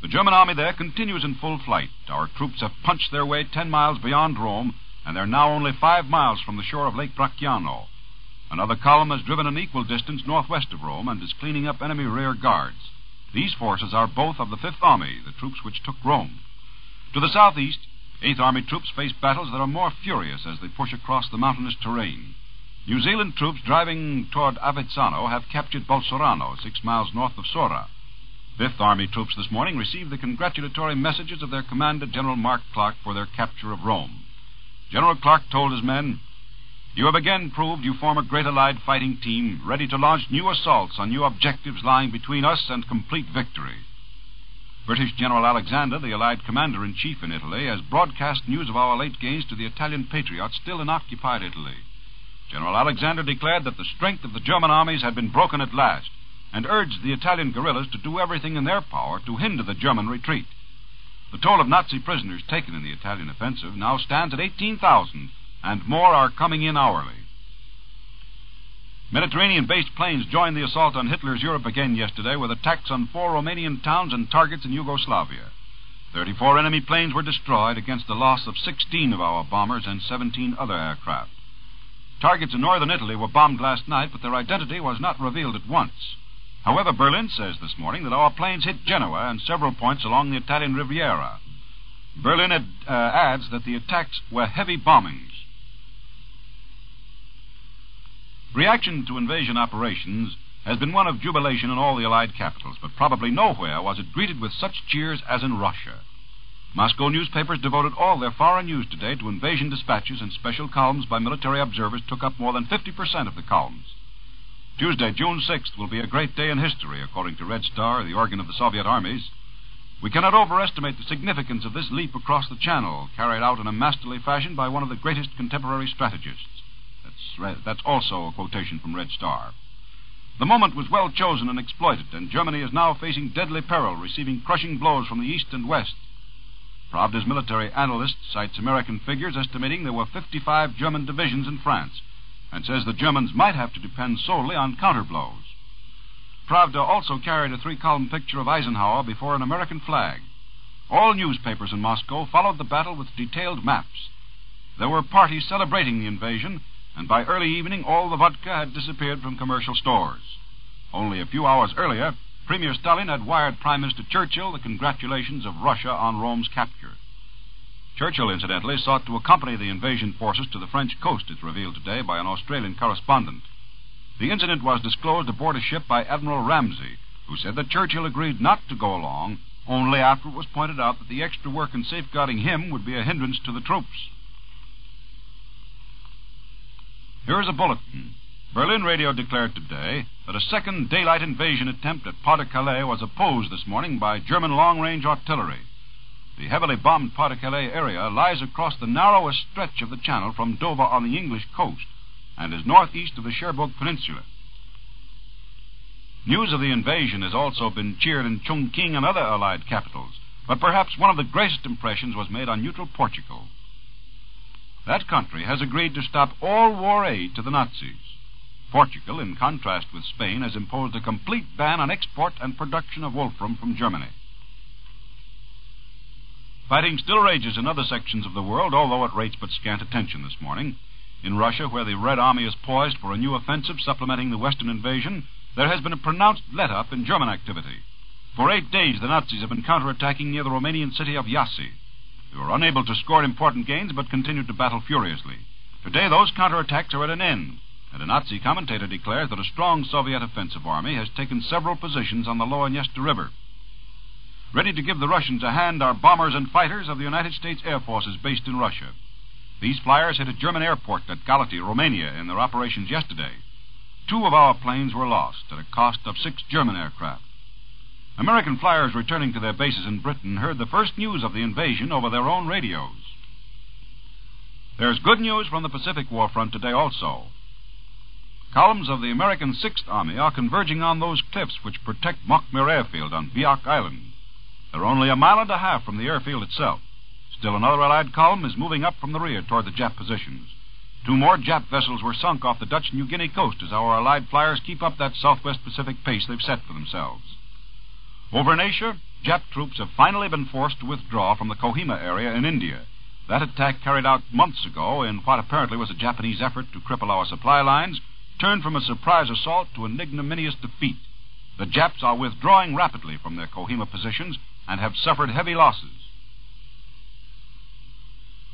The German army there continues in full flight. Our troops have punched their way 10 miles beyond Rome, and they're now only 5 miles from the shore of Lake Bracciano. Another column has driven an equal distance northwest of Rome and is cleaning up enemy rear guards. These forces are both of the Fifth Army, the troops which took Rome. To the southeast, 8th Army troops face battles that are more furious as they push across the mountainous terrain. New Zealand troops driving toward Avezzano have captured Bolsorano, 6 miles north of Sora. 5th Army troops this morning received the congratulatory messages of their commander, General Mark Clark, for their capture of Rome. General Clark told his men, "You have again proved you form a great Allied fighting team, ready to launch new assaults on new objectives lying between us and complete victory." British General Alexander, the Allied commander-in-chief in Italy, has broadcast news of our late gains to the Italian patriots still in occupied Italy. General Alexander declared that the strength of the German armies had been broken at last, and urged the Italian guerrillas to do everything in their power to hinder the German retreat. The toll of Nazi prisoners taken in the Italian offensive now stands at 18,000, and more are coming in hourly. Mediterranean-based planes joined the assault on Hitler's Europe again yesterday with attacks on 4 Romanian towns and targets in Yugoslavia. 34 enemy planes were destroyed against a loss of 16 of our bombers and 17 other aircraft. Targets in northern Italy were bombed last night, but their identity was not revealed at once. However, Berlin says this morning that our planes hit Genoa and several points along the Italian Riviera. Berlin adds that the attacks were heavy bombings. Reaction to invasion operations has been one of jubilation in all the Allied capitals, but probably nowhere was it greeted with such cheers as in Russia. Moscow newspapers devoted all their foreign news today to invasion dispatches, and special columns by military observers took up more than 50% of the columns. Tuesday, June 6th, will be a great day in history, according to Red Star, the organ of the Soviet armies. We cannot overestimate the significance of this leap across the Channel, carried out in a masterly fashion by one of the greatest contemporary strategists. That's also a quotation from Red Star. The moment was well chosen and exploited, and Germany is now facing deadly peril, receiving crushing blows from the east and west. Pravda's military analyst cites American figures estimating there were 55 German divisions in France, and says the Germans might have to depend solely on counterblows. Pravda also carried a 3-column picture of Eisenhower before an American flag. All newspapers in Moscow followed the battle with detailed maps. There were parties celebrating the invasion, and by early evening all the vodka had disappeared from commercial stores. Only a few hours earlier, Premier Stalin had wired Prime Minister Churchill the congratulations of Russia on Rome's capture. Churchill, incidentally, sought to accompany the invasion forces to the French coast, it's revealed today by an Australian correspondent. The incident was disclosed aboard a ship by Admiral Ramsay, who said that Churchill agreed not to go along, only after it was pointed out that the extra work in safeguarding him would be a hindrance to the troops. Here is a bulletin. Berlin radio declared today that a second daylight invasion attempt at Pas-de-Calais was opposed this morning by German long-range artillery. The heavily bombed Pas-de-Calais area lies across the narrowest stretch of the Channel from Dover on the English coast and is northeast of the Cherbourg Peninsula. News of the invasion has also been cheered in Chongqing and other Allied capitals, but perhaps one of the greatest impressions was made on neutral Portugal. That country has agreed to stop all war aid to the Nazis. Portugal, in contrast with Spain, has imposed a complete ban on export and production of wolfram from Germany. Fighting still rages in other sections of the world, although at rates but scant attention this morning. In Russia, where the Red Army is poised for a new offensive supplementing the Western invasion, there has been a pronounced let-up in German activity. For 8 days, the Nazis have been counterattacking near the Romanian city of Iași. They were unable to score important gains, but continued to battle furiously. Today, those counterattacks are at an end, and a Nazi commentator declares that a strong Soviet offensive army has taken several positions on the Lower Dniester River. Ready to give the Russians a hand are bombers and fighters of the United States Air Forces based in Russia. These flyers hit a German airport at Galati, Romania, in their operations yesterday. 2 of our planes were lost at a cost of 6 German aircraft. American flyers returning to their bases in Britain heard the first news of the invasion over their own radios. There's good news from the Pacific War front today also. Columns of the American 6th Army are converging on those cliffs which protect Mockmere Airfield on Biak Island. They're only a mile and a half from the airfield itself. Still another Allied column is moving up from the rear toward the Jap positions. 2 more Jap vessels were sunk off the Dutch New Guinea coast as our Allied flyers keep up that Southwest Pacific pace they've set for themselves. Over in Asia, Jap troops have finally been forced to withdraw from the Kohima area in India. That attack, carried out months ago in what apparently was a Japanese effort to cripple our supply lines, turned from a surprise assault to an ignominious defeat. The Japs are withdrawing rapidly from their Kohima positions and have suffered heavy losses.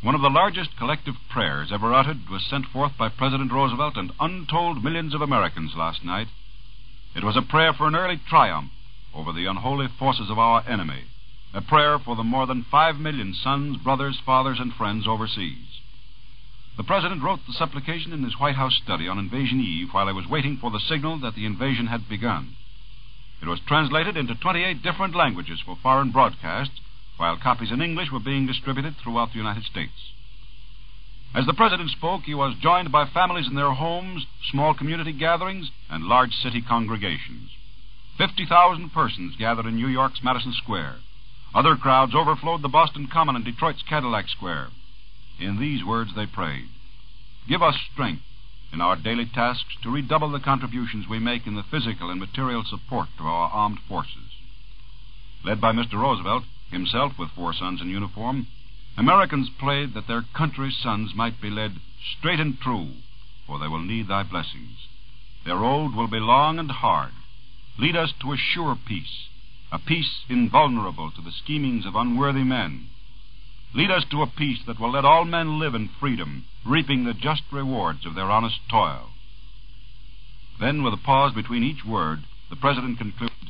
One of the largest collective prayers ever uttered was sent forth by President Roosevelt and untold millions of Americans last night. It was a prayer for an early triumph over the unholy forces of our enemy, a prayer for the more than 5 million sons, brothers, fathers, and friends overseas. The President wrote the supplication in his White House study on Invasion Eve while he was waiting for the signal that the invasion had begun. It was translated into 28 different languages for foreign broadcasts, while copies in English were being distributed throughout the United States. As the President spoke, he was joined by families in their homes, small community gatherings, and large city congregations. 50,000 persons gathered in New York's Madison Square. Other crowds overflowed the Boston Common and Detroit's Cadillac Square. In these words they prayed, "Give us strength in our daily tasks to redouble the contributions we make in the physical and material support of our armed forces." Led by Mr. Roosevelt, himself with 4 sons in uniform, Americans prayed that their country's sons might be led straight and true, for they will need thy blessings. Their road will be long and hard. Lead us to a sure peace, a peace invulnerable to the schemings of unworthy men. Lead us to a peace that will let all men live in freedom, reaping the just rewards of their honest toil. Then, with a pause between each word, the President concluded,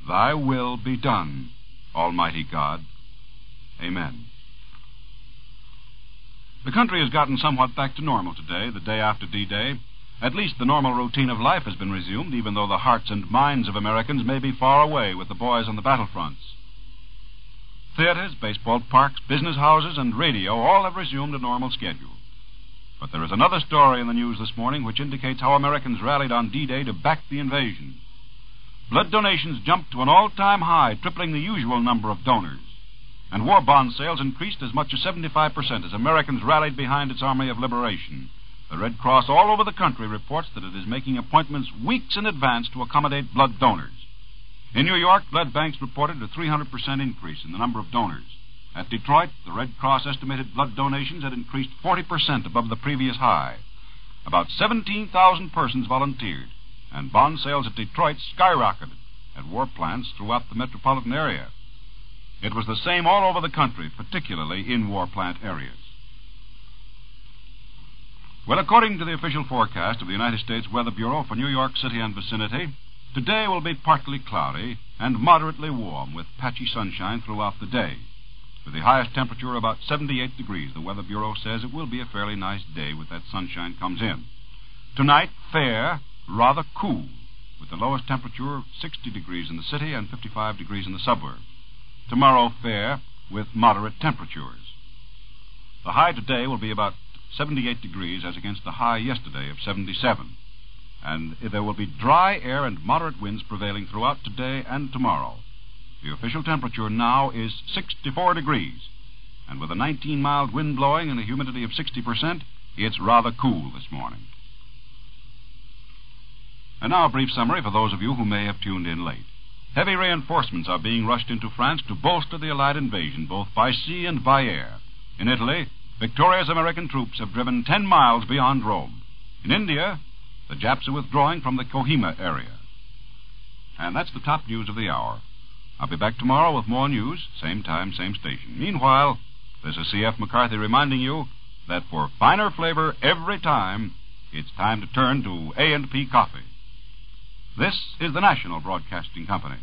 "Thy will be done, Almighty God. Amen. The country has gotten somewhat back to normal today, the day after D-Day. At least the normal routine of life has been resumed, even though the hearts and minds of Americans may be far away with the boys on the battlefronts. Theaters, baseball parks, business houses, and radio all have resumed a normal schedule. But there is another story in the news this morning which indicates how Americans rallied on D-Day to back the invasion. Blood donations jumped to an all-time high, tripling the usual number of donors. And war bond sales increased as much as 75% as Americans rallied behind its Army of Liberation. The Red Cross all over the country reports that it is making appointments weeks in advance to accommodate blood donors. In New York, blood banks reported a 300% increase in the number of donors. At Detroit, the Red Cross estimated blood donations had increased 40% above the previous high. About 17,000 persons volunteered, and bond sales at Detroit skyrocketed at war plants throughout the metropolitan area. It was the same all over the country, particularly in war plant areas. Well, according to the official forecast of the United States Weather Bureau for New York City and vicinity, today will be partly cloudy and moderately warm with patchy sunshine throughout the day. With the highest temperature about 78 degrees, the Weather Bureau says it will be a fairly nice day with that sunshine comes in. Tonight, fair, rather cool, with the lowest temperature 60 degrees in the city and 55 degrees in the suburbs. Tomorrow, fair, with moderate temperatures. The high today will be about 78 degrees as against the high yesterday of 77. And there will be dry air and moderate winds prevailing throughout today and tomorrow. The official temperature now is 64 degrees. And with a 19-mile wind blowing and a humidity of 60%, it's rather cool this morning. And now a brief summary for those of you who may have tuned in late. Heavy reinforcements are being rushed into France to bolster the Allied invasion, both by sea and by air. In Italy, victorious American troops have driven 10 miles beyond Rome. In India, the Japs are withdrawing from the Kohima area. And that's the top news of the hour. I'll be back tomorrow with more news, same time, same station. Meanwhile, this is C.F. McCarthy reminding you that for finer flavor every time, it's time to turn to A&P Coffee. This is the National Broadcasting Company.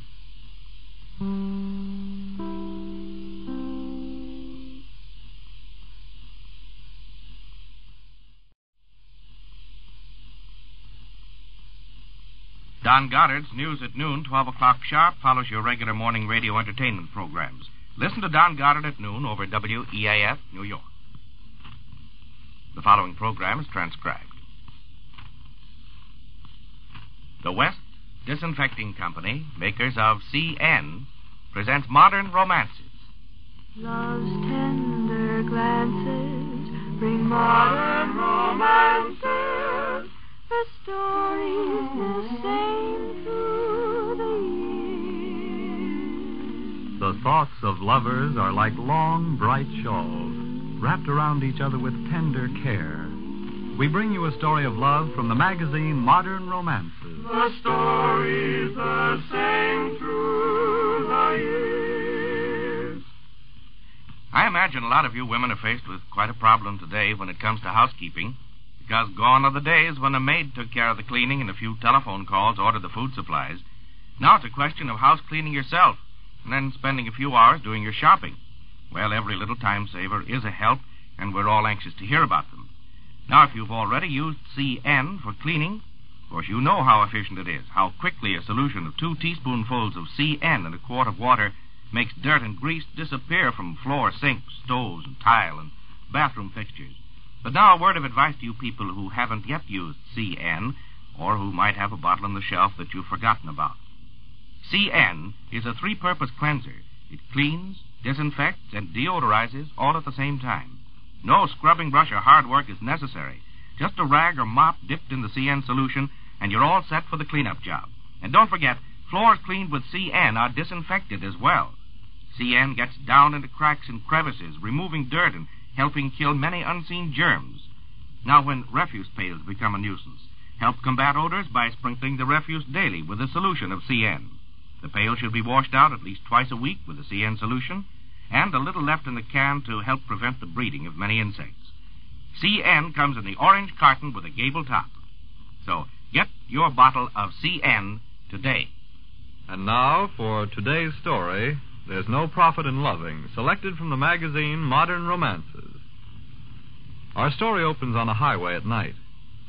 Don Goddard's News at Noon, 12 o'clock sharp, follows your regular morning radio entertainment programs. Listen to Don Goddard at noon over WEAF, New York. The following program is transcribed. The West Disinfecting Company, makers of CN, presents Modern Romances. Love's tender glances bring modern romances. The story's the same through the years. The thoughts of lovers are like long, bright shawls, wrapped around each other with tender care. We bring you a story of love from the magazine Modern Romances. The story's the same through the years. I imagine a lot of you women are faced with quite a problem today when it comes to housekeeping, because gone are the days when a maid took care of the cleaning and a few telephone calls ordered the food supplies. Now it's a question of house cleaning yourself and then spending a few hours doing your shopping. Well, every little time saver is a help, and we're all anxious to hear about them. Now, if you've already used CN for cleaning, of course, you know how efficient it is, how quickly a solution of 2 teaspoonfuls of CN in a quart of water makes dirt and grease disappear from floor, sinks, stoves, and tile, and bathroom fixtures. But now a word of advice to you people who haven't yet used CN, or who might have a bottle on the shelf that you've forgotten about. CN is a 3-purpose cleanser. It cleans, disinfects, and deodorizes all at the same time. No scrubbing brush or hard work is necessary. Just a rag or mop dipped in the CN solution, and you're all set for the cleanup job. And don't forget, floors cleaned with CN are disinfected as well. CN gets down into cracks and crevices, removing dirt and helping kill many unseen germs. Now, when refuse pails become a nuisance, help combat odors by sprinkling the refuse daily with a solution of CN. The pail should be washed out at least twice a week with the CN solution, and a little left in the can to help prevent the breeding of many insects. CN comes in the orange carton with a gable top. So get your bottle of CN today. And now for today's story, There's No Profit in Loving, selected from the magazine Modern Romances. Our story opens on a highway at night.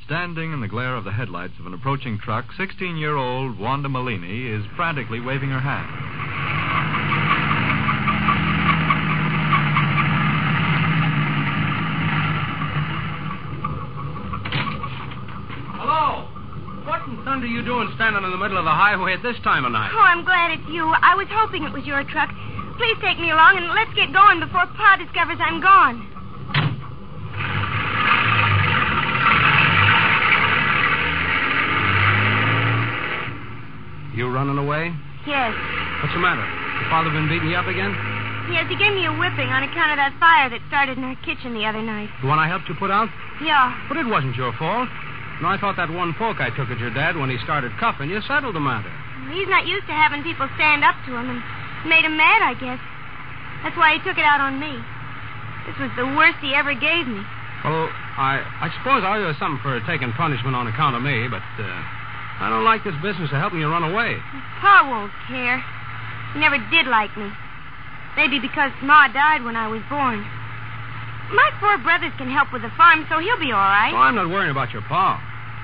Standing in the glare of the headlights of an approaching truck, 16-year-old Wanda Malini is frantically waving her hand. Hello! What in thunder are you doing standing in the middle of the highway at this time of night? Oh, I'm glad it's you. I was hoping it was your truck. Please take me along and let's get going before Pa discovers I'm gone. You running away? Yes. What's the matter? Your father been beating you up again? Yes, he gave me a whipping on account of that fire that started in our kitchen the other night. The one I helped you put out? Yeah. But it wasn't your fault. No, I thought that one poke I took at your dad when he started cuffing you settled the matter. He's not used to having people stand up to him and made him mad, I guess. That's why he took it out on me. This was the worst he ever gave me. Well, I suppose I owe you something for taking punishment on account of me, but I don't like this business of helping you run away. Pa won't care. He never did like me. Maybe because Ma died when I was born. My 4 brothers can help with the farm, so he'll be all right. Oh, I'm not worrying about your pa.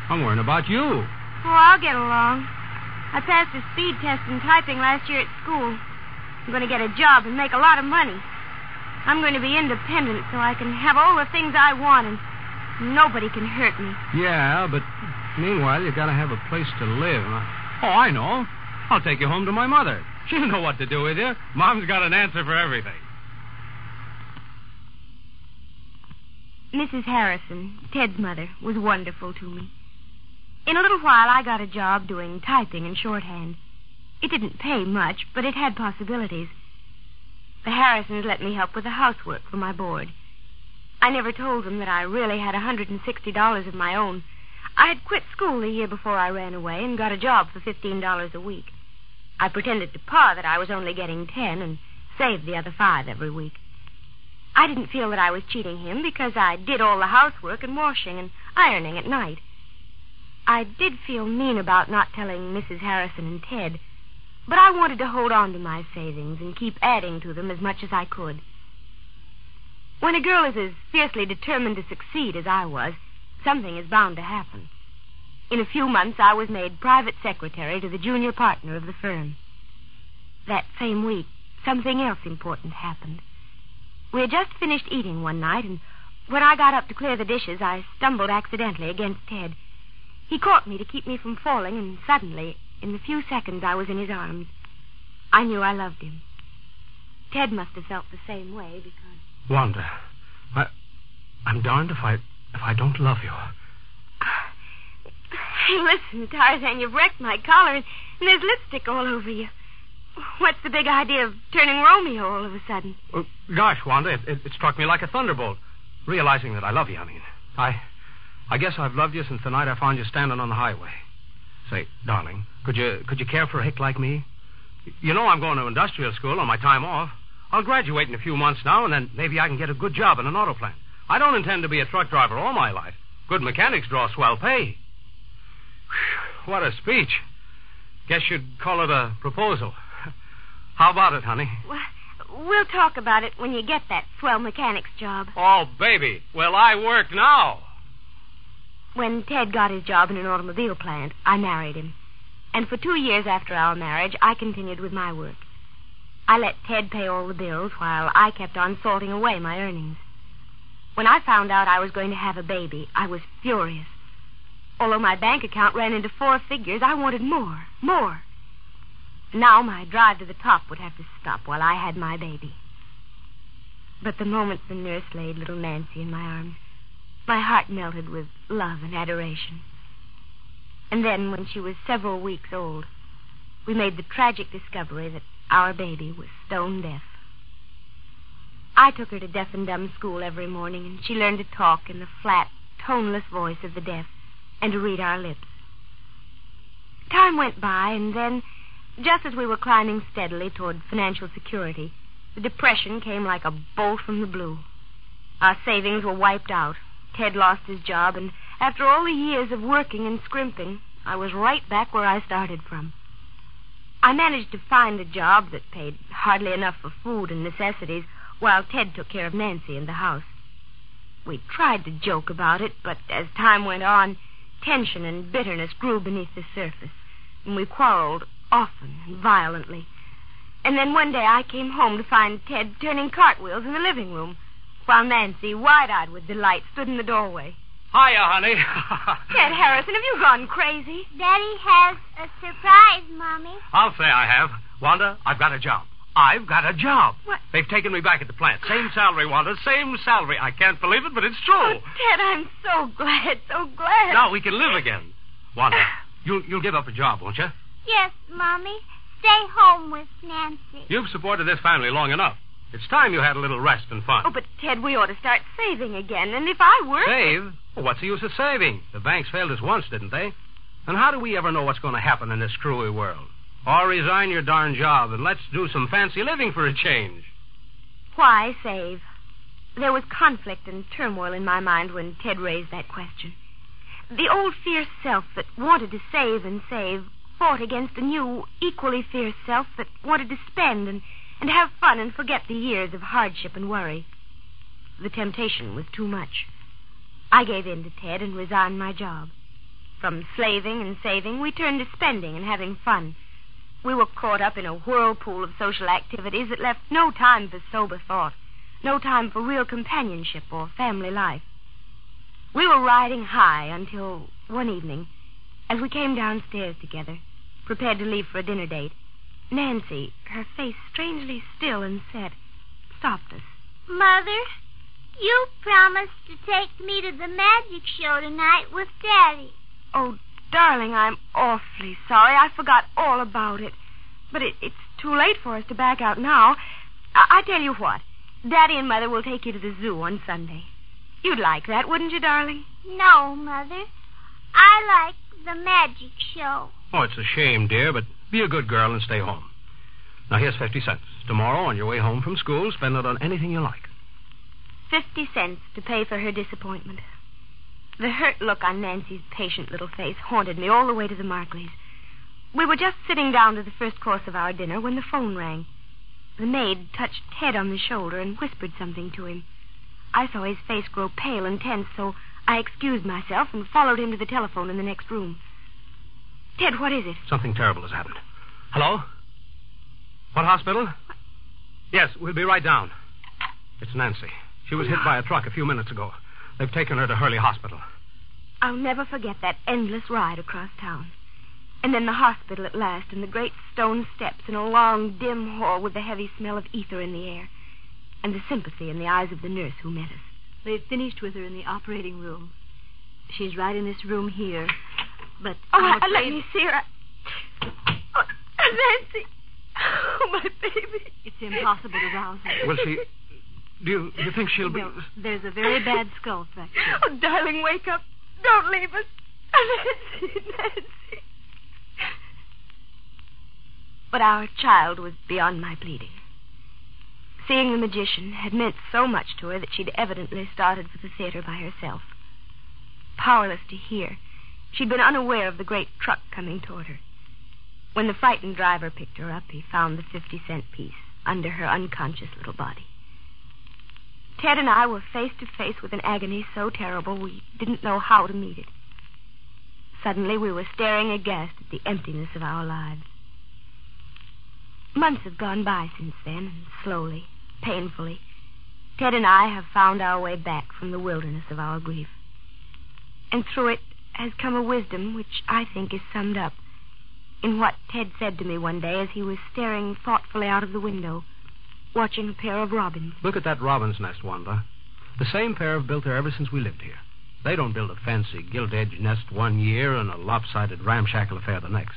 I'm worrying about you. Oh, I'll get along. I passed a speed test in typing last year at school. I'm going to get a job and make a lot of money. I'm going to be independent so I can have all the things I want and nobody can hurt me. Yeah, but meanwhile, you got to have a place to live. Oh, I know. I'll take you home to my mother. She'll know what to do with you. Mom's got an answer for everything. Mrs. Harrison, Ted's mother, was wonderful to me. In a little while, I got a job doing typing and shorthand. It didn't pay much, but it had possibilities. The Harrisons let me help with the housework for my board. I never told them that I really had $160 of my own. I had quit school the year before I ran away and got a job for $15 a week. I pretended to Pa that I was only getting 10 and saved the other 5 every week. I didn't feel that I was cheating him because I did all the housework and washing and ironing at night. I did feel mean about not telling Mrs. Harrison and Ted, but I wanted to hold on to my savings and keep adding to them as much as I could. When a girl is as fiercely determined to succeed as I was, something is bound to happen. In a few months, I was made private secretary to the junior partner of the firm. That same week, something else important happened. We had just finished eating one night, and when I got up to clear the dishes, I stumbled accidentally against Ted. He caught me to keep me from falling, and suddenly, in the few seconds I was in his arms, I knew I loved him. Ted must have felt the same way because... Wanda, I'm darned if I don't love you. Hey, listen, Tarzan, you've wrecked my collar, and there's lipstick all over you. What's the big idea of turning Romeo all of a sudden? Well, gosh, Wanda, it struck me like a thunderbolt. Realizing that I love you, I mean. I guess I've loved you since the night I found you standing on the highway. Say, darling, could you care for a hick like me? You know I'm going to industrial school on my time off. I'll graduate in a few months now, and then maybe I can get a good job in an auto plant. I don't intend to be a truck driver all my life. Good mechanics draw swell pay. Whew, what a speech. Guess you'd call it a proposal. How about it, honey? Well, we'll talk about it when you get that swell mechanics job. Oh, baby. Well, I work now. When Ted got his job in an automobile plant, I married him. And for 2 years after our marriage, I continued with my work. I let Ted pay all the bills while I kept on salting away my earnings. When I found out I was going to have a baby, I was furious. Although my bank account ran into 4 figures, I wanted more. Now my drive to the top would have to stop while I had my baby. But the moment the nurse laid little Nancy in my arms, my heart melted with love and adoration. And then, when she was several weeks old, we made the tragic discovery that our baby was stone deaf. I took her to deaf and dumb school every morning, and she learned to talk in the flat, toneless voice of the deaf and to read our lips. Time went by, and then, just as we were climbing steadily toward financial security, the depression came like a bolt from the blue. Our savings were wiped out. Ted lost his job, and after all the years of working and scrimping, I was right back where I started from. I managed to find a job that paid hardly enough for food and necessities while Ted took care of Nancy and the house. We tried to joke about it, but as time went on, tension and bitterness grew beneath the surface, and we quarreled often and violently. And then one day I came home to find Ted turning cartwheels in the living room, while Nancy, wide-eyed with delight, stood in the doorway. Hiya, honey. Ted Harrison, have you gone crazy? Daddy has a surprise, Mommy. I'll say I have. Wanda, I've got a job. I've got a job. What? They've taken me back at the plant. Same salary, Wanda, same salary. I can't believe it, but it's true. Oh, Ted, I'm so glad, so glad. Now we can live again. Wanda, you'll give up a job, won't you? Yes, Mommy. Stay home with Nancy. You've supported this family long enough. It's time you had a little rest and fun. Oh, but, Ted, we ought to start saving again. And if I were... Save? Well, what's the use of saving? The banks failed us once, didn't they? And how do we ever know what's going to happen in this screwy world? Or resign your darn job and let's do some fancy living for a change. Why save? There was conflict and turmoil in my mind when Ted raised that question. The old fierce self that wanted to save and save fought against a new, equally fierce self that wanted to spend and have fun and forget the years of hardship and worry. The temptation was too much. I gave in to Ted and resigned my job. From slaving and saving, we turned to spending and having fun. We were caught up in a whirlpool of social activities that left no time for sober thought, no time for real companionship or family life. We were riding high until one evening, as we came downstairs together, prepared to leave for a dinner date, Nancy, her face strangely still and set, stopped us. Mother, you promised to take me to the magic show tonight with Daddy. Oh, darling, I'm awfully sorry. I forgot all about it. But it's too late for us to back out now. I tell you what, Daddy and Mother will take you to the zoo on Sunday. You'd like that, wouldn't you, darling? No, Mother. I like the magic show. Oh, it's a shame, dear, but be a good girl and stay home. Now, here's 50 cents. Tomorrow, on your way home from school, spend it on anything you like. 50 cents to pay for her disappointment. The hurt look on Nancy's patient little face haunted me all the way to the Markleys. We were just sitting down to the first course of our dinner when the phone rang. The maid touched Ted on the shoulder and whispered something to him. I saw his face grow pale and tense, so I excused myself and followed him to the telephone in the next room. Ted, what is it? Something terrible has happened. Hello? What hospital? Yes, we'll be right down. It's Nancy. She was hit by a truck a few minutes ago. They've taken her to Hurley Hospital. I'll never forget that endless ride across town. And then the hospital at last, and the great stone steps, and a long, dim hall with the heavy smell of ether in the air, and the sympathy in the eyes of the nurse who met us. They've finished with her in the operating room. She's right in this room here. But let me see her. Oh, Nancy. Oh, my baby. It's impossible to rouse her. Will she... Do you think she'll be... Well, there's a very bad skull fracture. Oh, darling, wake up. Don't leave us. Nancy. But our child was beyond my pleading. Seeing the magician had meant so much to her that she'd evidently started for the theater by herself. Powerless to hear, she'd been unaware of the great truck coming toward her. When the frightened driver picked her up, he found the 50-cent piece under her unconscious little body. Ted and I were face to face with an agony so terrible we didn't know how to meet it. Suddenly, we were staring aghast at the emptiness of our lives. Months have gone by since then, and slowly, painfully, Ted and I have found our way back from the wilderness of our grief. And through it has come a wisdom which I think is summed up in what Ted said to me one day as he was staring thoughtfully out of the window, watching a pair of robins. Look at that robin's nest, Wanda. The same pair have built there ever since we lived here. They don't build a fancy gilt-edged nest one year and a lopsided ramshackle affair the next.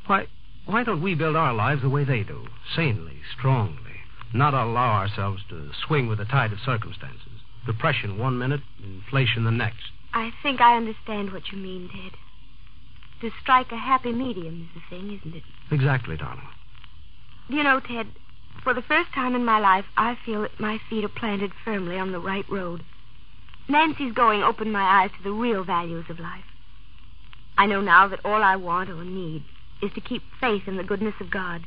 Why don't we build our lives the way they do, sanely, strongly, not allow ourselves to swing with the tide of circumstances? Depression one minute, inflation the next. I think I understand what you mean, Ted. To strike a happy medium is the thing, isn't it? Exactly, darling. Do you know, Ted, for the first time in my life, I feel that my feet are planted firmly on the right road. Nancy's going opened my eyes to the real values of life. I know now that all I want or need is to keep faith in the goodness of God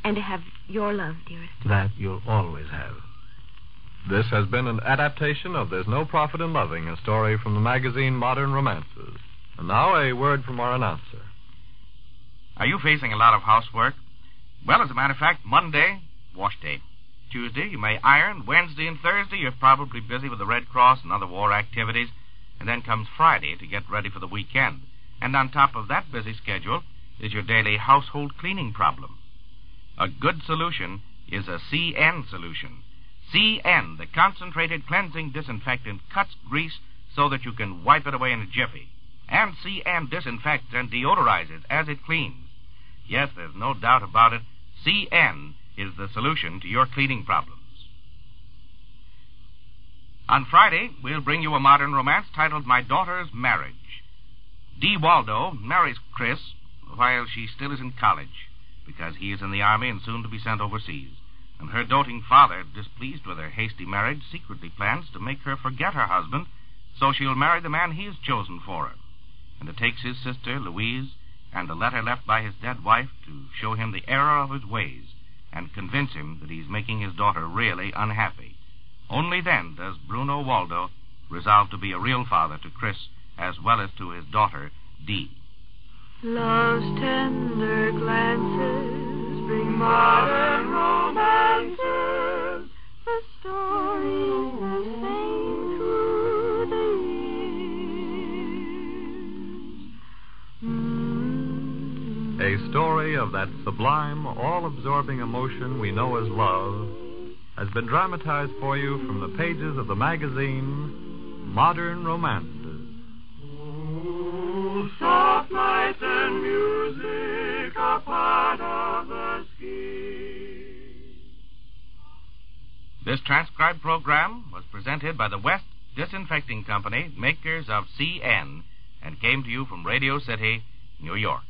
and to have your love, dearest. That you'll always have. This has been an adaptation of There's No Profit in Loving, a story from the magazine Modern Romances. And now a word from our announcer. Are you facing a lot of housework? Well, as a matter of fact, Monday, wash day. Tuesday, you may iron. Wednesday and Thursday, you're probably busy with the Red Cross and other war activities. And then comes Friday to get ready for the weekend. And on top of that busy schedule is your daily household cleaning problem. A good solution is a CN solution. CN, the concentrated cleansing disinfectant, cuts grease so that you can wipe it away in a jiffy. And CN disinfects and deodorizes as it cleans. Yes, there's no doubt about it. CN is the solution to your cleaning problems. On Friday, we'll bring you a modern romance titled My Daughter's Marriage. Dee Waldo marries Chris while she still is in college, because he is in the Army and soon to be sent overseas. And her doting father, displeased with her hasty marriage, secretly plans to make her forget her husband so she'll marry the man he has chosen for her. And it takes his sister, Louise, and a letter left by his dead wife to show him the error of his ways and convince him that he's making his daughter really unhappy. Only then does Bruno Waldo resolve to be a real father to Chris as well as to his daughter, Dee. Love's tender glances bring modern romances, the story the same through the years. A story of that sublime, all-absorbing emotion we know as love has been dramatized for you from the pages of the magazine Modern Romances. Soft lights and music are part of the scheme. This transcribed program was presented by the West Disinfecting Company, makers of CN, and came to you from Radio City, New York.